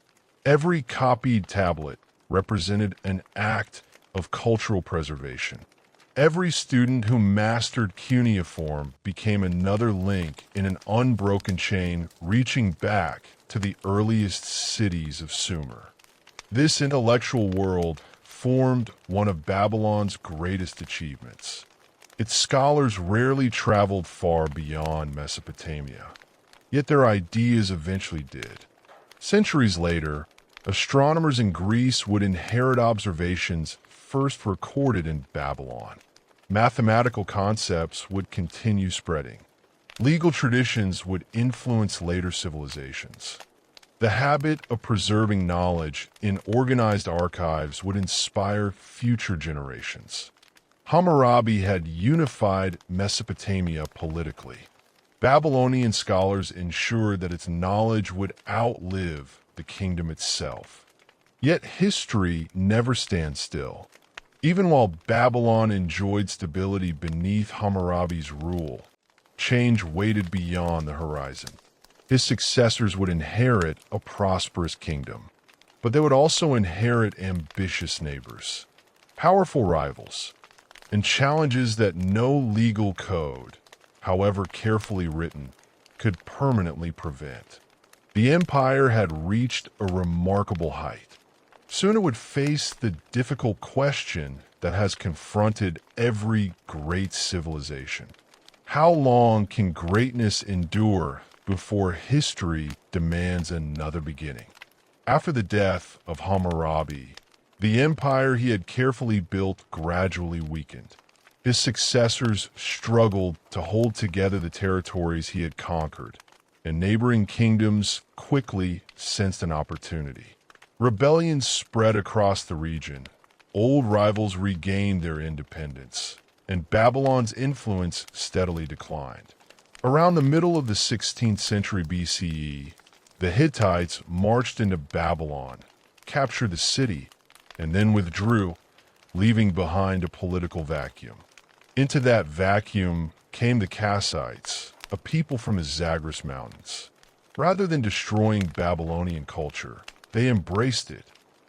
Every copied tablet represented an act of cultural preservation. Every student who mastered cuneiform became another link in an unbroken chain reaching back to the earliest cities of Sumer. This intellectual world formed one of Babylon's greatest achievements. Its scholars rarely traveled far beyond Mesopotamia, yet their ideas eventually did. Centuries later, astronomers in Greece would inherit observations first recorded in Babylon. Mathematical concepts would continue spreading. Legal traditions would influence later civilizations. The habit of preserving knowledge in organized archives would inspire future generations. Hammurabi had unified Mesopotamia politically. Babylonian scholars ensured that its knowledge would outlive the kingdom itself. Yet history never stands still. Even while Babylon enjoyed stability beneath Hammurabi's rule, change waited beyond the horizon. His successors would inherit a prosperous kingdom, but they would also inherit ambitious neighbors, powerful rivals, and challenges that no legal code, however carefully written, could permanently prevent. The empire had reached a remarkable height. Soon it would face the difficult question that has confronted every great civilization. How long can greatness endure before history demands another beginning? After the death of Hammurabi, the empire he had carefully built gradually weakened. His successors struggled to hold together the territories he had conquered, and neighboring kingdoms quickly sensed an opportunity. Rebellions spread across the region. Old rivals regained their independence, and Babylon's influence steadily declined. Around the middle of the 16th century BCE, the Hittites marched into Babylon, captured the city, and then withdrew, leaving behind a political vacuum. Into that vacuum came the Kassites, a people from the Zagros Mountains. Rather than destroying Babylonian culture, they embraced it.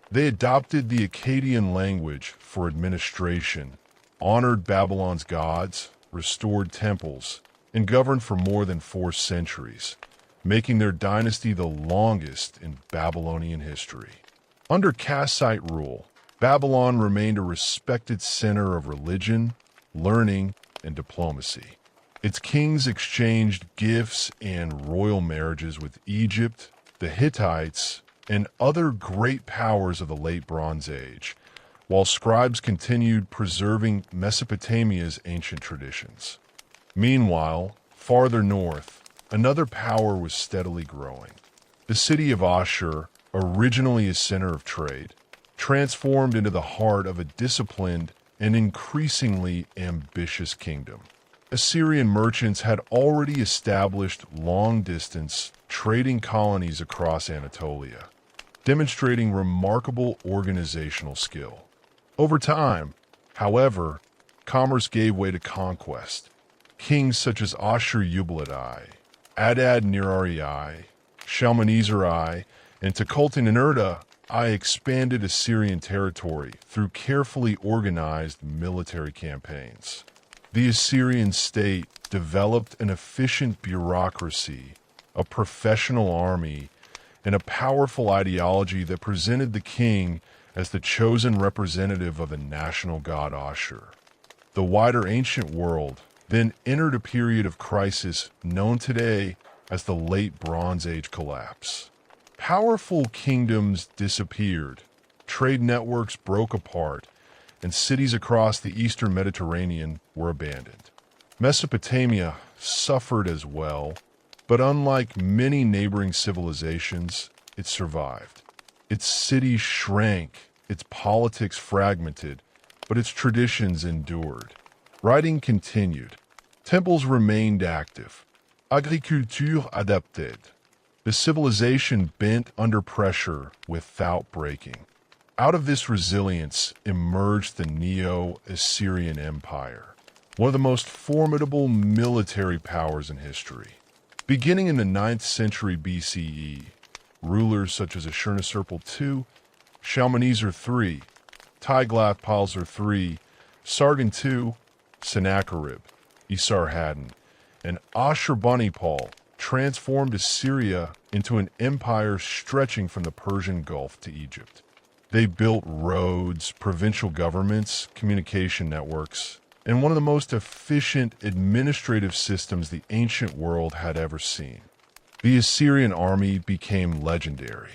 They adopted the Akkadian language for administration, honored Babylon's gods, restored temples, and governed for more than 4 centuries, making their dynasty the longest in Babylonian history. Under Kassite rule, Babylon remained a respected center of religion, learning, and diplomacy. Its kings exchanged gifts and royal marriages with Egypt, the Hittites, and other great powers of the Late Bronze Age, while scribes continued preserving Mesopotamia's ancient traditions. Meanwhile, farther north, another power was steadily growing. The city of Ashur, originally a center of trade, transformed into the heart of a disciplined and increasingly ambitious kingdom. Assyrian merchants had already established long-distance trading colonies across Anatolia, demonstrating remarkable organizational skill. Over time, however, commerce gave way to conquest. Kings such as Ashur-uballit I, Adad-nirari I, Shalmaneser I, and Tukulti-Ninurta I expanded Assyrian territory through carefully organized military campaigns. The Assyrian state developed an efficient bureaucracy, a professional army, and a powerful ideology that presented the king as the chosen representative of the national god Ashur. The wider ancient world then entered a period of crisis known today as the Late Bronze Age collapse. Powerful kingdoms disappeared, trade networks broke apart, and cities across the eastern Mediterranean were abandoned. Mesopotamia suffered as well, but unlike many neighboring civilizations, it survived. Its cities shrank, its politics fragmented, but its traditions endured. Writing continued. Temples remained active. Agriculture adapted. The civilization bent under pressure without breaking. Out of this resilience emerged the Neo-Assyrian Empire, one of the most formidable military powers in history. Beginning in the 9th century BCE, rulers such as Ashurnasirpal II, Shalmaneser III, Tiglath-Pileser III, Sargon II, Sennacherib, Esarhaddon, and Ashurbanipal transformed Assyria into an empire stretching from the Persian Gulf to Egypt. They built roads, provincial governments, communication networks, and one of the most efficient administrative systems the ancient world had ever seen. The Assyrian army became legendary.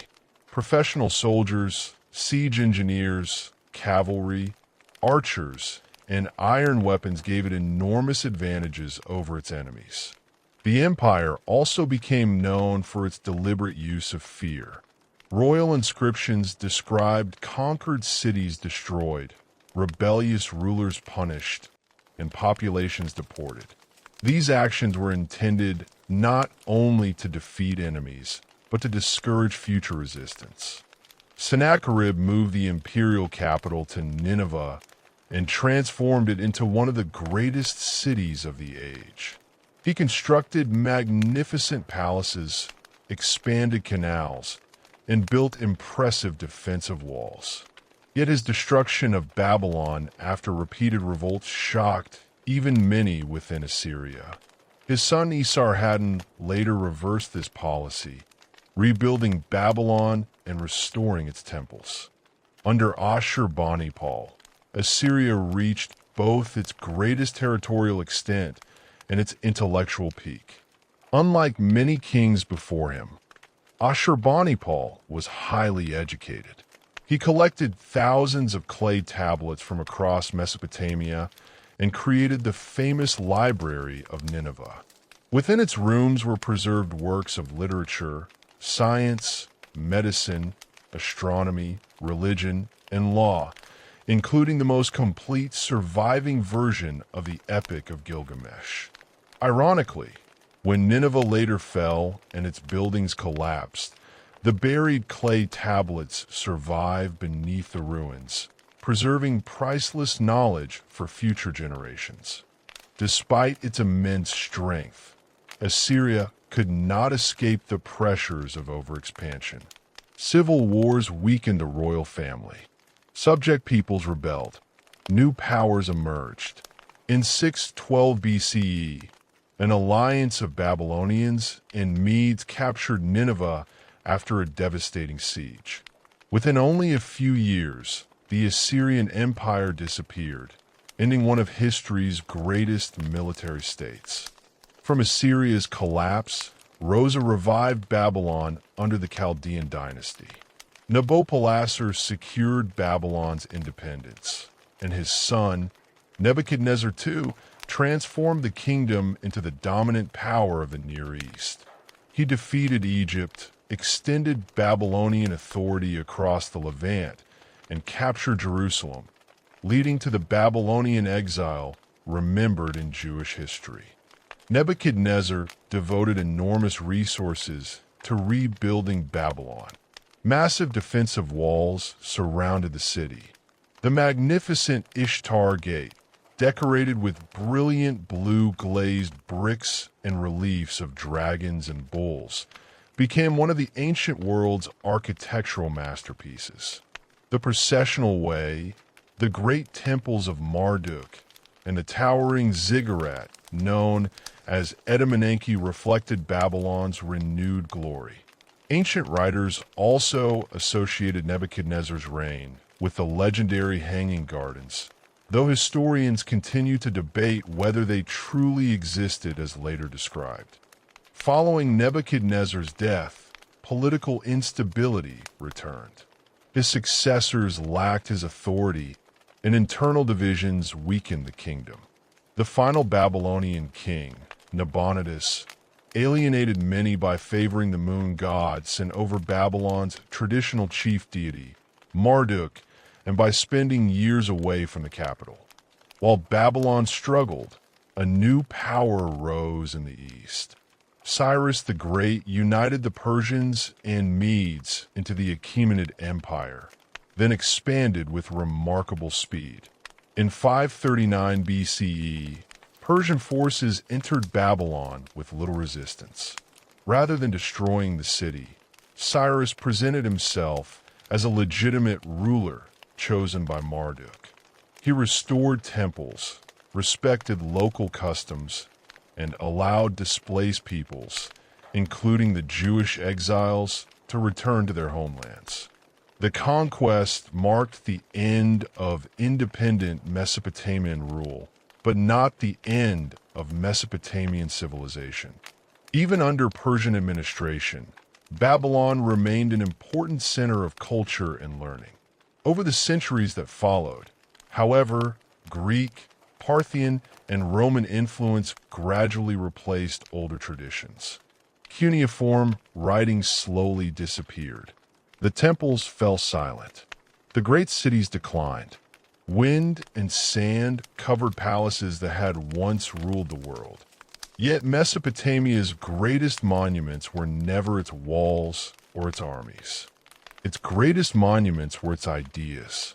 Professional soldiers, siege engineers, cavalry, archers, and iron weapons gave it enormous advantages over its enemies. The empire also became known for its deliberate use of fear. Royal inscriptions described conquered cities destroyed, rebellious rulers punished, and populations deported. These actions were intended not only to defeat enemies, but to discourage future resistance. Sennacherib moved the imperial capital to Nineveh and transformed it into one of the greatest cities of the age. He constructed magnificent palaces, expanded canals, and built impressive defensive walls. Yet his destruction of Babylon after repeated revolts shocked even many within Assyria. His son Esarhaddon later reversed this policy, rebuilding Babylon and restoring its temples. Under Ashurbanipal, Assyria reached both its greatest territorial extent and its intellectual peak. Unlike many kings before him, Ashurbanipal was highly educated. He collected thousands of clay tablets from across Mesopotamia and created the famous Library of Nineveh. Within its rooms were preserved works of literature, science, medicine, astronomy, religion, and law, including the most complete surviving version of the Epic of Gilgamesh. Ironically, when Nineveh later fell and its buildings collapsed, the buried clay tablets survived beneath the ruins, preserving priceless knowledge for future generations. Despite its immense strength, Assyria could not escape the pressures of overexpansion. Civil wars weakened the royal family. Subject peoples rebelled. New powers emerged. In 612 BCE, an alliance of Babylonians and Medes captured Nineveh after a devastating siege. Within only a few years, the Assyrian Empire disappeared, ending one of history's greatest military states. From Assyria's collapse rose a revived Babylon under the Chaldean dynasty. Nabopolassar secured Babylon's independence, and his son, Nebuchadnezzar II, transformed the kingdom into the dominant power of the Near East. He defeated Egypt, extended Babylonian authority across the Levant, and captured Jerusalem, leading to the Babylonian exile remembered in Jewish history. Nebuchadnezzar devoted enormous resources to rebuilding Babylon. Massive defensive walls surrounded the city. The magnificent Ishtar Gate, decorated with brilliant blue glazed bricks and reliefs of dragons and bulls, became one of the ancient world's architectural masterpieces. The processional way, the great temples of Marduk, and the towering ziggurat, known as Etemenenki, reflected Babylon's renewed glory. Ancient writers also associated Nebuchadnezzar's reign with the legendary Hanging Gardens, though historians continue to debate whether they truly existed as later described. Following Nebuchadnezzar's death, political instability returned. His successors lacked his authority, and internal divisions weakened the kingdom. The final Babylonian king, Nabonidus, alienated many by favoring the moon gods and over Babylon's traditional chief deity, Marduk, and by spending years away from the capital. While Babylon struggled, a new power rose in the east. Cyrus the Great united the Persians and Medes into the Achaemenid Empire, then expanded with remarkable speed. In 539 BCE, Persian forces entered Babylon with little resistance. Rather than destroying the city, Cyrus presented himself as a legitimate ruler chosen by Marduk. He restored temples, respected local customs, and allowed displaced peoples, including the Jewish exiles, to return to their homelands. The conquest marked the end of independent Mesopotamian rule, but not the end of Mesopotamian civilization. Even under Persian administration, Babylon remained an important center of culture and learning. Over the centuries that followed, however, Greek, Parthian, and Roman influence gradually replaced older traditions. Cuneiform writing slowly disappeared. The temples fell silent. The great cities declined. Wind and sand covered palaces that had once ruled the world. Yet Mesopotamia's greatest monuments were never its walls or its armies. Its greatest monuments were its ideas.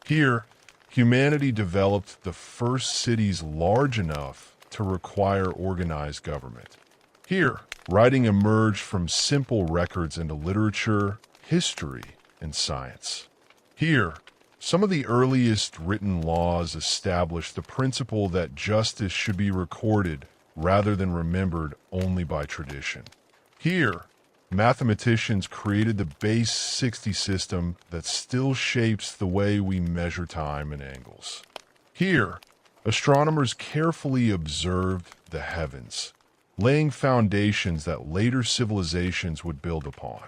Here, humanity developed the first cities large enough to require organized government. Here, writing emerged from simple records into literature, history, and science. Here, some of the earliest written laws established the principle that justice should be recorded rather than remembered only by tradition. Here, mathematicians created the base 60 system that still shapes the way we measure time and angles. Here, astronomers carefully observed the heavens, laying foundations that later civilizations would build upon.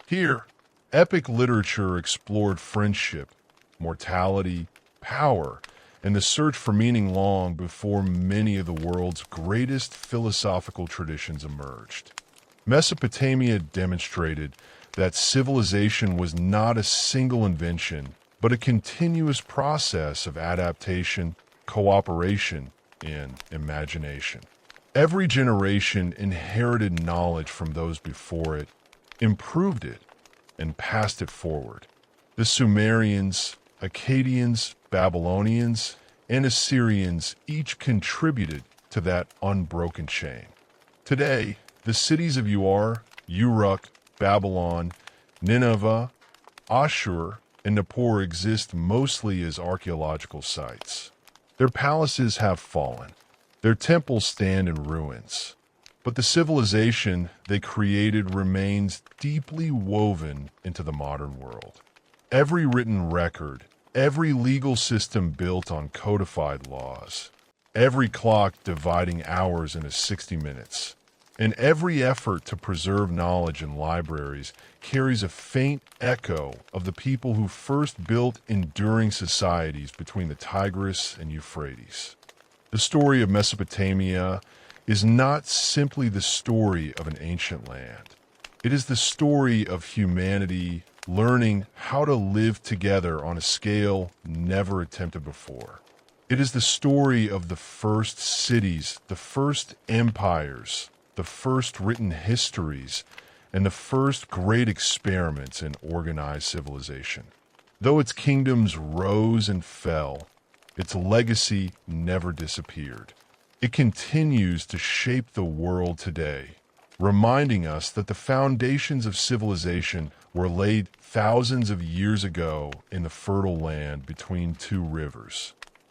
Here, epic literature explored friendship, mortality, power, and the search for meaning long before many of the world's greatest philosophical traditions emerged. Mesopotamia demonstrated that civilization was not a single invention, but a continuous process of adaptation, cooperation, and imagination. Every generation inherited knowledge from those before it, improved it, and passed it forward. The Sumerians, Akkadians, Babylonians, and Assyrians each contributed to that unbroken chain. Today, the cities of Uruk, Babylon, Nineveh, Ashur, and Nippur exist mostly as archaeological sites. Their palaces have fallen. Their temples stand in ruins. But the civilization they created remains deeply woven into the modern world. Every written record, every legal system built on codified laws, every clock dividing hours into 60 minutes, and every effort to preserve knowledge in libraries carries a faint echo of the people who first built enduring societies between the Tigris and Euphrates. The story of Mesopotamia is not simply the story of an ancient land. It is the story of humanity learning how to live together on a scale never attempted before. It is the story of the first cities, the first empires, the first written histories, and the first great experiments in organized civilization. Though its kingdoms rose and fell, its legacy never disappeared. It continues to shape the world today, reminding us that the foundations of civilization were laid thousands of years ago in the fertile land between two rivers.